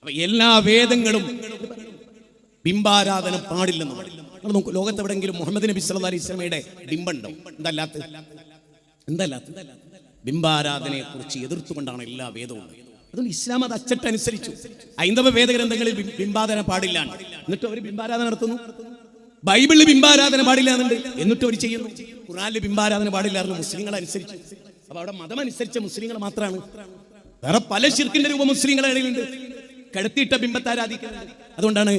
അപ്പൊ എല്ലാ വേദങ്ങളും ബിംബാരാധന പാടില്ലെന്ന് പറയും. നമുക്ക് ലോകത്തെവിടെങ്കിലും മുഹമ്മദ് നബി സല്ലല്ലാഹു അലൈഹി വസല്ലമയുടെ ബിംബുണ്ടോ? എന്തല്ലാത്ത ബിംബാരാധനയെ കുറിച്ച് എതിർത്തുകൊണ്ടാണ് എല്ലാ വേദവും. അതുകൊണ്ട് ഇസ്ലാം അത് അച്ചട്ടനുസരിച്ചു. ഹൈന്ദവ വേദഗ്രന്ഥങ്ങളിൽ ബിംബാരാധന പാടില്ല, എന്നിട്ട് അവർ ബിംബാരാധന നടത്തുന്നു. ബൈബിളിൽ ബിംബാരാധന പാടില്ല എന്നുണ്ട്, എന്നിട്ട് അവർ ചെയ്യുന്നു. ഖുർആനിൽ ബിംബാരാധന പാടില്ലായിരുന്നു, മുസ്ലിങ്ങൾ അനുസരിച്ചു. അപ്പൊ അവിടെ മതം അനുസരിച്ച മുസ്ലിങ്ങൾ മാത്രമാണ്. വേറെ പല ശിർക്കിന്റെ രൂപം മുസ്ലിങ്ങളുടെ ഇടയിലുണ്ട്, കിടത്തിയിട്ട ബിംബത്തെ ആരാധിക്കുന്നുണ്ട്. അതുകൊണ്ടാണ്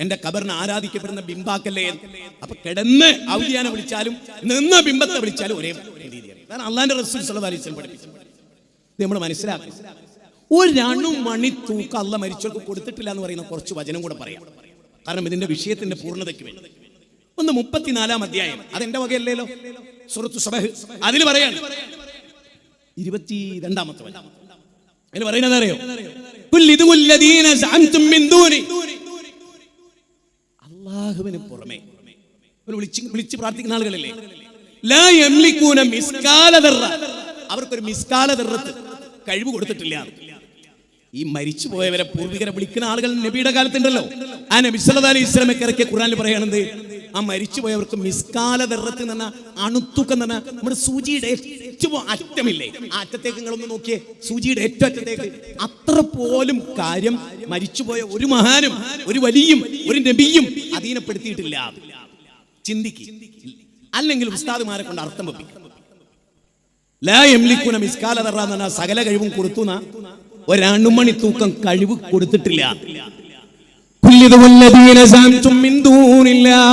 എന്റെ ഖബറിനെ ആരാധിക്കപ്പെടുന്ന ബിംബാക്കല്ലേ. അപ്പൊ കിടന്ന് ഔലിയാനെ വിളിച്ചാലും നിന്ന ബിംബത്തെ വിളിച്ചാലും ഒരേ രീതിയാണ്. കാരണം അള്ളാന്റെ റസൂൽ സ്വല്ലല്ലാഹു അലൈഹി വസല്ലം പഠിപ്പിച്ചു. ഇത് നമ്മൾ മനസ്സിലാക്കും. ഒരണു മണി തൂക്കം അള്ളാഹ് മരിച്ചവർക്ക് കൊടുത്തിട്ടില്ല എന്ന് പറയുന്ന കുറച്ച് വചനം കൂടെ പറയാം, കാരണം ഇതിന്റെ വിഷയത്തിന്റെ പൂർണ്ണതയ്ക്ക് വേണ്ടി. 34 അധ്യായം, അതെന്റെ വകയല്ലേലോ, സൂറത്തു സബഹ്. അതിൽ പറയാണ് 22 വചനം. അതിൽ പറയുന്നത് അറിയോ? അല്ലാഹുവിന് പുറമെ വിളിച്ച് പ്രാർത്ഥിക്കുന്ന ആളുകളില്ലേ, ലാ യംലികൂന മിസ്കാല ദർറ, അവർക്കൊരു മിസ്കാല ദർറത്ത് കഴിവ് കൊടുത്തിട്ടില്ല. ഈ മരിച്ചു പോയവരെ പൂർവികരെ വിളിക്കുന്ന ആളുകൾ നബിയുടെ കാലത്തുണ്ടല്ലോ. ആ നബി സല്ലല്ലാഹു അലൈഹി വസല്ലമക്ക് ഇറക്കിയ ഖുർആനിൽ പറയുന്നത് ആ മരിച്ചു പോയവർക്ക് മിസ്കാല ദർറത്ത് എന്ന് പറഞ്ഞാൽ അണുത്തൂക്കം എന്ന് പറഞ്ഞാൽ നമ്മുടെ സൂചിയുടെ ഏറ്റവും അറ്റമില്ലേ, ആ അറ്റത്തേക്ക് നിങ്ങളൊന്ന് നോക്കിയേ, സൂചിയുടെ ഏറ്റവും അറ്റത്തേക്ക് അത്ര പോലും കാര്യം മരിച്ചുപോയ ഒരു മഹാനും ഒരു വലിയും ഒരു നബിയും അധീനപ്പെടുത്തിയിട്ടില്ല. ചിന്തിക്ക്, അല്ലെങ്കിൽ ഉസ്താദുമാരെ കൊണ്ട് അർത്ഥം വെപ്പിക്കും. ലാ യംലികൂന മിസ്കാല ദർറ എന്ന് പറഞ്ഞാൽ സകല കഴിവും കൊടുത്തു, ഒരണുമണി തൂക്കം കഴിവ് കൊടുത്തിട്ടില്ല. والذين زعمتم من دون الله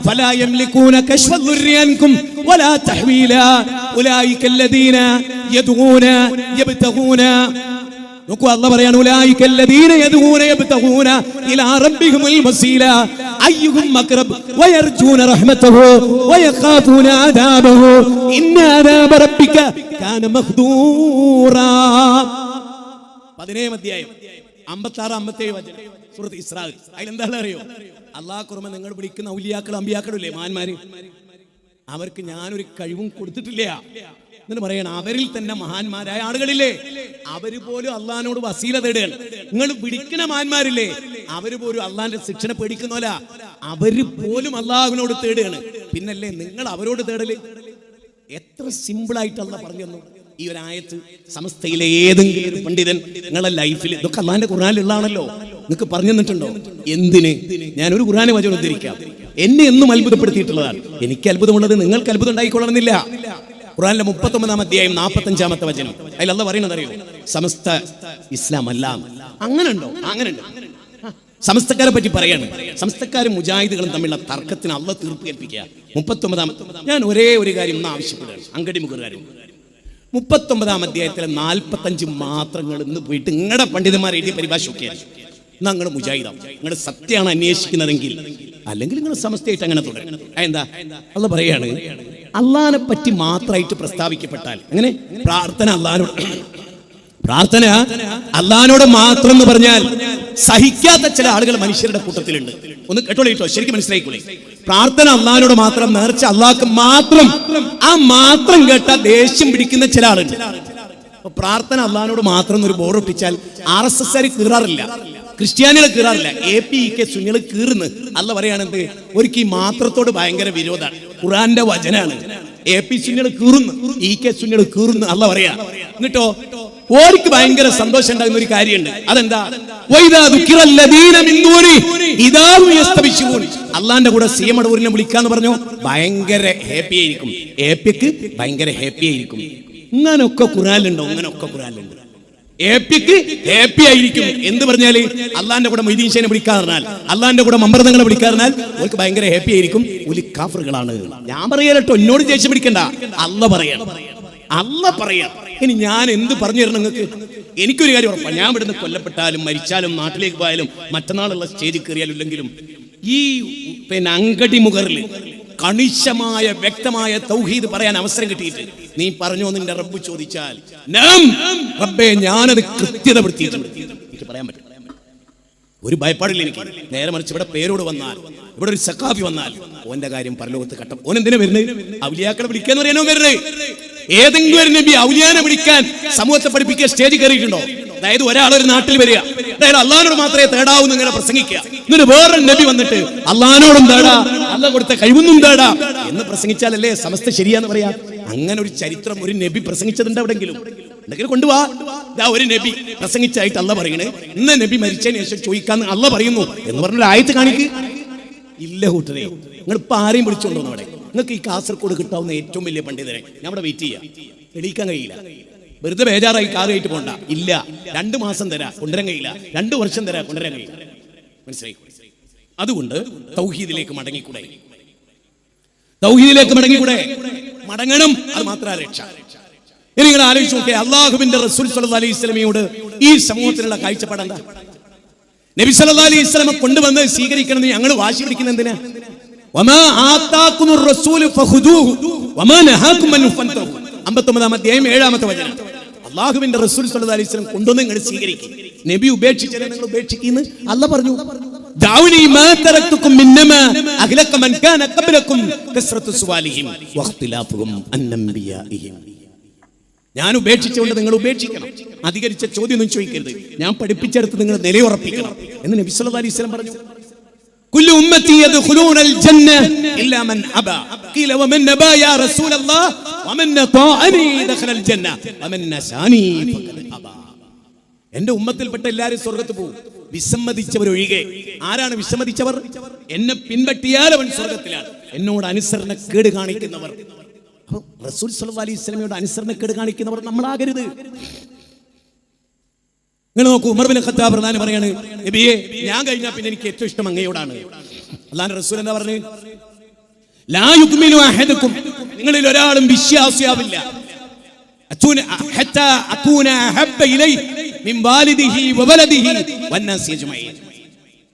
فلا يملكون كشف الضر عنكم ولا تحويلا اولئك الذين يدعون يبتغون നോക്കൂ, അല്ലാഹു പറയാണ് ഉലൈക الذين يدعون يبتغون الى ربهم الوسيله ايهم اقرب ويرجون رحمته ويخافون عذابه ان عذاب ربك كان محذورا. 17 അധ്യായം 56-57 വചനം സൂറത്ത് ഇസ്രാ. അതിലെന്താണ് അറിയോ? അല്ലാഹു കുർബാൻ നിങ്ങൾ വിളിക്കുന്ന ഔലിയാക്കൾ അമ്പിയാക്കളില്ലേ, മഹാന്മാര്, അവർക്ക് ഞാനൊരു കഴിവും കൊടുത്തിട്ടില്ല എന്ന് പറയണം. അവരിൽ തന്നെ മഹാന്മാരായ ആളുകളില്ലേ, അവര് പോലും അള്ളാഹിനോട് വസീല തേടുകയാണ്. നിങ്ങൾ വിളിക്കുന്ന മഹാന്മാരില്ലേ, അവര് പോലും അള്ളാഹിന്റെ ശിക്ഷനെ പേടിക്കുന്നോല, അവര് പോലും അള്ളാഹുവിനോട് തേടുകയാണ്. പിന്നല്ലേ നിങ്ങൾ അവരോട് തേടല്? എത്ര സിമ്പിളായിട്ട് അള്ളാഹ് പറഞ്ഞു തന്നു ഈ ഒരു ആയത്ത്. സമസ്തയിലെ ഏതെങ്കിലും ഒരു പണ്ഡിതൻ നിങ്ങളെ ലൈഫിൽ, ഇതൊക്കെ അള്ളാഹിന്റെ ഖുർആനിലുള്ളതാണല്ലോ, നിങ്ങൾക്ക് പറഞ്ഞു തന്നിട്ടുണ്ടോ? എന്തിന്? ഞാനൊരു ഖുർആനെ വചനം ഉദ്ധരിക്കാം. എന്നെ എന്നും അത്ഭുതപ്പെടുത്തിയിട്ടുള്ളതാണ്. എനിക്ക് അത്ഭുതമുള്ളത് നിങ്ങൾക്ക് അത്ഭുതം ഉണ്ടായിക്കൊള്ളണമെന്നില്ല. ഖുർആനിലെ 39 അധ്യായം 45 വചനം, അതിൽ അള്ളാഹ് പറയുന്നത് അറിയോ? സമസ്ത ഇസ്ലാം അല്ല. അങ്ങനെ ഉണ്ടോ? അങ്ങനെ ഉണ്ട്. സമസ്തക്കാരെ പറ്റി പറയാണ്. സമസ്തക്കാരും മുജാഹിദുകളും തമ്മിലുള്ള തർക്കത്തിന് അള്ളാഹ് തീർപ്പ് കൽപ്പിക്കുക. 39 ഞാൻ ഒരേ ഒരു കാര്യം ഒന്ന് ആവശ്യപ്പെടുകയാണ്. അങ്കടി മുഖർകാരും 39 അധ്യായത്തിലെ 45 മാത്രങ്ങൾ ഇന്ന് പോയിട്ട് നിങ്ങളുടെ പണ്ഡിതന്മാർ എഴുതിയ പരിഭാഷ ഒക്കെയാണ്. നിങ്ങൾ മുജാഹിദാവും, നിങ്ങൾ സത്യമാണ് അന്വേഷിക്കുന്നതെങ്കിൽ, അല്ലെങ്കിൽ നിങ്ങൾ സമസ്തയായിട്ട് അങ്ങനെ തുടരും. എന്താ അള്ളാഹ് പറയാണ്, അള്ളാഹിനെ പറ്റി മാത്രമായിട്ട് പ്രസ്താവിക്കപ്പെട്ടാൽ അങ്ങനെ പ്രാർത്ഥന അള്ളാഹിനോട് മാത്രം എന്ന് പറഞ്ഞാൽ സഹിക്കാത്ത ചില ആളുകൾ മനുഷ്യരുടെ കൂട്ടത്തിലുണ്ട്. ഒന്ന് കേട്ടോളിട്ടോ, ശരിക്കും മനസ്സിലായിക്കോളെ. പ്രാർത്ഥന അള്ളാഹിനോട് മാത്രം, നേർച്ച അള്ളാഹ്ക്ക് മാത്രം, ആ മാത്രം കേട്ട ദേഷ്യം പിടിക്കുന്ന ചില ആളുകൾ. പ്രാർത്ഥന അള്ളാഹിനോട് മാത്രം ഒരു ബോർഡ് ഒട്ടിച്ചാൽ RSS കീറാറില്ല, ക്രിസ്ത്യാനികൾ കീറാറില്ല, APK സുന്നികൾ കീറുന്നു. അല്ല പറയാണെന്ത്, ഒരിക്കൽ ഈ മാത്രത്തോട് ഭയങ്കര വിരോധമാണ്. ഖുർആന്റെ വചനാണ്. AP സുന്നികൾ കീറുന്നു, EK സുന്നികൾ കീറുന്നു. അല്ല പറയാ. എന്നിട്ടോ ഓർക്ക് ഭയങ്കര സന്തോഷം ഉണ്ടാകുന്ന ഒരു കാര്യമുണ്ട്. അതെന്താ? അള്ളാന്റെ കൂടെ CM അടൂരിനെ വിളിക്കാന്ന് പറഞ്ഞു, ഭയങ്കര ഹാപ്പി ആയിരിക്കും. APക്ക് ഭയങ്കര ഹാപ്പി ആയിരിക്കും. ഇങ്ങനൊക്കെ ഖുർആനിലുണ്ടോ? ഇങ്ങനൊക്കെ ഖുർആനിലുണ്ട്. APക്ക് ഹാപ്പി ആയിരിക്കും എന്ന് പറഞ്ഞാല് അള്ളാന്റെ കൂടെ മൊയ്തീൻ ഷേനെ വിളിക്കാറിഞ്ഞാൽ, അള്ളാന്റെ കൂടെ മമ്പർദങ്ങളെ വിളിക്കാറിഞ്ഞാൽ അവർക്ക് ഭയങ്കര ഹാപ്പി ആയിരിക്കും. ഒരു കാഫറുകളാണ്. ഞാൻ പറയാലോ, എന്നോട് ദേഷ്യം പിടിക്കണ്ട. അള്ളാഹ് പറയാം. ഇനി ഞാൻ എന്ത് പറഞ്ഞു തരണം നിങ്ങൾക്ക്? എനിക്കൊരു കാര്യം ഉറപ്പാണ്, ഞാൻ ഇവിടുന്ന് കൊല്ലപ്പെട്ടാലും മരിച്ചാലും നാട്ടിലേക്ക് പോയാലും മറ്റന്നാളുള്ള സ്റ്റേജിൽ കയറിയാലും ഇല്ലെങ്കിലും ഈ അങ്കടി മുഖറിൽ കണിശമായ വ്യക്തമായ തൗഹീദ് പറയാൻ അവസരം കിട്ടിയിട്ട് നീ പറഞ്ഞോ നിന്റെ റബ്ബ് ചോദിച്ചാൽ, റബ്ബേ ഞാനത് കൃത്യതപ്പെടുത്തിയിട്ടുണ്ട്, എനിക്ക് പറയാൻ പറ്റും. ഒരു ഭയപ്പാടില്ല എനിക്ക്. നേരെ മറിച്ച് ഇവിടെ പേരോട് വന്നാൽ, ഇവിടെ ഒരു സഖാഫി വന്നാൽ ഓന്റെ കാര്യം പരലോകത്ത് കട്ടം. ഓൻ എന്തിനാ വരുന്നത്? ഔലിയാക്കളെ വിളിക്കാന്ന് പറയാനോ വരുന്നത്? ഏതെങ്കിലും ഒരു നബി ഔലിയാനെ വിളിക്കാൻ സമൂഹത്തെ പഠിപ്പിക്കുക സ്റ്റേജിൽ കയറിയിട്ടുണ്ടോ? അതായത് ഒരാളൊരു നാട്ടിൽ വരിക, അതായത് അള്ളാഹിനോട് മാത്രമേ തേടാവൂ ഇങ്ങനെ പ്രസംഗിക്കുക. എന്നിട്ട് വേറൊരു നബി വന്നിട്ട് അള്ളാഹിനോടും തേടാ, അള്ളാഹ് കൊടുത്ത കഴിവൊന്നും തേടാ എന്ന് പ്രസംഗിച്ചാലല്ലേ സമസ്ത ശരിയാന്ന് പറയാ? അങ്ങനെ ഒരു ചരിത്രം ഒരു നബി പ്രസംഗിച്ചതുണ്ട് എവിടെങ്കിലും? ഉണ്ടെങ്കിൽ കൊണ്ടുപോവാ. ഇതാ ഒരു നബി പ്രസംഗിച്ചായിട്ട് അല്ല പറയണേ, ഇന്ന് നബി മരിച്ചതിന് ശേഷം ചോദിക്കാന്ന് അല്ല പറയുന്നു എന്ന് പറഞ്ഞൊരു ആയത്ത് കാണിക്ക്. ഇല്ല കൂട്ടരെ, നിങ്ങൾ ഇപ്പൊ ആരെയും വിളിച്ചോണ്ടോന്നു അവിടെ. നിങ്ങൾക്ക് ഈ കാസർഗോഡ് കിട്ടാവുന്ന ഏറ്റവും വലിയ പണ്ഡിതരെ ഞാൻ അവിടെ വെയിറ്റ് ചെയ്യാം. എണീക്കാൻ കഴിയില്ല, വെറുതെ ബേജാറായി കാർ കയറ്റി പോണ്ട. ഇല്ല, 2 മാസം തരാ കൊണ്ടുവരാൻ കഴിയില്ല, 2 വർഷം തരാ കൊണ്ടുവരാൻ കഴിയില്ല. മനസ്സിലായി? അതുകൊണ്ട് തൗഹീദിലേക്ക് മടങ്ങിക്കൂടെ? തൗഹീദിലേക്ക് മടങ്ങിക്കൂടെ? മടങ്ങണം, അത് മാത്രമാണ് രക്ഷ. ഇനി നിങ്ങൾ ആലോചിച്ച് നോക്കിയേ, അള്ളാഹുവിന്റെ റസൂൽ സല്ലല്ലാഹു അലൈഹി വസല്ലമയോട് ഈ സമൂഹത്തിലുള്ള കാഴ്ചപ്പാട് എന്താ? നബി സല്ലല്ലാഹു അലൈഹി വസല്ലമ കൊണ്ടുവന്ന് സ്വീകരിക്കണമെന്ന് ഞങ്ങൾ വാശി പിടിക്കുന്ന എന്തിനാ? വമാ ആതാകുമുർ റസൂലു ഫഖുദൂഹു വമാ നഹാകും അൻഹു ഫൻതഹു. 59-ാം അധ്യായം 7-ാമത്തെ വചനം. അള്ളാഹുവിന്റെ റസൂൽ സല്ലല്ലാഹു അലൈഹി വസല്ലം കൊണ്ടുവന്ന് നിങ്ങൾ സ്വീകരിക്കും. നബി ഉപേക്ഷിച്ചാൽ നിങ്ങൾ ഉപേക്ഷിക്കുന്നു അല്ലാഹ് പറഞ്ഞു. ദാഉനി മാ തറക്തുകും മിന്നമാ അഹ്ലക മൻ കാന ഖബ്ലകും കസ്റത്തു സുവാലിഹിം വഖ്തിലാഫുഹും അൻഅംബിയാഇഹിം. ഞാൻ ഉപേക്ഷിച്ചുകൊണ്ട് നിങ്ങൾ ഉപേക്ഷിക്കണം. അധികരിച്ച ചോദ്യമൊന്നും ചോദിക്കരുത്. ഞാൻ പഠിപ്പിച്ചെടുത്ത് നിങ്ങൾ നിലയുറപ്പിക്കണം എന്ന് നബി സല്ലല്ലാഹു അലൈഹി വസല്ലം പറഞ്ഞു. കുല്ലു ഉമ്മത്തി യദ്ഖുലൂനൽ ജന്ന ഇല്ലാ മൻ അബാ ഖീല വമൻ അബാ യാ റസൂലല്ലാഹ് വമൻ അതാഅനി ദഖലൽ ജന്ന വമൻ നസാനി ഫഖദ് അബാ. എന്റെ ഉമ്മത്തിൽപ്പെട്ട എല്ലാവരും സ്വർഗ്ഗത്തിൽ പോകും, വിസമ്മതിച്ചവർ ഒഴികെ. ആരാണ് വിസമ്മതിച്ചവർ? എന്നെ പിൻപറ്റിയാൽ അവൻ സ്വർഗ്ഗത്തിലാണ്. എന്നോട് അനുസരണക്കേട് കാണിക്കുന്നവർ, റസൂൽ സല്ലല്ലാഹു അലൈഹി വസല്ലമയോട് അനുസരണക്കേട് കാണിക്കുന്നവർ നമ്മളാകരുത്. നിങ്ങൾ നോക്കൂ, ഉമർ ബിൻ ഖത്താബ് റളിയല്ലാഹു പറയാണ്, നബിയെ ഞാൻ കഴിഞ്ഞാൽ പിന്നെ എനിക്ക് ഏറ്റവും ഇഷ്ടം അങ്ങയോടാണ്. അല്ലാഹുവിന്റെ റസൂൽ എന്താ പറഞ്ഞു? ലാ യുഗ്മിനു അഹദുക്കും, നിങ്ങളിൽ ഒരാളും വിശ്വാസിയാവില്ല. ഹത്താ അകൂന അഹബ്ബ ഇലൈഹി മിൻ വാലിദിഹി വവലദിഹി വന്നാസി അജ്മഈൻ.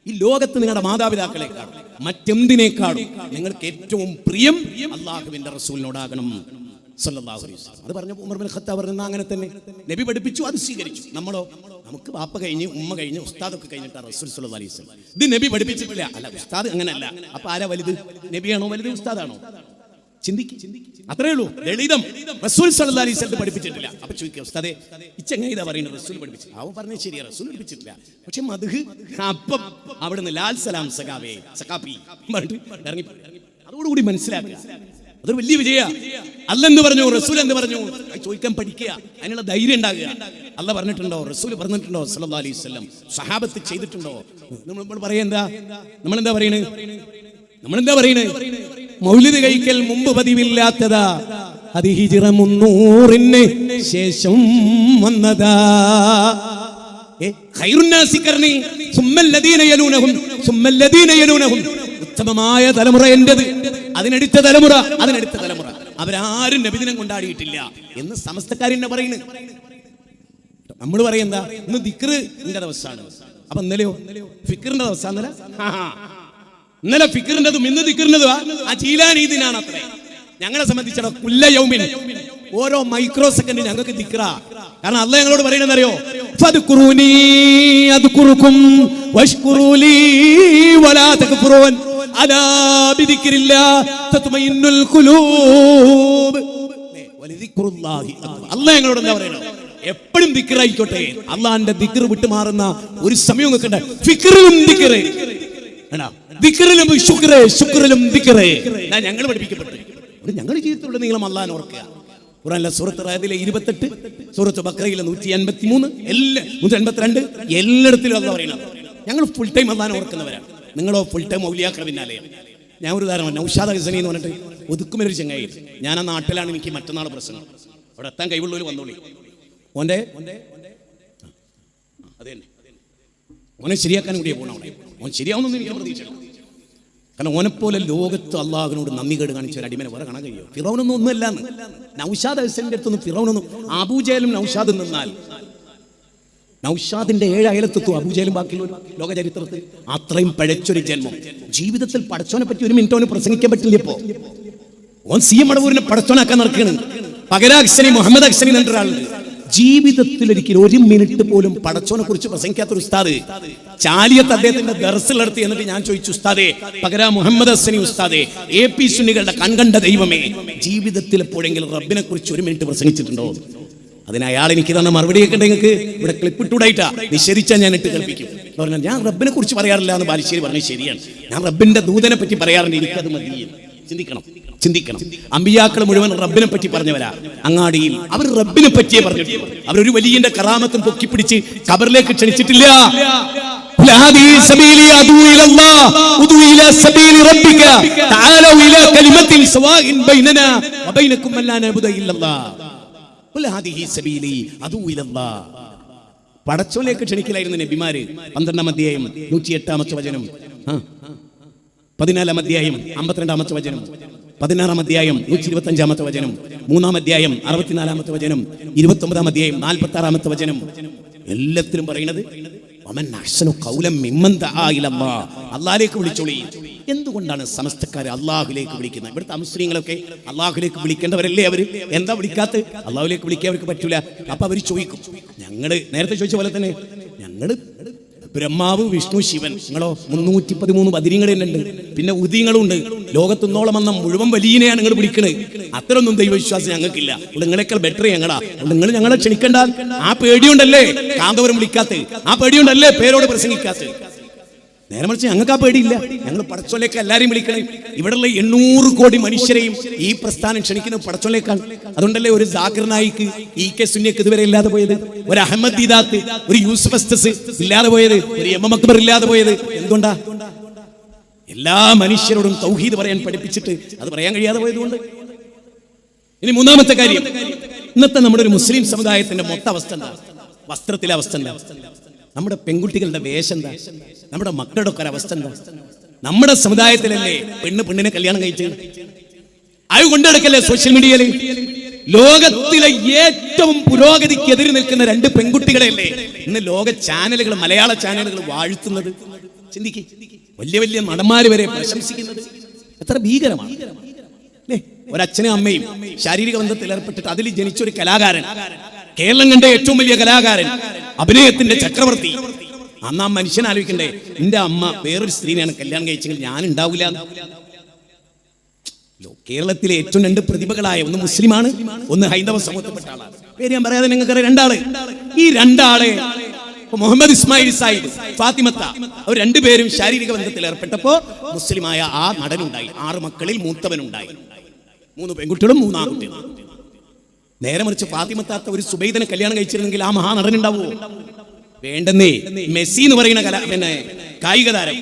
ഈ ലോകത്ത് നിങ്ങളുടെ മാതാപിതാക്കളെക്കാളും മറ്റെന്തിനേക്കാളും നിങ്ങൾക്ക് ഏറ്റവും പ്രിയം അള്ളാഹുവിന്റെ റസൂലിനോടാകണം സല്ലല്ലാഹു അലൈഹി വസല്ലം. അത് പറഞ്ഞു ഉമർ ബിൻ ഖത്താബ് പറഞ്ഞു. അങ്ങനെ തന്നെ നബി പഠിപ്പിച്ചു, അത് സ്വീകരിച്ചു. നമ്മളോ, നമുക്ക് ബാപ്പ കഴിഞ്ഞ് ഉമ്മ കഴിഞ്ഞ് ഉസ്താദൊക്കെ കഴിഞ്ഞിട്ടാണ് റസൂൽ സല്ലല്ലാഹു അലൈഹി വസല്ലം. ഇത് നബി പഠിപ്പിച്ചിട്ടില്ല. അല്ല, ഉസ്താദ് അങ്ങനല്ല. അപ്പൊ ആരാ വലുത്? നബിയാണോ വലുത്, ഉസ്താദാണോ? ചിന്തിക്ക്, അത്രേ ഉള്ളൂ. ലളിതം. റസൂൽ സല്ലല്ലാഹു അലൈഹി വസല്ലം പഠിപ്പിച്ചിട്ടില്ല. അപ്പൊ ചോദിക്കുക, ഉസ്താദേ ഇച്ചെങ്ങനെ ഇതാ പറയുന്നത്? റസൂൽ പഠിപ്പിച്ചു. അവൻ പറഞ്ഞത് ശരിയാ, റസൂൽ പഠിപ്പിച്ചിട്ടില്ല. പക്ഷെ മദ്ഹ് അപ്പം അവിടുന്ന് ലാൽ സലാം സഖാവേ സഖാഫി ഇറങ്ങി. അതോടുകൂടി മനസ്സിലാക്കുക, അതൊരു വലിയ വിജയ. അല്ല എന്ന് പറഞ്ഞു, റസൂൽ എന്ന് പറഞ്ഞു, ചോദിക്കാൻ പഠിക്കുക, അതിനുള്ള ധൈര്യം ഉണ്ടാകുക. അല്ല പറഞ്ഞിട്ടുണ്ടോ? റസൂൽ പറഞ്ഞിട്ടുണ്ടോ? സല്ലല്ലാഹു അലൈഹി വസല്ലം സഹാബത്ത് ചെയ്തിട്ടുണ്ടോ? നമ്മൾ പറയാ എന്താ? നമ്മളെന്താ പറയണേ? മൗലിദ് കഴിക്കൽ മുമ്പ് പതിവില്ലാത്തതാ, അത് ഹിജ്റ 300-ന് ശേഷം വന്നതാ. ഖൈറുന്നാസി ഖർനി സുമ്മല്ലദീന യലൂനഹും സുമ്മല്ലദീന യലൂനഹും. ഉത്തമമായ തലമുറ എന്റേത്, അതിനടുത്ത തലമുറ, അതിനടുത്ത തലമുറ. അവരാരും നബിദിനം കൊണ്ടാടിയിട്ടില്ല എന്ന് സമസ്തക്കാരെന്നെ പറയുന്നു. നമ്മൾ പറയുന്ന ഇന്ന് ദിക്റിന്റെ ദിവസമാണ്. അപ്പൊ ഇന്നലെയോ ഫിക്റിന്റെ ദിവസം. ഇന്നലെ ഫിക്റിന്റെതും ഇന്ന് ദിക്റിന്റെതും ആ ജീലാനി ദിനാണ് അത്രേ. ഞങ്ങളെ സംബന്ധിച്ചിടത്തോളം കുല്ല യൗമിൻ, ഓരോ മൈക്രോ സെക്കൻഡ് ഞങ്ങൾക്ക് ദിക്റാ. കാരണം അല്ലാഹ് ഞങ്ങളോട് പറയുന്നത് അറിയോ? ഫദ്കുറൂനി അദ്കുറുകും വഷ്കുറൂലി വലാ തക്ഫുറൂൻ അലാ ബിദിക്രില്ലാഹ് തത്മഇന്നുൽ ഖുലൂബ്. വലിദിക്റുല്ലാഹി അക്ബർ. അല്ലാഹ് ഞങ്ങളോട് എന്താ പറയുന്നത്? എപ്പോഴും ദിക്റായിക്കോട്ടെ. അല്ലാഹുവിന്റെ ദിക്ർ വിട്ടുമാറുന്ന ഒരു സമയം നിൽക്കണ്ട. ഫിക്റിലും ദിക്ർ, ദിക്റിലും ശുക്ർ, ശുക്റിലും ദിക്ർ. ഞങ്ങൾ പഠിപ്പിക്കപ്പെട്ടു. ഞങ്ങളുടെ ജീവിതത്തിലുള്ള നീളം അല്ലാഹുവിനെ ഓർക്കുക. ഖുർആനിലെ സൂറത്ത് റാദിലെ 28, സൂറത്ത് ബഖറയിലെ 183, 182 എല്ലായിടത്തിലും അല്ലാഹ് പറയുന്നത്. ഞങ്ങൾ ഫുൾ ടൈം അല്ലാഹുവിനെ ഓർക്കുന്നവരാണ്. നിങ്ങളോ ഫുൾ ടൈം ഔലിയാക്കളുടെ പിന്നാലെയാണ്. ഞാൻ ഒരു ഉദാഹരണം, നൗഷാദ് ഹസനി എന്ന് പറഞ്ഞിട്ട് ഒതുക്കുമൊരു ചങ്ങായി. ഞാൻ ആ നാട്ടിലാണ്, എനിക്ക് മറ്റന്നാൾ പ്രസംഗം. അവിടെ എത്താൻ കഴിവുള്ളവർ വന്നോളി. ഓൻ്റെ അതെ ഓനെ ശരിയാക്കാൻ കൂടിയേ പോകണം. ഓൻ ശരിയാവുന്നൊന്നും എനിക്ക് പ്രതീക്ഷയില്ല. കാരണം ഓനെപ്പോലെ ലോകത്ത് അള്ളാഹുവിനോട് നന്ദി കേട് കാണിച്ച ഒരു അടിമനെ വേറെ കാണാൻ കഴിയുമോ? ഫിറൗനൊന്നും ഒന്നുമല്ലാന്ന്. നൗഷാദ് ഹസന്റെ അടുത്തൊന്നും ഫിറൗനൊന്നും. അബൂജഹലും നൗഷാദും നിന്നാൽ നൗഷാദിന്റെ 7 അയലത്തെത്തും അബൂജഹലും ബാക്കിയുള്ള ലോക ചരിത്രത്തിൽ. അത്രയും പഴച്ചൊരു ജന്മം. ജീവിതത്തിൽ പടച്ചോനെ പറ്റി 1 മിനിറ്റ് ഓന് പ്രസംഗിക്കാൻ പറ്റില്ല. ഇപ്പോ ഓൻ CM മടവൂരിനെ പടച്ചോനാക്കാൻ നടക്കുകയാണ്. പകരാക്സനി മുഹമ്മദ് അക്സനി എന്ന ഒരാളുണ്ട്. ജീവിതത്തിൽ ഒരിക്കലും 1 മിനിറ്റ് പോലും പടച്ചോനെ കുറിച്ച് പ്രസംഗിക്കാത്തൊരു ഉസ്താദ് ചാലിയത്ത് അദ്ദേഹത്തിന്റെ ദർസിലെടുത്ത് എന്നിട്ട് ഞാൻ ചോദിച്ചു, ഉസ്താദേ പകരാ മുഹമ്മദ് ഹസനി ഉസ്താദേ, AP സുന്നികളുടെ കൺകണ്ട ദൈവമേ, ജീവിതത്തിൽ എപ്പോഴെങ്കിലും റബ്ബിനെ കുറിച്ച് 1 മിനിറ്റ് പ്രസംഗിച്ചിട്ടുണ്ടോ? അതിന് അയാൾ എനിക്ക് തന്ന മറുപടി കേൾക്കട്ടെ. നിങ്ങൾക്ക് ഇവിടെ ക്ലിപ്പിട്ടൂടായിട്ടാ നിഷേധിച്ചാൽ ഞാൻ ഇട്ട് കേൾപ്പിക്കും. പറഞ്ഞാൽ ഞാൻ റബ്ബിനെ കുറിച്ച് പറയാറില്ല എന്ന് ബാലുശ്ശേരി പറഞ്ഞു. ശരിയാണ്, ഞാൻ റബ്ബിന്റെ ദൂതനെ പറ്റി പറയാറുണ്ട്, എനിക്കത് മതി. ചിന്തിക്കണം. ചിന്തിക്കണം. അമ്പിയാക്കൾ മുഴുവൻ റബ്ബിനെ പറ്റി പറഞ്ഞവരാ. അങ്ങാടിയിൽ അവർ റബ്ബിനെ പറ്റിയേ പറഞ്ഞിട്ടുള്ളൂ. അവരൊരു വലിയ കറാമത്തും പൊക്കിപ്പിടിച്ച് ഖബറിലേക്ക് ക്ഷണിച്ചിട്ടില്ല. പടച്ചോലേക്ക് ക്ഷണിക്കലായിരുന്നു നബിമാര്. 12-ാം അധ്യായം 108-ാമത്തെ വചനം, 14-ാം അധ്യായം 52-ാമത്തെ വചനം, 16-ാം അധ്യായം 125-ാമത്തെ വചനം, 3-ാം അധ്യായം 64-ാമത്തെ വചനം, 29-ാം അധ്യായം 46-ാമത്തെ വചനം. എല്ലാത്തിലും പറയുന്നത് അള്ളാഹിലേക്ക് വിളിച്ചോളി. എന്തുകൊണ്ടാണ് സമസ്തക്കാരെ അള്ളാഹുലേക്ക് വിളിക്കുന്നത്? ഇവിടുത്തെ മുസ്ലിങ്ങളൊക്കെ അള്ളാഹുലേക്ക് വിളിക്കേണ്ടവരല്ലേ? അവര് എന്താ വിളിക്കാത്ത? അള്ളാഹുലേക്ക് വിളിക്കാൻ അവർക്ക് പറ്റൂല. അപ്പൊ അവര് ചോദിക്കും, ഞങ്ങള് നേരത്തെ ചോദിച്ച പോലെ തന്നെ, ഞങ്ങള് ബ്രഹ്മാവ്, വിഷ്ണു, ശിവൻ, നിങ്ങളോ 313 ബദിരീങ്ങൾ തന്നെ ഉണ്ട്, പിന്നെ ഉദീങ്ങളുണ്ട്, ലോകത്തുന്നോളം വന്ന മുഴുവൻ വലിയനെയാണ് നിങ്ങൾ വിളിക്കണത്. അത്രയൊന്നും ദൈവവിശ്വാസം ഞങ്ങൾക്കില്ല. നിങ്ങളെക്കാൾ ബെറ്റർ ഞങ്ങളാ. നിങ്ങൾ ഞങ്ങളെ ക്ഷണിക്കണ്ട. ആ പേടിയുണ്ടല്ലേ കാന്തപുരം വിളിക്കാത്ത? ആ പേടിയുണ്ടല്ലേ പേരോട് പ്രസംഗിക്കാത്ത? നേരെ മറിച്ച് ഞങ്ങൾക്ക് ആ പേടിയില്ല. ഞങ്ങൾ പടച്ചോലേക്ക് എല്ലാരെയും വിളിക്കണേ. ഇവിടെയുള്ള 800 കോടി മനുഷ്യരെയും ഈ പ്രസ്ഥാനം ക്ഷണിക്കുന്നത് പടച്ചോലേക്കാണ്. അതുകൊണ്ടല്ലേ ഒരു ജാക്കിർ നായിക്ക്, EK സുന്നിക്ക് ഇതുവരെ ഇല്ലാതെ പോയത്, ഒരു അഹമ്മദ് ദീദാത്ത്, ഒരു യൂസുഫ് അസ്തസ് ഇല്ലാതെ പോയത്, ഒരു എം അക്ബർ ഇല്ലാതെ പോയത്? എന്തുകൊണ്ടാ? എല്ലാ മനുഷ്യരോടും തൗഹീദ് പറയാൻ പഠിപ്പിച്ചിട്ട് അത് പറയാൻ കഴിയാതെ പോയതുകൊണ്ട്. ഇനി മൂന്നാമത്തെ കാര്യം, ഇന്നത്തെ നമ്മുടെ ഒരു മുസ്ലിം സമുദായത്തിന്റെ മൊത്ത അവസ്ഥ എന്താ? വസ്ത്രത്തിലെ അവസ്ഥ എന്താ? നമ്മുടെ പെൺകുട്ടികളുടെ വേഷം എന്താ? നമ്മുടെ മക്കളുടെ ഒക്കെ അവസ്ഥ എന്താ? നമ്മുടെ സമുദായത്തിലല്ലേ പെണ്ണിനെ കല്യാണം കഴിച്ച് അത് കൊണ്ടെടുക്കല്ലേ സോഷ്യൽ മീഡിയയിൽ? ലോകത്തിലെ ഏറ്റവും പുരോഗതിക്കെതിരെ നിൽക്കുന്ന 2 പെൺകുട്ടികളെയല്ലേ ഇന്ന് ലോക ചാനലുകൾ, മലയാള ചാനലുകൾ വാഴ്ത്തുന്നത്? ചിന്തിക്ക്. വലിയ വലിയ നടന്മാര് വരെ പ്രശംസിക്കുന്നത്. എത്ര ഭീകരമാണ് അല്ലേ? ഒരച്ഛനും അമ്മയും ശാരീരിക ബന്ധത്തിൽ ഏർപ്പെട്ടിട്ട് അതിൽ ജനിച്ചൊരു കലാകാരൻ, കേരളം കണ്ട ഏറ്റവും വലിയ കലാകാരൻ, അഭിനയത്തിന്റെ ചക്രവർത്തി. അന്ന് ആ മനുഷ്യൻ ആലോചിക്കണ്ടേ, എന്റെ അമ്മ വേറൊരു സ്ത്രീനെയാണ് കല്യാണം കഴിച്ചെങ്കിൽ ഞാൻ ഉണ്ടാവില്ല. കേരളത്തിലെ ഏറ്റവും 2 പ്രതിഭകളായ, ഒന്ന് മുസ്ലിമാണ്, ഒന്ന് ഹൈന്ദവ സമൂഹത്തിൽപ്പെട്ട ആളാണ്. പേര് ഞാൻ പറയാതെ നിങ്ങൾക്കറിയാം. 2 ആള്. ഈ 2 ആളെ മുഹമ്മദ് ഇസ്മായിൽ സാഹിബ്, ഫാത്തിമത്ത, അവർ 2 പേരും ശാരീരിക ബന്ധത്തിൽ ഏർപ്പെട്ടപ്പോ മുസ്ലിമായ ആ നടനുണ്ടായി. 6 മക്കളിൽ മൂത്തവനുണ്ടായി. 3 പെൺകുട്ടികളും 3 ആൺകുട്ടികളും. നേരെ മറിച്ച് ഫാത്തിമത്താത്ത ഒരു സുബൈദനെ കല്യാണം കഴിച്ചിരുന്നെങ്കിൽ ആ മഹാനടൻ ഉണ്ടാവുമോ? വേണ്ടെന്നേ. മെസ്സി എന്ന് പറയുന്ന കായിക താരം,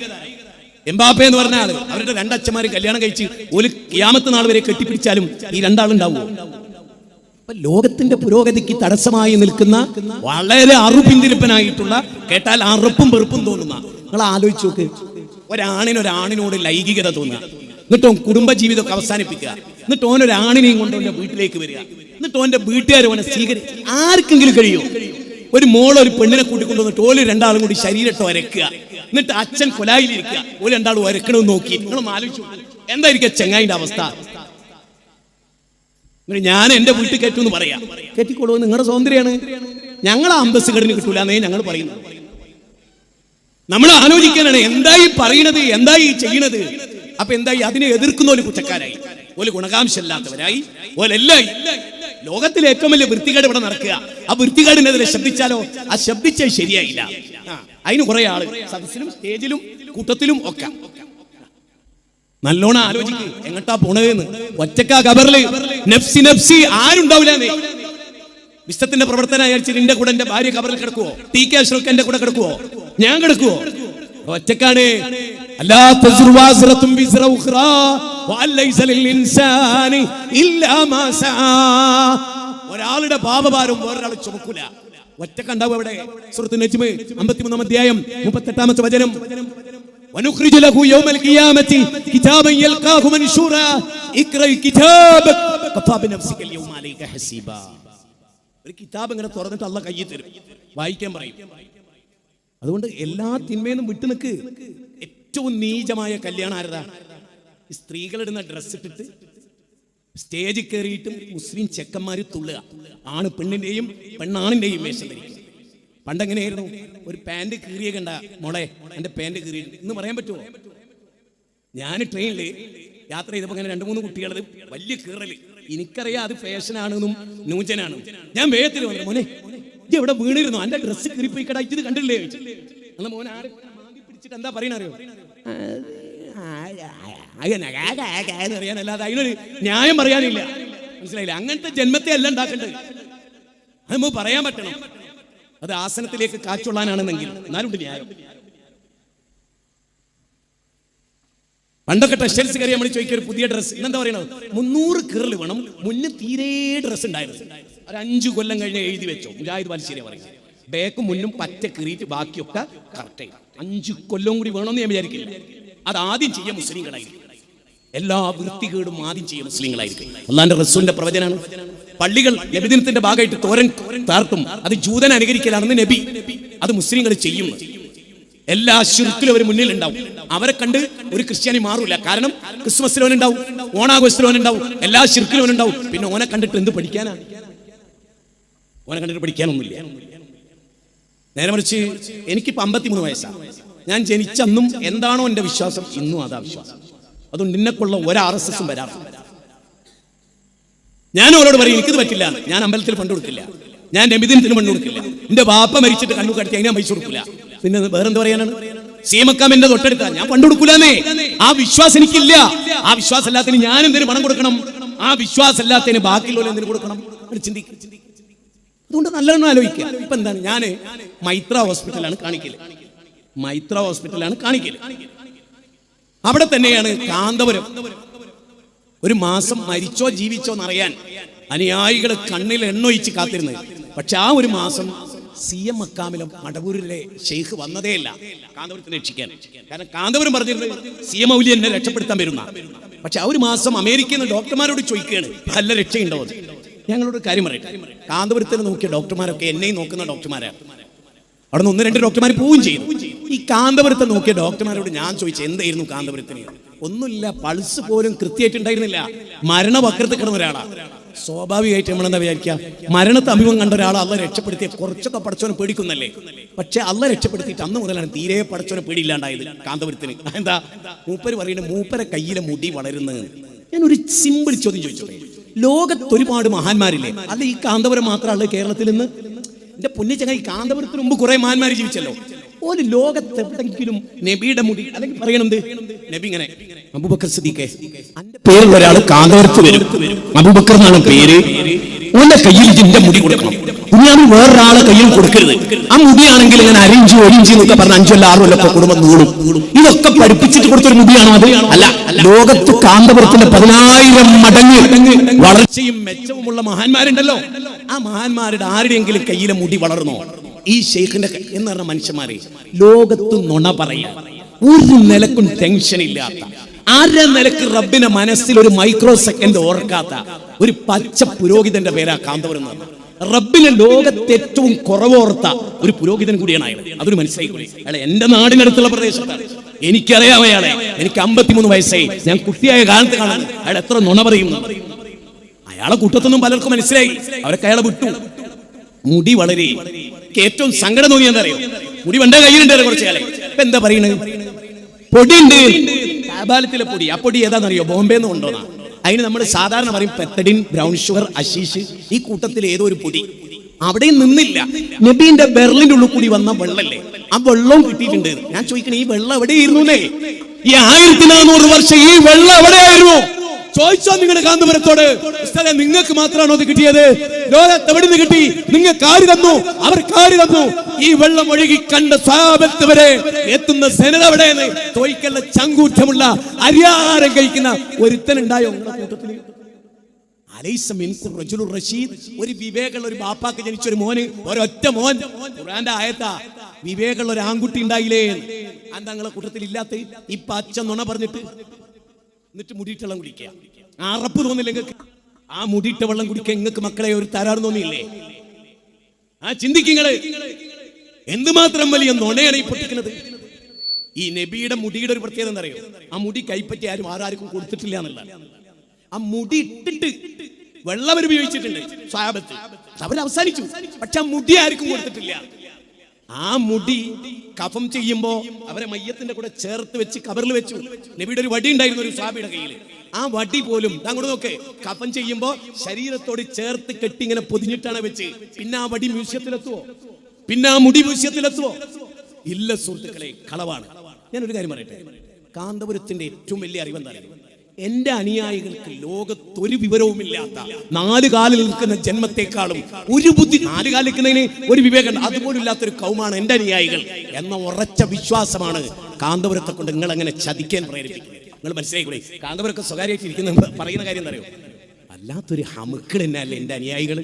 എംബാപ്പെ എന്ന് പറഞ്ഞ ആള്, അവരുടെ 2 അച്ഛന്മാര് കല്യാണം കഴിച്ച് ഒരു ഖിയാമത്ത് നാൾ വരെ കെട്ടിപ്പിടിച്ചാലും ഈ 2 ആളുണ്ടാവുമോ? അപ്പൊ ലോകത്തിന്റെ പുരോഗതിക്ക് തടസ്സമായി നിൽക്കുന്ന, വളരെ അറുപിന്തിരിപ്പനായിട്ടുള്ള, കേട്ടാൽ അറുപ്പും വെറുപ്പും തോന്നുന്ന, നിങ്ങൾ ആലോചിച്ച് നോക്ക്. ഒരാണിനോട് ലൈംഗികത തോന്നുക, എന്നിട്ട് കുടുംബജീവിതമൊക്കെ അവസാനിപ്പിക്കുക, എന്നിട്ട് ഓനൊരാണിനെയും കൊണ്ട് ഓന്റെ വീട്ടിലേക്ക് വരിക, എന്നിട്ട് ഓന്റെ വീട്ടുകാർ ഓനെ സ്വീകരിക്കുക. ആർക്കെങ്കിലും കഴിയോ? ഒരു മോള് ഒരു പെണ്ണിനെ കൂട്ടിക്കൊണ്ടുവന്നിട്ട് ഓല് 2 ആളും കൂടി ശരീരത്തെ വരക്കുക, എന്നിട്ട് അച്ഛൻ കൊലായിലിരിക്കുക, ഓല് 2 ആളും വരക്കണമെന്ന് നോക്കി. നിങ്ങളും ആലോചിച്ചു എന്തായിരിക്കും ചെങ്ങായിന്റെ അവസ്ഥ? ഞാൻ എന്റെ വീട്ടിൽ കയറ്റുമെന്ന് പറയാം, കയറ്റിക്കൊള്ളൂ, നിങ്ങളുടെ സ്വാതന്ത്ര്യമാണ്. ഞങ്ങളെ അംബാസിഡറിന് കിട്ടൂല എന്നേ ഞങ്ങൾ പറയുന്നു. നമ്മൾ ആലോചിക്കാനാണ് എന്തായി പറയണത്, എന്തായി ചെയ്യണത്. അപ്പൊ എന്തായി? അതിനെ എതിർക്കുന്ന ഒരു കുറ്റക്കാരായി, ഒരു ഗുണകാംശമില്ലാത്തവരായി, ഓലെല്ലായി. ലോകത്തിലെ ഏറ്റവും വലിയ വൃത്തികേട് ഇവിടെ നടക്കുക. ആ വൃത്തികേടിനെതിരെ ശബ്ദിച്ചാലോ? ആ ശബ്ദിച്ചാൽ ശരിയായില്ല. അതിന് കുറെ ആള് സദസ്സിലും സ്റ്റേജിലും കൂട്ടത്തിലും ഒക്കെ നല്ലോണം ആലോചിക്ക് എങ്ങട്ടാ പോണതെന്ന്. ഒറ്റക്കാ ഖബറില് നഫ്സി നഫ്സി ആരുണ്ടാവില്ല. വിശ്വത്തിന്റെ പ്രവർത്തനായിരിച്ചു നിന്റെ കൂടെ എന്റെ ഭാര്യ ഖബറിൽ കിടക്കുവോ? TK അഷ്റഫ് എന്റെ കൂടെ കിടക്കുവോ? ഞാൻ കിടക്കുവോ? ഒറ്റക്കാണ്. അല്ലാ തസ്റു വാസിറത്തും വിസ്റ ഉഖ്റാ വലൈസ ലിൽ ഇൻസാനി ഇല്ലാ മാ സആ. ഒരാളുടെ പാപഭാരം വേറൊരാൾ ചുമക്കൂല. ഒറ്റക്കുണ്ടാവും അവിടെ. സൂറത്തുൽ നജ്മ് 53-ാം അധ്യായം 38-ാമത്തെ വചനം. വനുഖ്രിജു ലഹു യൗമൽ ഖിയാമത്തി കിതാബൻ യൽഖാഹു മൻശൂറാ ഇഖ്റ കിതാബക കഫാ ബിനഫ്സിക യൗമ അലൈക ഹസീബാ. ഒരു കിതാബ് ഇങ്ങനെ തുറന്നിട്ട് അല്ലാഹ് കയ്യിൽ തരും, വായിക്കാൻ പറയും. അതുകൊണ്ട് എല്ലാ തിന്മേന്നും വിട്ടു നിൽക്ക്. ഏറ്റവും നീചമായ കല്യാണം ആരതാ? സ്ത്രീകളിടുന്ന ഡ്രസ് ഇട്ടിട്ട് സ്റ്റേജിൽ കയറിയിട്ടും മുസ്ലിം ചെക്കന്മാര് തുള്ളുക. ആണ് പെണ്ണിന്റെയും പെണ്ണാണിന്റെയും വേഷം ധരിക്കുക. പണ്ടെങ്ങനെയായിരുന്നു? ഒരു പാന്റ് കീറിയ കണ്ട മോളെ എന്റെ പാന്റ് കീറി എന്ന് പറയാൻ പറ്റുമോ? ഞാൻ ട്രെയിനിൽ യാത്ര ചെയ്തപ്പോൾ അങ്ങനെ 2-3 കുട്ടികൾ വലിയ കീറല്. എനിക്കറിയാം അത് ഫാഷനാണെന്നും ന്യൂജനാണ്. ഞാൻ വേഗത്തിൽ വന്നു, മോനെ ഇത് എവിടെ വീണിരുന്നു? എന്റെ ഡ്രസ്സ് കീറിപ്പോയി കടാ, ഇത് കണ്ടില്ലേ? അന്ന് മോനെ ആരെ പിടിച്ചിട്ട് എന്താ പറയണറിയോ? എന്ന് അറിയാനല്ലാതെ അതിനൊരു ന്യായം പറയാനില്ല. മനസ്സിലായില്ല? അങ്ങനത്തെ ജന്മത്തെ അല്ല ഉണ്ടാക്കേണ്ടത്. അത് നമുക്ക് പറയാൻ പറ്റണം. അത് ആസനത്തിലേക്ക് കാച്ചുള്ളാനാണെന്നെങ്കിൽ എന്നാലും ന്യായം. പണ്ടൊക്കെ ടെക്സ്റ്റൈൽസ് കയറി നമ്മൾ ചോദിക്കുക ഒരു പുതിയ ഡ്രസ്സ് ഇന്നെന്താ പറയണത്, 300 കിറൽ വേണം. മുന്നേ തീരെ ഡ്രസ്സ് ഉണ്ടായിരുന്നു. ഒരു 5 കൊല്ലം കഴിഞ്ഞ് എഴുതി വെച്ചോ. മുജാഹിദ് ബാലുശ്ശേരി പറയുന്നത് ബാക്കും മുന്നും പറ്റ കീറിയിട്ട് ബാക്കിയൊക്കെ കറക്റ്റ്. 5 കൊല്ലം കൂടി വേണമെന്ന് ഞാൻ വിചാരിക്കില്ല. അത് ആദ്യം ചെയ്യുക മുസ്ലിങ്ങളായിരിക്കും. എല്ലാ വൃത്തികേടും ആദ്യം ചെയ്യുക മുസ്ലിങ്ങളായിരിക്കും. അള്ളാന്റെ റസൂലിന്റെ പ്രവചനാണ്. പള്ളികൾ നബിദിനത്തിന്റെ ഭാഗമായിട്ട് തോരൻ താർത്തും അത് ജൂതൻ അനുകരിക്കലാണെന്ന് നബി. അത് മുസ്ലിങ്ങൾ ചെയ്യുന്നു. എല്ലാ ശിർക്കിലും അവർ മുന്നിൽ ഉണ്ടാവും. അവരെ കണ്ട് ഒരു ക്രിസ്ത്യാനി മാറൂല. കാരണം ക്രിസ്മസിലോനുണ്ടാവും, ഓണാഘോഷത്തിലോനുണ്ടാവും, എല്ലാ ശിർക്കിലോനുണ്ടാവും. പിന്നെ ഓനെ കണ്ടിട്ട് എന്ത് പഠിക്കാനാ? ഓനെ കണ്ടിട്ട് പഠിക്കാനൊന്നുമില്ല. നേരെ മറിച്ച് എനിക്കിപ്പോൾ 53 വയസ്സാണ്. ഞാൻ ജനിച്ചന്നും എന്താണോ എൻ്റെ വിശ്വാസം ഇന്നും അതാ വിശ്വാസം. അതുകൊണ്ട് നിന്നെക്കുള്ള ഒരു RSSും വരാറില്ല. ഞാൻ അവരോട് പറയും എനിക്കിത് പറ്റില്ല. ഞാൻ അമ്പലത്തിൽ ഫണ്ട് കൊടുക്കില്ല, ഞാൻ നബിദിനത്തിന് ഫണ്ട് കൊടുക്കില്ല, എന്റെ ബാപ്പ മരിച്ചിട്ട് കണ്ണു കടത്തി അതിനെ പൈസ കൊടുക്കില്ല. പിന്നെ വേറെന്ത് പറയാനാണ്? സീമക്കാം എന്റെ തൊട്ടടുത്ത ഞാൻ ഫണ്ട് കൊടുക്കൂലെന്നേ. ആ വിശ്വാസം എനിക്കില്ല. ആ വിശ്വാസം അല്ലാത്തതിന് ഞാൻ എന്തിനു പണം കൊടുക്കണം? ആ വിശ്വാസം അല്ലാത്തതിന് ബാക്കിയുള്ള എന്തിനു കൊടുക്കണം? ചിന്തിക്കും. അതുകൊണ്ട് നല്ലോണം ആലോചിക്കുക. ഇപ്പൊ എന്താണ്, ഞാൻ മൈത്ര ഹോസ്പിറ്റലാണ് കാണിക്കല്. മൈത്ര ഹോസ്പിറ്റലാണ് കാണിക്കല്. അവിടെ തന്നെയാണ് കാന്തപുരം. ഒരു മാസം മരിച്ചോ ജീവിച്ചോ എന്നറിയാൻ അനുയായികൾ കണ്ണിൽ എണ്ണൊഴിച്ച് കാത്തിരുന്നത്. പക്ഷെ ആ ഒരു മാസം CM മക്കാമിലും മടവൂരിലെ ഷെയ്ഖ് വന്നതേ ഇല്ല കാന്തപുരത്തിനെ രക്ഷിക്കാൻ. കാരണം കാന്തപുരം പറഞ്ഞിരുന്നത് CM മൗലി എന്നെ രക്ഷപ്പെടുത്താൻ വരുന്ന. പക്ഷെ ആ ഒരു മാസം അമേരിക്കയിൽ നിന്ന് ഡോക്ടർമാരോട് ചോദിക്കുകയാണ് നല്ല രക്ഷയുണ്ടോ? ഞങ്ങളോട് കാര്യം പറയട്ടെ, കാന്തപുരത്തിൽ നോക്കിയ ഡോക്ടർമാരൊക്കെ എന്നെയും നോക്കുന്ന ഡോക്ടർമാരാണ്. അവിടെ നിന്ന് 1-2 ഡോക്ടർമാർ പോവുകയും ചെയ്തു. ഈ കാന്തപുരത്തെ നോക്കിയ ഡോക്ടർമാരോട് ഞാൻ ചോദിച്ചു എന്തായിരുന്നു കാന്തപുരത്തിന്? ഒന്നുമില്ല, പൾസ് പോലും കൃത്യമായിട്ടുണ്ടായിരുന്നില്ല. മരണവക്രത്തിൽ കിടന്ന ഒരാളാ. സ്വാഭാവികമായിട്ട് നമ്മളെന്താ വിചാരിക്കുക, മരണത്തെ അഭിമുഖം കണ്ട ഒരാൾ അള്ള രക്ഷപ്പെടുത്തിയ കുറച്ചൊക്കെ പടച്ചോനെ പേടിക്കുന്നല്ലേ. പക്ഷെ അള്ള രക്ഷപ്പെടുത്തിയിട്ട് അന്ന് മുതലാണ് തീരെ പടച്ചോനെ പേടിയില്ലാണ്ടായത് കാന്തപുരത്തിന്. എന്താ മൂപ്പര് പറയുന്നത്? മൂപ്പരെ കയ്യിലെ മുടി വളരുന്നത്. ഞാനൊരു സിമ്പിൾ ചോദ്യം ചോദിച്ചോട്ടെ, ലോകത്ത് ഒരുപാട് മഹാന്മാരില്ലേ? അല്ല ഈ കാന്തപുരം മാത്രമല്ല കേരളത്തിൽ നിന്ന്? എന്റെ പൊന്നിച്ചങ്ങ, ഈ കാന്തപുരത്തിന് മുമ്പ് കുറെ മഹാന്മാർ ജീവിച്ചല്ലോ. ഒരു ലോകത്ത് എവിടെങ്കിലും നബിയുടെ മുടി അല്ലെങ്കിൽ പറയണത് നബി ഇങ്ങനെ അബൂബക്കർ സിദ്ദീഖ് പേരുള്ള ഒരാൾ കാന്തപുരത്ത് വരും. അബൂബക്കർ എന്നാണ് പേര്. ഓന്റെ കയ്യിൽ ഇതിന്റെ മുടി കൊടുക്കണം. ഞാൻ വേറൊരാളെ കയ്യിൽ കൊടുക്കരുത്. ആ മുടിയാണെങ്കിൽ ഇങ്ങനെ 5 1 എന്നൊക്കെ പറഞ്ഞ 5 അല്ല 6 അല്ല കുടുംബം നൂടും. ഇതൊക്കെ പഠിപ്പിച്ചിട്ട് കൊടുത്തൊരു മുടിയാണോ അത്? അല്ല. ലോകത്ത് കാന്തപുരത്തിന്റെ 10,000 മടങ്ങ് വളർച്ചയും മെച്ചവുമുള്ള മഹാന്മാരുണ്ടല്ലോ. ആ മഹാന്മാരുടെ ആരുടെയെങ്കിലും കയ്യിലെ മുടി വളർന്നോ? ഈ ഷെയ്ഖിന്റെ എന്ന് പറഞ്ഞ മനുഷ്യന്മാരെ ലോകത്ത് നുണ പറയാ ഒരു നിലക്കും ടെൻഷൻ ഇല്ലാത്ത, അര നിലക്ക് റബ്ബിനെ മനസ്സിൽ ഒരു മൈക്രോ സെക്കൻഡ് ഓർക്കാത്ത ഒരു പച്ച പുരോഹിതന്റെ പേരാ കാന്തപുരം എന്ന്. റബ്ബിനെ ലോകത്ത് ഏറ്റവും കുറവോർത്ത ഒരു പുരോഹിതൻ കൂടിയാണ് അയാൾ. അതൊരു മനസ്സിലായിക്കോളെ. അയാളെ എന്റെ നാടിനടുത്തുള്ള പ്രദേശത്താണ്. എനിക്കറിയാം അയാളെ. എനിക്ക് 53 വയസ്സായി. ഞാൻ കുട്ടിയായ കാലത്ത് കാണാൻ അയാൾ എത്ര നുണ പറയുന്നു. അയാളെ കൂട്ടത്തൊന്നും പലർക്കും മനസ്സിലായി. അവരൊക്കെ അയാളെ വിട്ടു. മുടി വളരെ ഏറ്റവും സങ്കടം തോന്നി എന്താ അറിയോ? മുടി വണ്ട കയ്യിലുണ്ട് കുറച്ച് കാലം. ഇപ്പൊ എന്താ പറയുന്നത്? പൊടി ഉണ്ട്, കാബാലത്തിലെ പൊടി. ആ പൊടി ഏതാണെന്നറിയോ? ബോംബെന്ന് കൊണ്ടുവന്നാ. അതിന് നമ്മൾ സാധാരണ പറയും പെത്തഡിൻ, ബ്രൗൺ ഷുഗർ, അശീഷ്. ഈ കൂട്ടത്തിൽ ഏതോ ഒരു പൊടി. അവിടെയും നിന്നില്ല. നബീന്റെ ബെർലിന്റെ ഉള്ളിൽ കൂടി വന്ന വെള്ളല്ലേ, ആ വെള്ളവും കിട്ടിയിട്ടുണ്ട്. ഞാൻ ചോദിക്കണേ, ഈ വെള്ളം എവിടെയായിരുന്നേ? ഈ 1400 വർഷം ഈ വെള്ളം എവിടെയായിരുന്നു? ചോദിച്ചോ നിങ്ങളുടെ കാന്തപുരത്തോട്. നിങ്ങൾക്ക് മാത്രമാണോ അത് കിട്ടിയത്? ലോകത്ത് എവിടെ നിന്ന് കിട്ടി? നിങ്ങൾക്ക് ആര് തന്നു? അവർക്ക് ആര് തന്നു? ഈ വെള്ളം ഒഴുകി കണ്ട സ്വഹാബത്ത് വരെ എത്തുന്ന ജനത എവിടെയെന്ന് ചോദിക്കല്ല. ചങ്കൂറ്റമുള്ള അരിയാഹാരം കഴിക്കുന്ന ഒരുത്തനുണ്ടായോ കൂട്ടത്തിൽ? ഒരു വിവേകമുള്ള ഒരു ബാപ്പാക്ക് ജനിച്ച ഒരു മോന്, ഒരൊറ്റ മോൻ. ഖുർആന്റെ ആയത്താ, വിവേകമുള്ള ഒരു ആൺകുട്ടി ഉണ്ടായില്ലേ? എന്താ നിങ്ങളെ കൂട്ടത്തിൽ ഇല്ലാത്ത? ഈ പച്ച നുണ പറഞ്ഞിട്ട് എന്നിട്ട് മുടിയിട്ട വെള്ളം കുടിക്കുക. അറപ്പ് തോന്നില്ല നിങ്ങൾക്ക്? ആ മുടിയിട്ട വെള്ളം കുടിക്കുക നിങ്ങൾക്ക് മക്കളെ ഒരു തരാറ് തോന്നിയില്ലേ? ആ ചിന്തിക്കുങ്ങള് എന്തുമാത്രം വലിയ നുണയാണ് ഈ പൊട്ടിക്കുന്നത്. ഈ നബിയുടെ മുടിയുടെ ഒരു പ്രത്യേകത എന്താ അറിയോ? ആ മുടി കൈപ്പറ്റി ആർക്കും കൊടുത്തിട്ടില്ല എന്നുള്ള. ആ മുടി ഇട്ടിട്ട് വെള്ളം അവർ ഉപയോഗിച്ചിട്ടുണ്ട് സ്വഹാബത്ത്, അവരവസാനിച്ചു. പക്ഷെ ആ മുടി ആർക്കും കൊടുത്തിട്ടില്ല. ആ മുടി കഫം ചെയ്യുമ്പോ അവരെ മയ്യത്തിന്റെ കൂടെ ചേർത്ത് വെച്ച് കബറിൽ വെച്ചു. നബിയുടെ ഒരു വടി ഉണ്ടായിരുന്നു ഒരു സ്വഹാബിയുടെ കയ്യിൽ. ആ വടി പോലും അങ്ങോട്ട് നോക്കേ, കഫം ചെയ്യുമ്പോ ശരീരത്തോട് ചേർത്ത് കെട്ടി ഇങ്ങനെ പൊതിഞ്ഞിട്ടാണ് വെച്ച്. പിന്നെ ആ വടി മ്യൂസിയത്തിലെത്തുവോ? പിന്നെ ആ മുടി മ്യൂസിയത്തിലെത്തുവോ? ഇല്ല സുഹൃത്തുക്കളെ, കളവാണ്. ഞാനൊരു കാര്യം പറയട്ടെ, കാന്തപുരത്തിന്റെ ഏറ്റവും വലിയ അറിവെന്താണ്? എന്റെ അനുയായികൾക്ക് ലോകത്തൊരു വിവരവുമില്ലാത്ത 4 കാലിൽ നിൽക്കുന്ന ജന്മത്തെക്കാളും ഒരു ബുദ്ധി, 4 കാലിൽ നിൽക്കുന്നതിന് ഒരു വിവേകം അതുപോലും ഇല്ലാത്തൊരു കൗമാണ് എന്റെ അനുയായികൾ എന്ന ഉറച്ച വിശ്വാസമാണ് കാന്തപുരത്തെ കൊണ്ട് നിങ്ങൾ അങ്ങനെ ചതിക്കാൻ പ്രേരിപ്പിക്കുന്നത്. നിങ്ങൾ മനസ്സിലായിക്കൂടെ? കാന്തപുരമൊക്കെ സ്വകാര്യമായിട്ട് ഇരിക്കുന്ന പറയുന്ന കാര്യം എന്താ അറിയോ? വല്ലാത്തൊരു ഹമുക്കൾ തന്നെയല്ലേ എൻ്റെ അനിയായികൾ.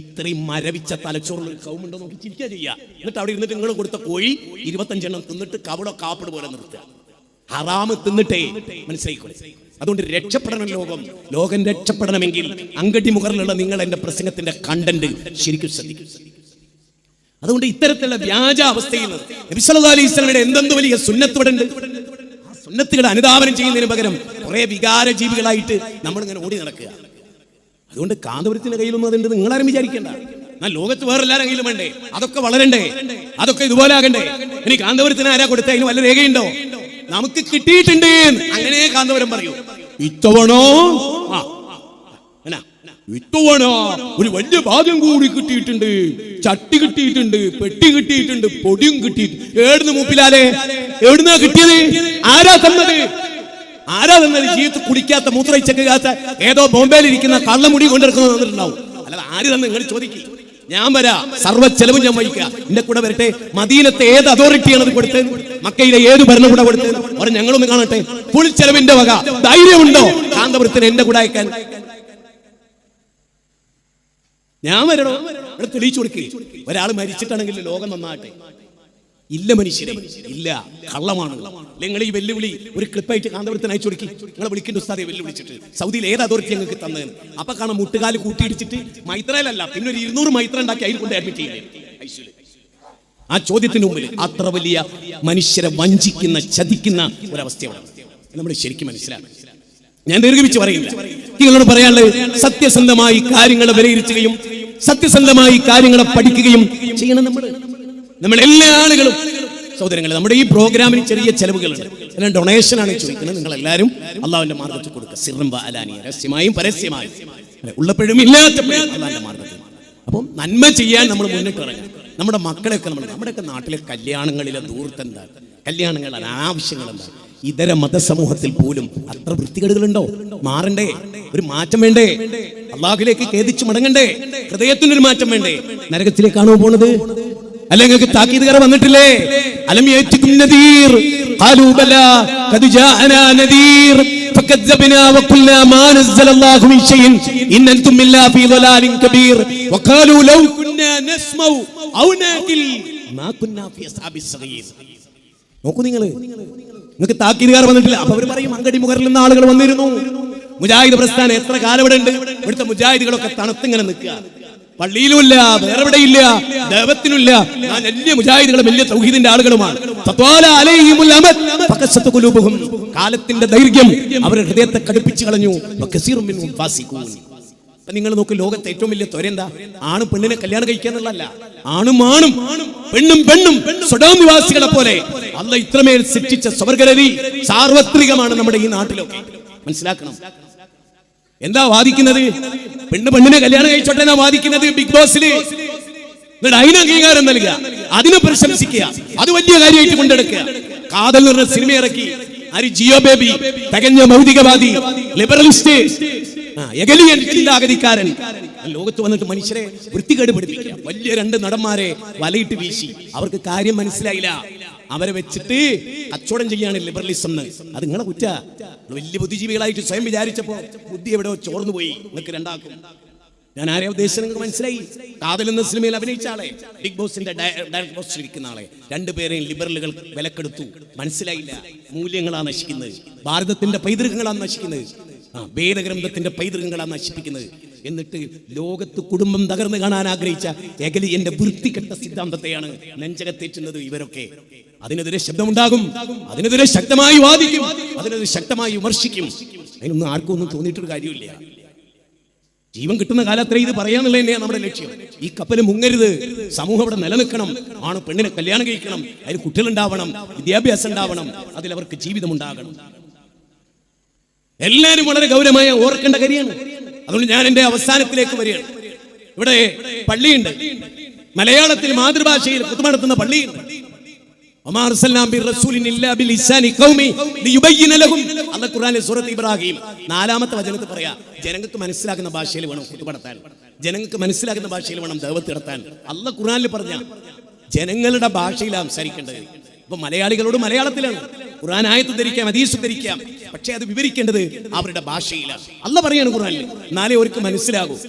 ഇത്രയും മരവിച്ച തലച്ചോറുള്ള കൗമുണ്ടോ നോക്കി ചിരിക്കുക ചെയ്യുക. എന്നിട്ട് അവിടെ ഇരുന്നിട്ട് നിങ്ങൾ കൊടുത്ത കോഴി 25 എണ്ണം തിന്നിട്ട് കവടോ കാപ്പിട് പോലെ നിർത്തുക. ഹറാമ് തിന്നിട്ടേ. മനസ്സിലായിക്കോളെ? അതുകൊണ്ട് രക്ഷപ്പെടണം ലോകം രക്ഷപ്പെടണമെങ്കിൽ അങ്കടി മുഖറിലുള്ള നിങ്ങൾ എൻ്റെ പ്രസംഗത്തിന്റെ കണ്ടന്റ് ശരിക്കും ശ്രദ്ധിക്കും. അതുകൊണ്ട് ഇത്തരത്തിലുള്ള വ്യാജ അവസ്ഥയിൽ നബി സല്ലല്ലാഹു അലൈഹി വസല്ലമയുടെ എന്തെന്ത് വലിയ സുന്നത്തുകളുണ്ട്. ആ സുന്നത്തുകളെ അനുധാവനം ചെയ്യുന്നതിന് പകരം കുറെ വികാര ജീവികളായിട്ട് നമ്മളിങ്ങനെ ഓടി നടക്കുക. അതുകൊണ്ട് കാന്തപുരത്തിന്റെ കയ്യിലൊന്നും അതുണ്ട് നിങ്ങളാരും വിചാരിക്കേണ്ട. എന്നാൽ ലോകത്ത് വേറെ എല്ലാവരും കയ്യിലും വേണ്ടേ? അതൊക്കെ വളരണ്ടേ? അതൊക്കെ ഇതുപോലെ ആകണ്ടേ? ഇനി കാന്തപുരത്തിന് ആരാ കൊടുത്ത? അതിന് വല്ല രേഖയുണ്ടോ? നമുക്ക് കിട്ടിയിട്ടുണ്ട് അങ്ങനെ കാന്തപുരം പറയൂ. ഇത്തവണ ഒരു വലിയ ഭാഗ്യം കൂടി കിട്ടിയിട്ടുണ്ട്. ചട്ടി കിട്ടിയിട്ടുണ്ട്, പെട്ടി കിട്ടിയിട്ടുണ്ട്, പൊടിയും കിട്ടിയിട്ടുണ്ട്. ഏടുന്ന് മൂപ്പിലാലേ? എവിടുന്നാ കിട്ടിയത്? ആരാ തന്നത്? ജീവിതത്തിൽ കുടിക്കാത്ത മൂത്രയിച്ചക്കാത്ത ഏതോ ബോംബെയിൽ ഇരിക്കുന്ന കള്ളമുടി കൊണ്ടിരിക്കുന്നത് തന്നിട്ടുണ്ടാവും. അല്ലാതെ ആര് തന്നെ നിങ്ങൾ ചോദിക്കും. ഞാൻ വരാ, സർവ്വ ചെലവും ഞാൻ വഹിക്കുക. എന്റെ കൂടെ വരട്ടെ. മദീനത്തെ ഏത് അതോറിറ്റിയാണ് അത് കൊടുത്തത്? മക്കയിലെ ഏത് ഭരണകൂടം കൊടുത്തത്? അവർ ഞങ്ങളൊന്ന് കാണട്ടെ. ഫുൾ ചെലവിന്റെ വക. ധൈര്യമുണ്ടോ കാന്തപുരത്തിന് എന്റെ കൂടെ അയക്കാൻ? ഞാൻ വരണോ? ഇവിടെ തെളിയിച്ചു കൊടുക്കുക. ഒരാൾ മരിച്ചിട്ടാണെങ്കിൽ ലോകം നന്നാകട്ടെ. ഇല്ല മനുഷ്യരെ, ഇല്ല, കള്ളമാണ്. നിങ്ങൾ ഈ വെല്ലുവിളി ഒരു ക്ലിപ്പായിട്ട് കാന്തപുരത്തിന് അയച്ചു കൊടുക്കി. നിങ്ങളെ വിളിക്കേണ്ട ഉസ്താദെ വെല്ലുവിളിച്ചിട്ട് സൗദിയിൽ ഏത് അതോറിറ്റി ഞങ്ങൾക്ക് തന്നതെന്ന്. അപ്പൊ കാണാൻ മുട്ടുകാല് കൂട്ടിയിടിച്ചിട്ട് മൈത്രയിലല്ല പിന്നെ ഒരു 200 മൈത്ര ഉണ്ടാക്കി അതിൽ കൊണ്ട് അഡ്മിറ്റ് ചെയ്യില്ലേ? ആ ചോദ്യത്തിന് മുമ്പിൽ അത്ര വലിയ മനുഷ്യരെ വഞ്ചിക്കുന്ന ചതിക്കുന്ന ഒരവസ്ഥയാണ് നമ്മൾ ശരിക്കും മനസ്സിലാക്കണം. ഞാൻ ദീർഘിപ്പിച്ച് പറയില്ല. നിങ്ങളോട് പറയാനുള്ളത് സത്യസന്ധമായി കാര്യങ്ങളെ വിലയിരുത്തുകയും സത്യസന്ധമായി കാര്യങ്ങളെ പഠിക്കുകയും ചെയ്യണം. നമ്മൾ എല്ലാ ആളുകളും സഹോദരങ്ങളെ, നമ്മുടെ ഈ പ്രോഗ്രാമിന് ചെറിയ ചെലവുകളുണ്ട്. എല്ലാം ഡൊണേഷനാണ് ചോദിക്കുന്നത്. നിങ്ങൾ എല്ലാവരും അള്ളാഹുവിന്റെ മാർഗത്തിൽ കൊടുക്കുക. സിർറൻ അലാനിയ, രഹസ്യമായും പരസ്യമായും, ഉള്ളപ്പോഴും ഇല്ലാത്തപ്പോഴും അള്ളാഹുവിന്റെ മാർഗത്തിൽ. അപ്പം നന്മ ചെയ്യാൻ നമ്മൾ മുന്നിട്ട് ഇറങ്ങുക. നമ്മുടെ മക്കളെയൊക്കെ നമ്മുടെയൊക്കെ നാട്ടിലെ കല്യാണങ്ങളിലെ ദൂരത്ത് എന്താ? കല്യാണങ്ങൾ അനാവശ്യങ്ങൾ എന്താ? ഇതര മതസമൂഹത്തിൽ പോലും അത്ര വൃത്തികേടുകളുണ്ടോ? മാറണ്ടേ? ഒരു മാറ്റം വേണ്ടേ? അള്ളാഹുവിലേക്ക് ഖേദിച്ച് മടങ്ങണ്ടേ? ഹൃദയത്തിനൊരു മാറ്റം വേണ്ടേ? നരകത്തിലേക്കാണോ പോണത്? അല്ലെങ്കിൽ താക്കീതുകാർ വന്നിട്ടില്ലേ? അലം യഅതികും നദീർ ഖാലൂ ബലാ ഖദ് ജാഅനാ നദീർ ഫകദ്ദബ്നാ വഖുൽനാ മാ നസ്സലല്ലാഹു മിൻ ഷൈഇൻ ഇൻ അൻതും ഇല്ലാ ഫീ ളലാലിൻ കബീർ വഖാലൂ ലൗ കുന്നാ നസ്മഉ ഔ നാഖിൽ മാ കുന്നാ ഫീ അസ്ഹാബിസ് സഗീർ. നോക്കൂ, നിങ്ങൾക്ക് താക്കീതുകാർ വന്നിട്ടില്ല. അപ്പൊ അവർ പറയും അങ്കടി മുഖറിൽ നിന്ന് ആളുകൾ വന്നിരുന്നു. മുജാഹിദ് പ്രസ്ഥാനം എത്ര കാലം ഇവിടെ ഉണ്ട്? ഇവിടുത്തെ മുജാഹിദുകളൊക്കെ തണുത്തിങ്ങനെ നിൽക്കുക. പള്ളിയിലുമില്ല, വേറെ എവിടെയില്ല, ദൈവത്തിനുമില്ല. ഞാൻ വലിയ മുജാഹിദുകളും വലിയ തൗഹീദിന്റെ ആളുകളുമാണ്. കാലത്തിന്റെ ദൈർഘ്യം അവരുടെ ഹൃദയത്തെ കടുപ്പിച്ചു കളഞ്ഞു. നിങ്ങൾ നോക്ക്, ലോകത്തെ ഏറ്റവും വലിയ ത്വര എന്താ? ആണും പെണ്ണിനെ കല്യാണം കഴിക്കാന്നുള്ളതല്ല. ആണും പെണ്ണും സ്വഡോം നിവാസികളെ പോലെ അല്ലാഹ് ഇത്രമേൽ ശിക്ഷിച്ച സ്വർഗ്ഗരതി സാർവത്രികമാണ് നമ്മുടെ ഈ നാട്ടിലൊക്കെ. മനസ്സിലാക്കണം. എന്താ വാദിക്കുന്നത്? പെണ്ണിനെ കല്യാണം കഴിച്ചോട്ടെ എന്നാ വാദിക്കുന്നത്. ബിഗ് ബോസില് അതിന് അംഗീകാരം നൽകുക, അതിനെ പ്രശംസിക്കുക, അത് വലിയ കാര്യമായിട്ട് കൊണ്ടെടുക്കുക. കാതൽ എന്ന് പറഞ്ഞ സിനിമ ഇറക്കി. ആര്? ജിയോ ബേബി, തികഞ്ഞ ഭൗതികവാദി, ലിബറലിസ്റ്റ്, ചിന്താഗതിക്കാരൻ. ലോകത്ത് വന്നിട്ട് മനുഷ്യരെ വൃത്തികേട് പഠിപ്പിക്കുക. വലിയ 2 നടന്മാരെ വലയിട്ട് വീശി. അവർക്ക് കാര്യം മനസ്സിലായില്ല. അവരെ വെച്ചിട്ട് കച്ചവടം ചെയ്യാണ് ലിബറലിസം. അത് നിങ്ങളെ കുറ്റ. വലിയ ബുദ്ധിജീവികളായിട്ട് സ്വയം വിചാരിച്ചപ്പോ ബുദ്ധി എവിടെയോ ചോർന്നു പോയി. നിങ്ങൾക്ക് രണ്ടാക്കും. ഞാൻ ആരെ ഉദ്ദേശിച്ചത് നിങ്ങൾക്ക് മനസ്സിലായി? കാതൽ എന്ന സിനിമയിൽ അഭിനയിച്ച ആളെ, ബിഗ് ബോസിന്റെ ഡയറക്ടർ പോസ്റ്റിൽ ഇരിക്കുന്ന ആളെ, 2 പേരെയും ലിബറലുകൾ വിലക്കെടുത്തു. മനസ്സിലായില്ല. മൂല്യങ്ങളാണ് നശിക്കുന്നത്, ഭാരതത്തിന്റെ പൈതൃകങ്ങളാണ് നശിക്കുന്നത്, വേദഗ്രന്ഥത്തിന്റെ പൈതൃകങ്ങളാണ് നശിപ്പിക്കുന്നത്. എന്നിട്ട് ലോകത്ത് കുടുംബം തകർന്നു കാണാൻ ആഗ്രഹിച്ച എന്റെ വൃത്തികെട്ട സിദ്ധാന്തത്തെയാണ് നെഞ്ചകത്തേറ്റുന്നത് ഇവരൊക്കെ. അതിനെതിരെ ശബ്ദമുണ്ടാകും, അതിനെതിരെ ശക്തമായി വാദിക്കും, അതിനെതിരെ ശക്തമായി വിമർശിക്കും. അതിനൊന്നും ആർക്കും ഒന്നും തോന്നിയിട്ടൊരു കാര്യമില്ല. ജീവൻ കിട്ടുന്ന കാലത്രേ ഇത് പറയാനുള്ള തന്നെയാണ് നമ്മുടെ ലക്ഷ്യം. ഈ കപ്പൽ മുങ്ങരുത്, സമൂഹം ഇവിടെ നിലനിൽക്കണം, ആണ് പെണ്ണിനെ കല്യാണം കഴിക്കണം, അതിൽ കുട്ടികളുണ്ടാവണം, വിദ്യാഭ്യാസം ഉണ്ടാവണം, അതിലവർക്ക് ജീവിതം ഉണ്ടാകണം. എല്ലാവരും വളരെ ഗൗരവമായി ഓർക്കേണ്ട കാര്യമാണ്. അതുകൊണ്ട് ഞാൻ എന്റെ അവസാനത്തിലേക്ക് വരികയാണ്. ഇവിടെ പള്ളിയുണ്ട്, മലയാളത്തിൽ മാതൃഭാഷയിൽ കുത്തുമ നടത്തുന്ന പള്ളിയുണ്ട്. വമാ അർസൽനാ ബിറസൂലിൻ ഇല്ലാ ബിലിസാനി ഖൗമി ലിയുബയ്യിന ലഹും. അല്ലാഹു ഖുർആനിലെ സൂറത്ത് ഇബ്രാഹിം 4-ാമത്തെ വചനത്തിൽ പറയാ, ജനങ്ങൾക്ക് മനസ്സിലാക്കുന്ന ഭാഷയിൽ വേണം ഖുതുബ നടത്താൻ, ജനങ്ങൾക്ക് മനസ്സിലാക്കുന്ന ഭാഷയിൽ വേണം ദഅവത്ത് നടത്താൻ. അല്ലാഹു ഖുർആനിൽ പറഞ്ഞ ജനങ്ങളുടെ ഭാഷയിലാണ് സംസാരിക്കേണ്ടത്. ഇപ്പൊ മലയാളികളോട് മലയാളത്തിലാണ് ഖുർആൻ ആയത്ത് ധരിക്കാം, ഹദീസ് ധരിക്കാം, പക്ഷേ അത് വിവരിക്കേണ്ടത് അവരുടെ ഭാഷയിലാണ്. അല്ലാഹു പറയാണ് ഖുർആനിൽ, എന്നാലേ അവർക്ക് മനസ്സിലാകൂ.